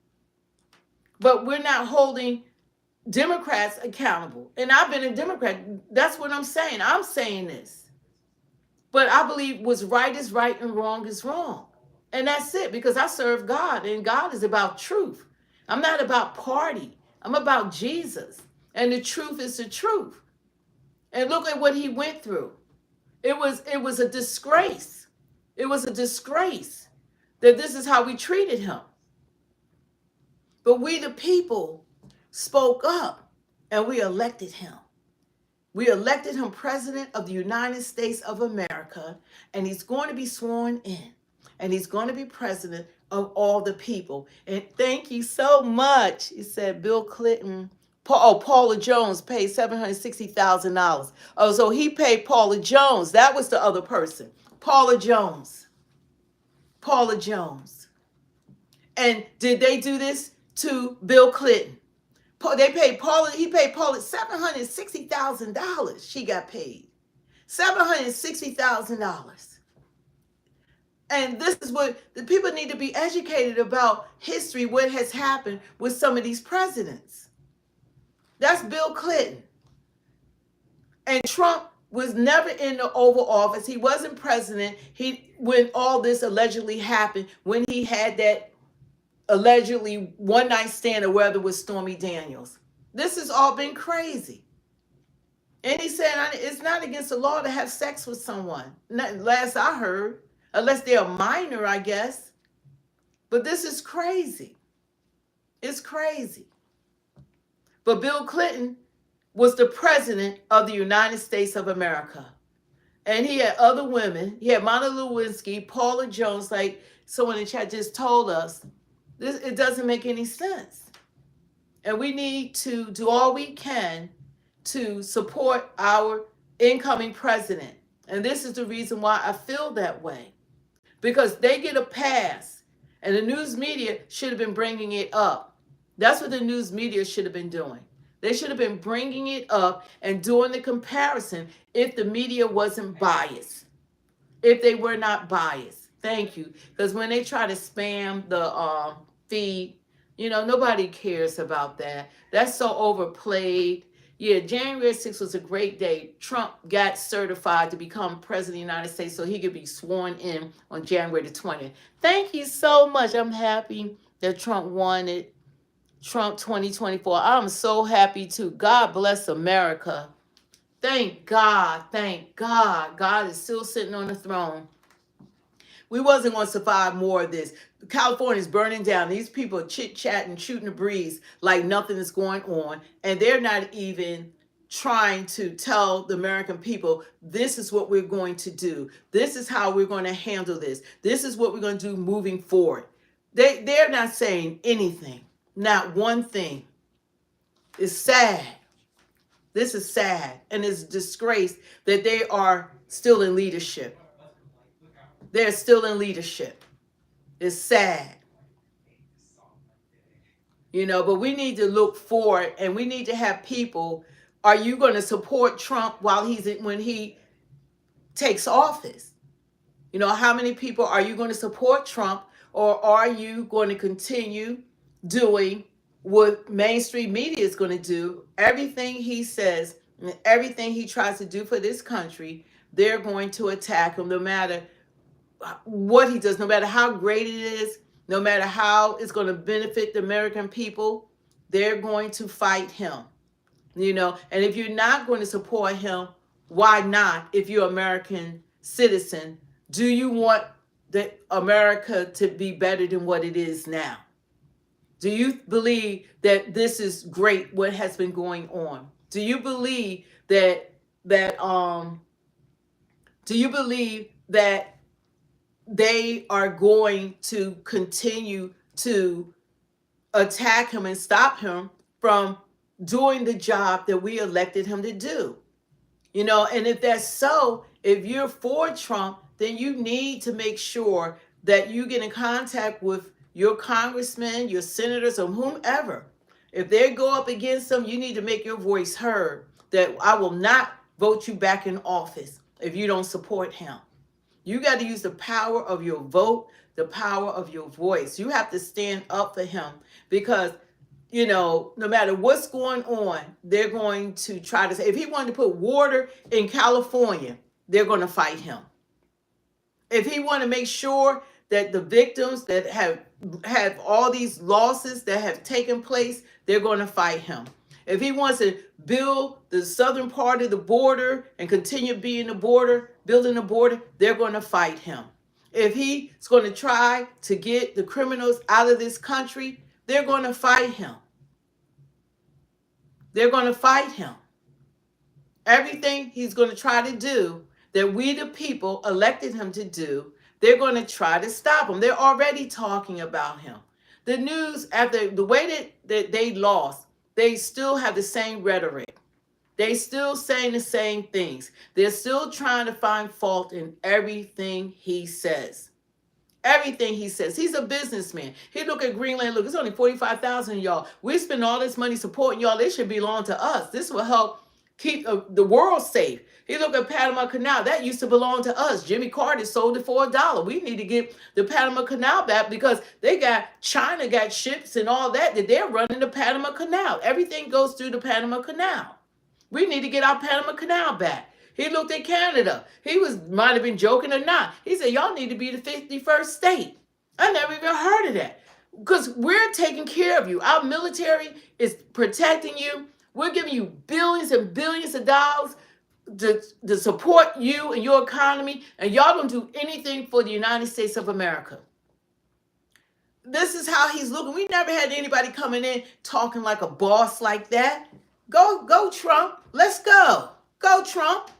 But we're not holding Democrats accountable. And I've been a Democrat. That's what I'm saying. I'm saying this. But I believe what's right is right and wrong is wrong. And that's it, because I serve God and God is about truth. I'm not about party. I'm about Jesus. And the truth is the truth. And look at what he went through. It was a disgrace. It was a disgrace that this is how we treated him. But we the people spoke up and we elected him. We elected him president of the United States of America, and he's going to be sworn in, and he's going to be president of all the people. And thank you so much. He said Bill Clinton, Paula Jones paid $760,000. Oh, so he paid Paula Jones. That was the other person. Paula Jones. Paula Jones. And did they do this to Bill Clinton? He paid Paula $760,000. She got paid $760,000. And this is what the people need to be educated about history, what has happened with some of these presidents. That's Bill Clinton. And Trump was never in the Oval Office. He wasn't president. When all this allegedly happened, when he had that allegedly one-night stand or whether it was Stormy Daniels. This has all been crazy. And he said it's not against the law to have sex with someone. Last I heard, unless they're a minor, I guess. But this is crazy. It's crazy. But Bill Clinton was the president of the United States of America. And he had other women. He had Monica Lewinsky, Paula Jones, like someone in the chat just told us. It doesn't make any sense. And we need to do all we can to support our incoming president. And this is the reason why I feel that way. Because they get a pass. And the news media should have been bringing it up. That's what the news media should have been doing. They should have been bringing it up and doing the comparison if the media wasn't biased. If they were not biased. Thank you. Because when they try to spam the feed, nobody cares about that. That's so overplayed. Yeah, January 6th was a great day. Trump got certified to become president of the United States so he could be sworn in on January the 20th. Thank you so much. I'm happy that Trump won it. Trump 2024. I'm so happy too. God bless America. Thank God. Thank God. God is still sitting on the throne. We wasn't going to survive more of this. California is burning down. These people are chit-chatting, shooting the breeze like nothing is going on. And they're not even trying to tell the American people, this is what we're going to do. This is how we're going to handle this. This is what we're going to do moving forward. They're not saying anything. Not one thing. It's sad. This is sad. And it's a disgrace that they are still in leadership. They're still in leadership. It's sad. But we need to look forward and we need to have people. Are you going to support Trump when he takes office? How many people are you going to support Trump, or are you going to continue doing what mainstream media is going to do? Everything he says and everything he tries to do for this country, they're going to attack him no matter what he does, no matter how great it is, no matter how it's going to benefit the American people. They're going to fight him. And if you're not going to support him, why not? If you're an American citizen, do you want America to be better than what it is now? Do you believe that this is great, what has been going on? Do you believe that they are going to continue to attack him and stop him from doing the job that we elected him to do? And if that's so, if you're for Trump, then you need to make sure that you get in contact with your congressmen, your senators, or whomever. If they go up against them, you need to make your voice heard that I will not vote you back in office if you don't support him. You got to use the power of your vote, the power of your voice. You have to stand up for him because, no matter what's going on, they're going to try to say, if he wanted to put water in California, they're going to fight him. If he wanted to make sure that the victims that have all these losses that have taken place, they're going to fight him. If he wants to build the southern part of the border and continue building the border, they're going to fight him. If he's going to try to get the criminals out of this country, they're going to fight him. They're going to fight him. Everything he's going to try to do that we the people elected him to do, they're going to try to stop him. They're already talking about him. The news, after the way that they lost, they still have the same rhetoric. They still saying the same things. They're still trying to find fault in everything he says. Everything he says. He's a businessman. He look at Greenland. Look, it's only 45,000 of y'all. We spend all this money supporting y'all. They should belong to us. This will help keep the world safe. He look at Panama Canal. That used to belong to us. Jimmy Carter sold it for $1. We need to get the Panama Canal back because China got ships and all that they're running the Panama Canal. Everything goes through the Panama Canal. We need to get our Panama Canal back. He looked at Canada. Might have been joking or not. He said, y'all need to be the 51st state. I never even heard of that. Because we're taking care of you. Our military is protecting you. We're giving you billions and billions of dollars to support you and your economy. And y'all don't do anything for the United States of America. this is how he's looking. We never had anybody coming in talking like a boss like that. Go, Trump. Let's go. Go, Trump.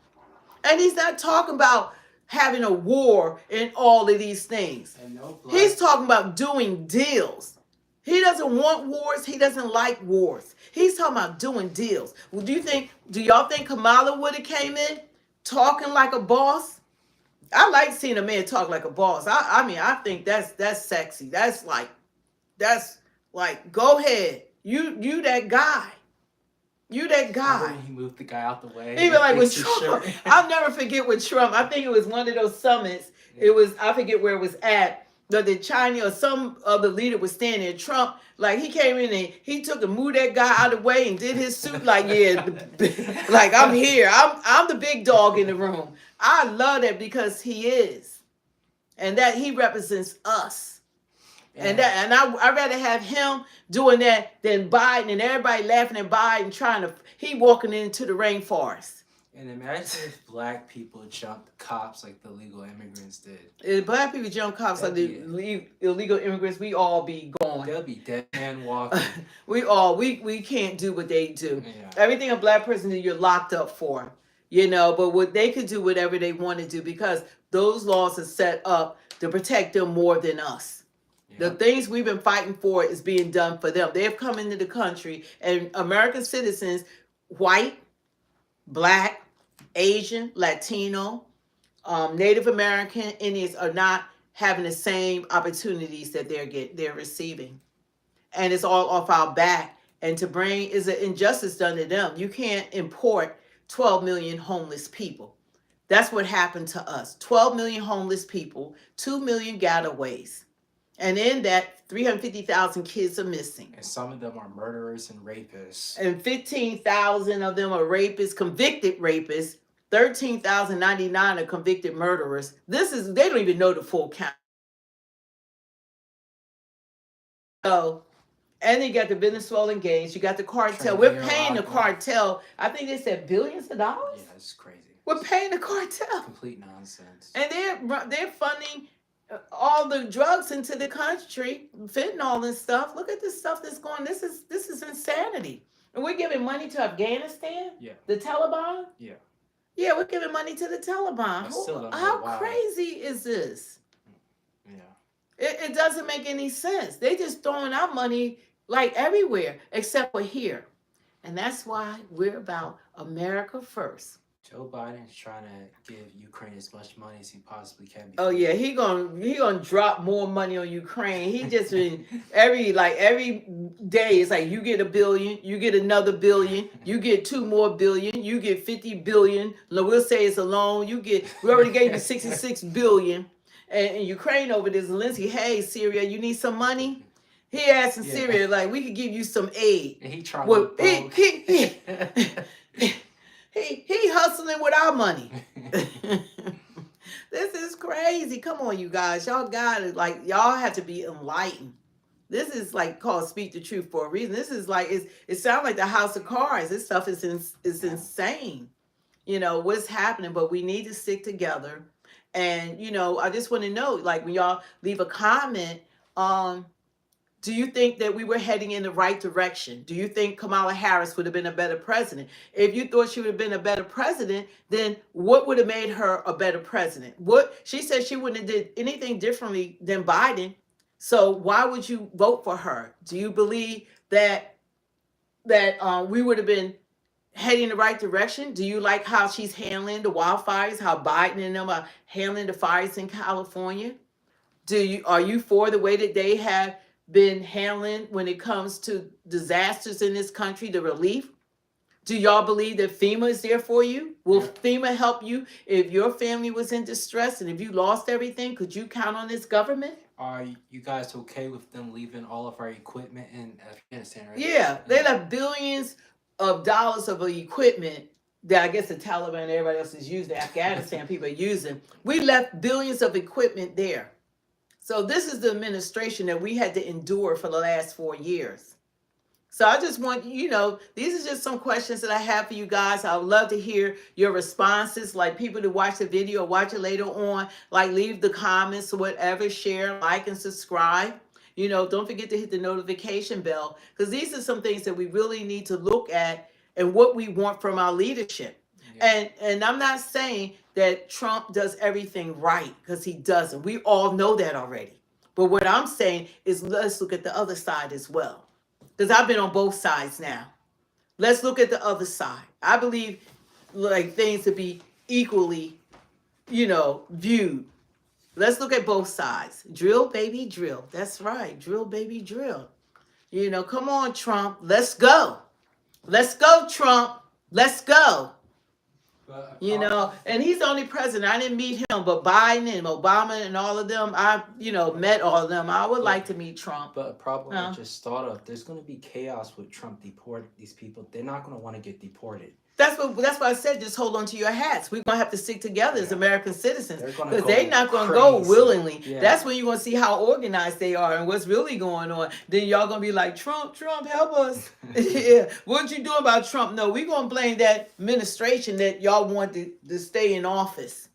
And he's not talking about having a war and all of these things. He's talking about doing deals. He doesn't want wars. He doesn't like wars. He's talking about doing deals. Well, do y'all think Kamala would have came in talking like a boss? I like seeing a man talk like a boss. I mean, I think that's sexy. That's like, go ahead. You that guy. You that guy. He moved the guy out the way. Even like with Trump. I'll never forget with Trump. I think it was one of those summits. It was, I forget where it was at. But the China or some other leader was standing there. Trump, like he came in and he took and moved that guy out of the way and did his suit like, yeah, like I'm here. I'm the big dog in the room. I love that because he is. And that he represents us. Yeah. And I'd rather have him doing that than Biden and everybody laughing at Biden he walking into the rainforest. And imagine if black people jumped cops like the illegal immigrants did. If black people jump cops like the illegal immigrants, we all be gone. They'll be dead man walking. we can't do what they do. Yeah. Everything a black person does, you're locked up for. But what they could do whatever they want to do because those laws are set up to protect them more than us. The things we've been fighting for is being done for them. They've come into the country and American citizens, white, Black, Asian, Latino, Native American, Indians are not having the same opportunities that they're receiving. And it's all off our back. And to bring is an injustice done to them. You can't import 12 million homeless people. That's what happened to us. 12 million homeless people, 2 million gotaways. And in that, 350,000 kids are missing. And some of them are murderers and rapists. And 15,000 of them are rapists, convicted rapists. 13,099 are convicted murderers. They don't even know the full count. So, and you got the Venezuelan gangs, you got the cartel. We're paying the cartel. I think they said billions of dollars. Yeah, it's crazy. We're paying the cartel. Complete nonsense. And they're funding all the drugs into the country, fentanyl and stuff. Look at this stuff that's going. This is insanity. And we're giving money to Afghanistan. Yeah. The Taliban. Yeah. Yeah, we're giving money to the Taliban. How crazy is this? Yeah. It doesn't make any sense. They just throwing out money like everywhere except for here, and that's why we're about America first. Joe Biden's trying to give Ukraine as much money as he possibly can. Oh yeah, he gonna drop more money on Ukraine. He just been every day it's like you get $1 billion, you get another $1 billion, you get 2 more billion, you get 50 billion. We'll say it's a loan. We already gave you 66 billion, and Ukraine over there, Zelensky. Hey Syria, you need some money? He asking Syria like we could give you some aid. And he trying He hustling with our money. This is crazy. Come on, you guys. Y'all got it. Like, y'all have to be enlightened. This is like called Speak the Truth for a reason. This is like, it sounds like the House of Cards. This stuff is insane. What's happening, but we need to stick together. And, I just want to know, like, when y'all leave a comment, do you think that we were heading in the right direction? Do you think Kamala Harris would have been a better president? If you thought she would have been a better president, then what would have made her a better president? She said she wouldn't have did anything differently than Biden. So why would you vote for her? Do you believe that we would have been heading in the right direction? Do you like how she's handling the wildfires? How Biden and them are handling the fires in California? Are you for the way that they have been handling when it comes to disasters in this country, the relief? Do y'all believe that FEMA is there for you? Will FEMA help you if your family was in distress and if you lost everything? Could you count on this government? Are you guys okay with them leaving all of our equipment in Afghanistan, right? Yeah, they left billions of dollars of equipment that I guess the Taliban and everybody else is using, Afghanistan people are using. We left billions of equipment there. So this is the administration that we had to endure for the last 4 years. So I just want, these are just some questions that I have for you guys. I would love to hear your responses, like people to watch the video, watch it later on, like leave the comments or whatever, share, like, and subscribe. Don't forget to hit the notification bell, because these are some things that we really need to look at and what we want from our leadership. And I'm not saying that Trump does everything right, because he doesn't. We all know that already. But what I'm saying is, let's look at the other side as well, because I've been on both sides now. Let's look at the other side. I believe like things to be equally, viewed. Let's look at both sides. Drill, baby, drill. That's right. Drill, baby, drill. Come on, Trump. Let's go. Let's go, Trump. Let's go. And he's the only president. I didn't meet him, but Biden and Obama and all of them, I met all of them. I would like to meet Trump. But a problem I just thought of, there's going to be chaos with Trump deport these people. They're not going to want to get deported. That's why I said just hold on to your hats. We're going to have to stick together as American citizens, because they're not going to go willingly. Yeah. That's when you're going to see how organized they are and what's really going on. Then y'all going to be like, Trump, help us. Yeah. What you doing about Trump? No, we're going to blame that administration that y'all want to stay in office.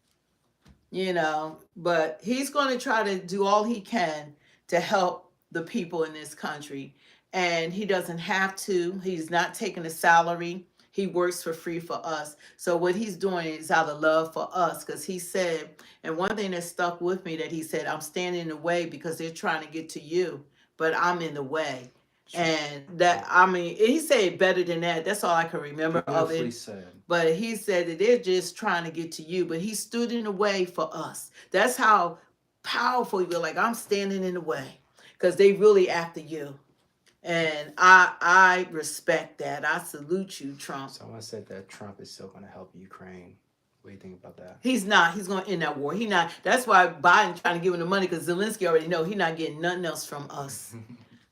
But he's going to try to do all he can to help the people in this country. And he doesn't have to. He's not taking a salary. He works for free for us. So what he's doing is out of love for us, because he said, and one thing that stuck with me, that he said, I'm standing in the way because they're trying to get to you, but I'm in the way. And that, he said better than that. That's all I can remember of it. Said. But he said that they're just trying to get to you, but he stood in the way for us. That's how powerful he was. Like, I'm standing in the way because they really after you. And I respect that. I salute you, Trump. Someone said that Trump is still going to help Ukraine. What do you think about that? He's not. He's going to end that war. He not. That's why Biden trying to give him the money, because Zelensky already know he's not getting nothing else from us.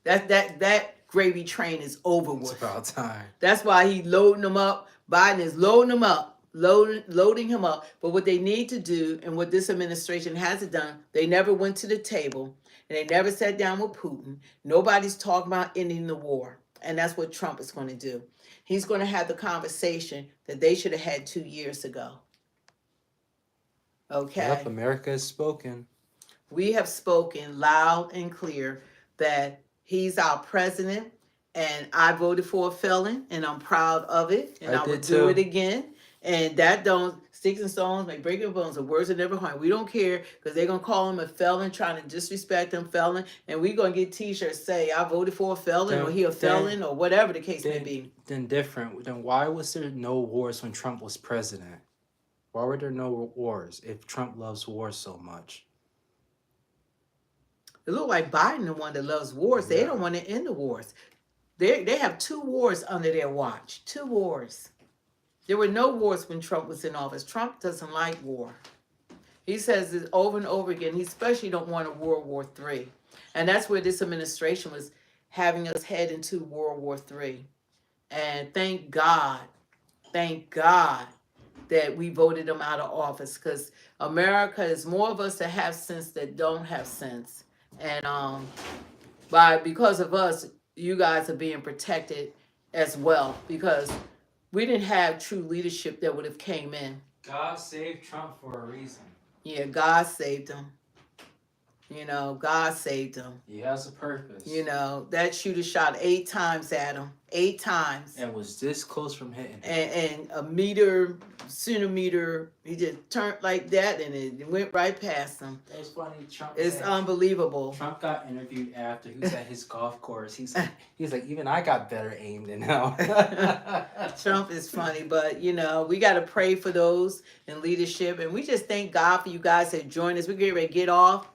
that gravy train is over with. It's about time. That's why he loading them up. Biden is loading them up. Loading him up. But what they need to do, and what this administration hasn't done, they never went to the table. And they never sat down with Putin. Nobody's talking about ending the war. And that's what Trump is going to do. He's going to have the conversation that they should have had 2 years ago. Okay? Yep, America has spoken. We have spoken loud and clear that he's our president. And I voted for a felon, and I'm proud of it. And I would do it again. And that don't, sticks and stones may break your bones, the words are never harm. We don't care, because they're going to call him a felon, trying to disrespect him, felon. And we're going to get t-shirts say, I voted for a felon, or he a felon, or whatever the case may be. Then why was there no wars when Trump was president? Why were there no wars if Trump loves wars so much? It look like Biden the one that loves wars. They don't want to end the wars. They have 2 wars under their watch. 2 wars. There were no wars when Trump was in office. Trump doesn't like war. He says it over and over again. He especially don't want a World War III. And that's where this administration was having us head into World War III. And thank God that we voted him out of office, because America is more of us that have sense that don't have sense. And because of us, you guys are being protected as well, because we didn't have true leadership that would have came in. God saved Trump for a reason. Yeah, God saved him. God saved him. He has a purpose. That shooter shot 8 times at him. 8 times. And was this close from hitting him. And a meter, centimeter, he just turned like that, and it went right past him. It's funny. It's unbelievable. Trump got interviewed after he was at his golf course. He's like, even I got better aim than him. Trump is funny, but we got to pray for those in leadership, and we just thank God for you guys that joined us. We're getting ready to get off,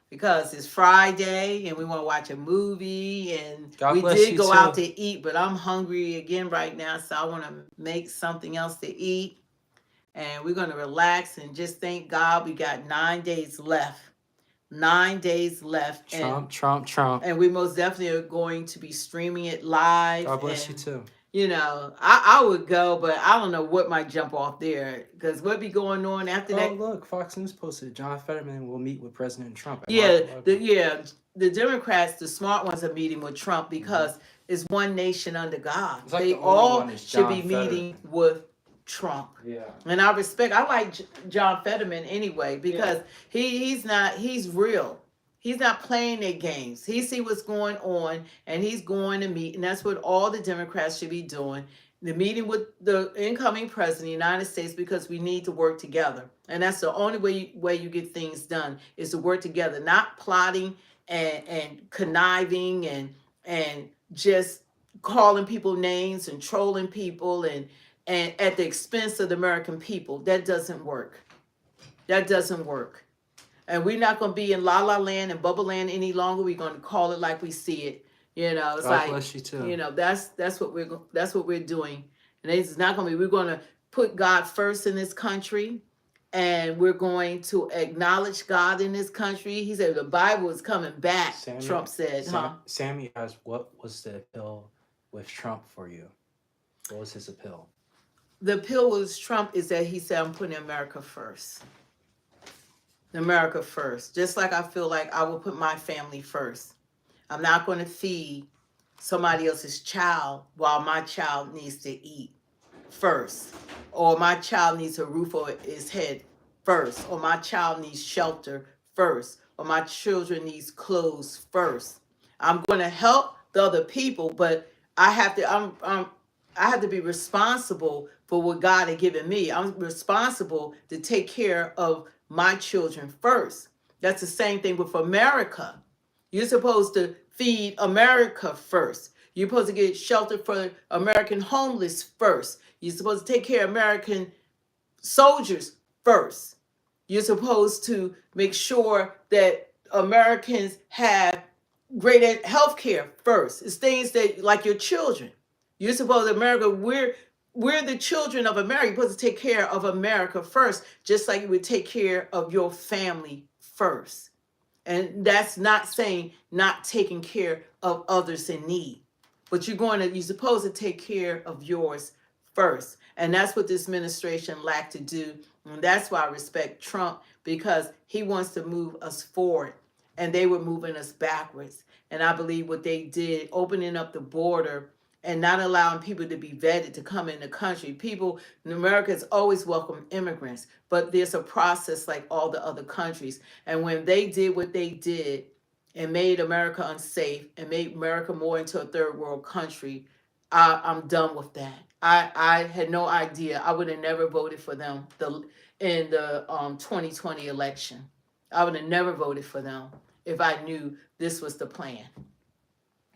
because it's Friday and we want to watch a movie, and we did go out to eat, but I'm hungry again right now, so I want to make something else to eat, and we're going to relax and just thank God. We got 9 days left. 9 days left. Trump. And we most definitely are going to be streaming it live. God bless you too. I would go, but I don't know what might jump off there, because what be going on after that. Oh, look, Fox News posted John Fetterman will meet with President Trump. The Democrats, the smart ones, are meeting with Trump because it's one nation under God. Like they all should be meeting with Trump. Yeah. And I like John Fetterman anyway, because he's real. He's not playing their games. He see what's going on, and he's going to meet, and that's what all the Democrats should be doing. The meeting with the incoming president of the United States, because we need to work together. And that's the only way you get things done, is to work together, not plotting and conniving and just calling people names and trolling people and at the expense of the American people. That doesn't work. That doesn't work. And we're not going to be in la la land and bubble land any longer. We're going to call it like we see it. You know, it's God bless you too. you know, that's what we're doing. And it's not going to be, we're going to put God first in this country, and we're going to acknowledge God in this country. He said the Bible is coming back. Trump said, Sammy asked, what was the appeal with Trump for you? What was his appeal? The appeal with Trump is that he said, I'm putting America first. America first. Just like I feel like I will put my family first. I'm not going to feed somebody else's child while my child needs to eat first. Or my child needs a roof over his head first. Or my child needs shelter first. Or my children needs clothes first. I'm going to help the other people, but I have to be responsible for what God had given me. I'm responsible to take care of my children first. That's the same thing with America. You're supposed to feed America first. You're supposed to get shelter for American homeless first. You're supposed to take care of American soldiers first. You're supposed to make sure that Americans have great health care first. It's things that, like your children. You're supposed to, America, we're the children of America. You're supposed to take care of America first, just like you would take care of your family first. And that's not saying not taking care of others in need, but you're supposed to take care of yours first. And that's what this administration lacked to do. And that's why I respect Trump, because he wants to move us forward, and they were moving us backwards. And I believe what they did, opening up the border and not allowing people to be vetted to come in the country. People in America has always welcomed immigrants, but there's a process like all the other countries. And when they did what they did and made America unsafe and made America more into a third world country, I'm done with that. I had no idea. I would have never voted for them in the 2020 election. I would have never voted for them if I knew this was the plan.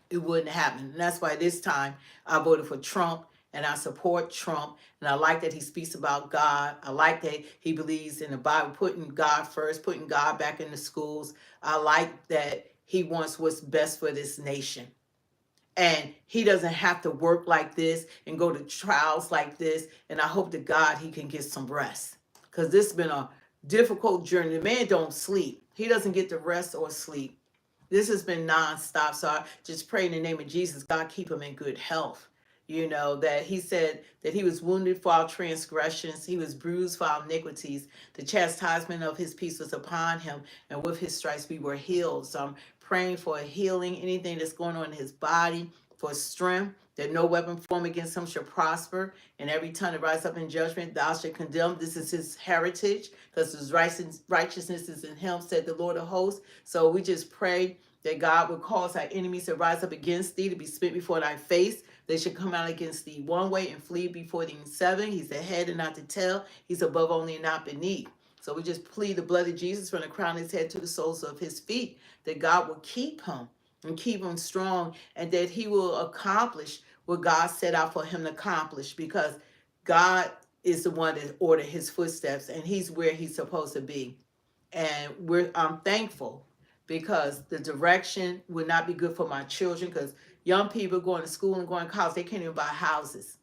It wouldn't happen. And that's why this time I voted for Trump, and I support Trump. And I like that he speaks about God. I like that he believes in the Bible, putting God first, putting God back in the schools. I like that he wants what's best for this nation. And he doesn't have to work like this and go to trials like this. And I hope to God he can get some rest, because this has been a difficult journey. The man don't sleep. He doesn't get to rest or sleep. This has been nonstop. So I just pray in the name of Jesus, God keep him in good health. You know, that he said that he was wounded for our transgressions. He was bruised for our iniquities. The chastisement of his peace was upon him, and with his stripes we were healed. So I'm praying for a healing, anything that's going on in his body, for strength, that no weapon formed against him shall prosper, and every tongue that rises up in judgment thou shalt condemn. This is his heritage, because his righteousness is in him, said the Lord of hosts. So we just pray that God will cause our enemies to rise up against thee, to be spit before thy face. They should come out against thee one way and flee before thee seven. He's the head and not the tail. He's above only and not beneath. So we just plead the blood of Jesus from the crown of his head to the soles of his feet, that God will keep him and keep him strong, and that he will accomplish what God set out for him to accomplish, because God is the one that ordered his footsteps, and he's where he's supposed to be. And I'm thankful, because the direction would not be good for my children, because young people going to school and going to college, they can't even buy houses.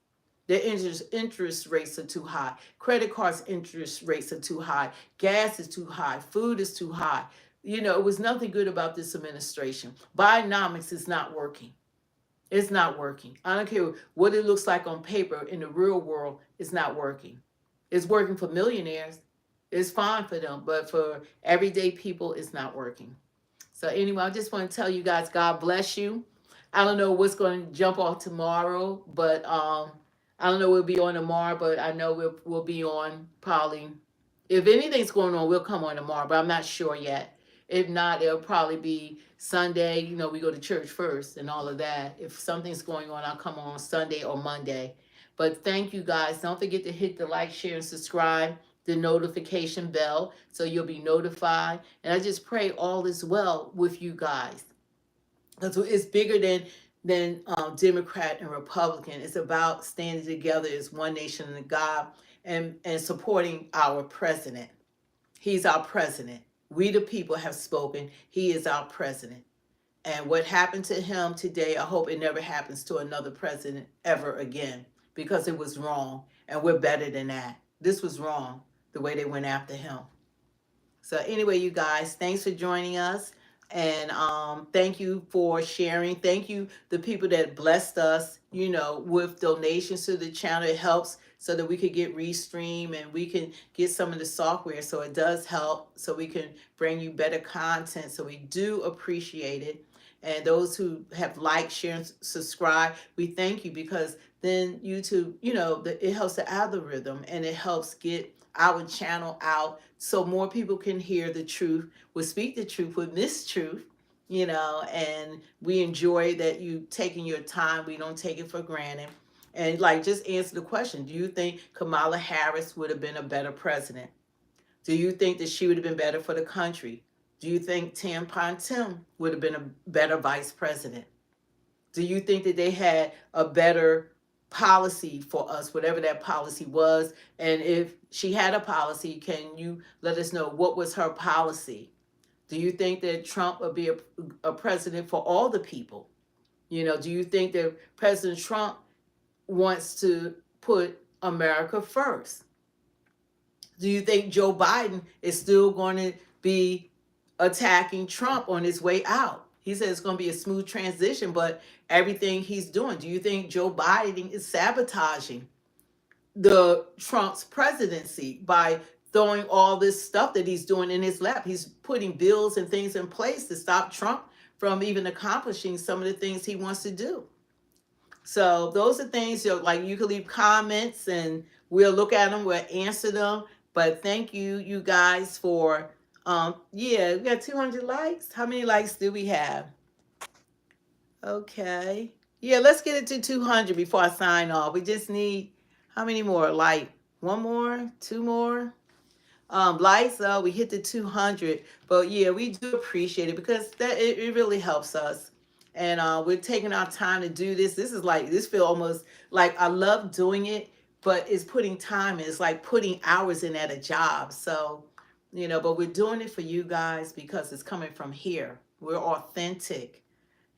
Their interest rates are too high. Credit cards interest rates are too high. Gas is too high. Food is too high. You know, it was nothing good about this administration. Bidenomics is not working. It's not working. I don't care what it looks like on paper. In the real world, it's not working. It's working for millionaires. It's fine for them. But for everyday people, it's not working. So anyway, I just want to tell you guys, God bless you. I don't know what's going to jump off tomorrow, but I don't know we'll be on tomorrow, but I know we'll be on probably. If anything's going on, we'll come on tomorrow, but I'm not sure yet. If not, it'll probably be Sunday. You know, we go to church first and all of that. If something's going on, I'll come on Sunday or Monday. But thank you guys. Don't forget to hit the like, share, and subscribe, the notification bell, so you'll be notified. And I just pray all is well with you guys. Because it's bigger than Democrat and Republican. It's about standing together as one nation under God and supporting our president. He's our president. We the people have spoken. He is our president. And what happened to him today, I hope it never happens to another president ever again, because it was wrong. And we're better than that. This was wrong, the way they went after him. So anyway, you guys, thanks for joining us. And thank you for sharing. Thank you, the people that blessed us, you know, with donations to the channel. It helps so that we could get Restream and we can get some of the software. So it does help so we can bring you better content. So we do appreciate it. And those who have liked, shared, and subscribed, we thank you, because then YouTube, you know, it helps the algorithm and it helps get our channel out so more people can hear the truth, will speak the truth, with mistruth, you know, and we enjoy that you taking your time. We don't take it for granted. And like, just answer the question. Do you think Kamala Harris would have been a better president? Do you think that she would have been better for the country? Do you think Tampon Tim would have been a better vice president? Do you think that they had a better policy for us, whatever that policy was? And if she had a policy, can you let us know what was her policy? Do you think that Trump would be a president for all the people? You know, do you think that President Trump wants to put America first? Do you think Joe Biden is still going to be attacking Trump on his way out? He said it's going to be a smooth transition, but everything he's doing, do you think Joe Biden is sabotaging the Trump's presidency by throwing all this stuff that he's doing in his lap? He's putting bills and things in place to stop Trump from even accomplishing some of the things he wants to do. So those are things, you know, like, you can leave comments and we'll look at them, we'll answer them. But thank you, you guys, for yeah, we got 200 likes. How many likes do we have? Okay. Yeah, let's get it to 200 before I sign off. We just need, how many more? Like, one more, two more? Likes, we hit the 200. But yeah, we do appreciate it, because that it really helps us. And we're taking our time to do this. This is like, this feel almost like I love doing it, but it's putting time in. It's like putting hours in at a job. So, you know, but we're doing it for you guys because it's coming from here. We're authentic,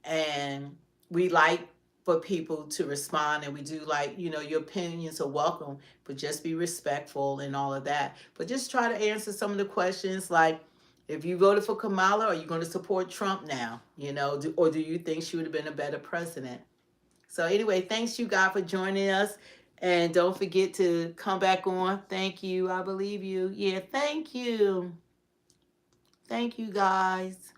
and we like for people to respond, and we do like, you know, your opinions are welcome, but just be respectful and all of that. But just try to answer some of the questions, like, if you voted for Kamala, are you going to support Trump now? You know, or do you think she would have been a better president? So anyway, thanks you guys for joining us. And don't forget to come back on. Thank you. I believe you. Yeah, thank you. Thank you, guys.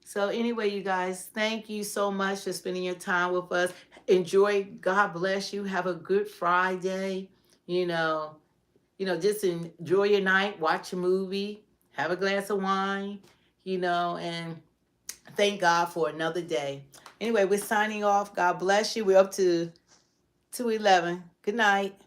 So anyway, you guys, thank you so much for spending your time with us. Enjoy. God bless you. Have a good Friday. You know, just enjoy your night. Watch a movie. Have a glass of wine. You know, and thank God for another day. Anyway, we're signing off. God bless you. We're up to 2:11. Good night.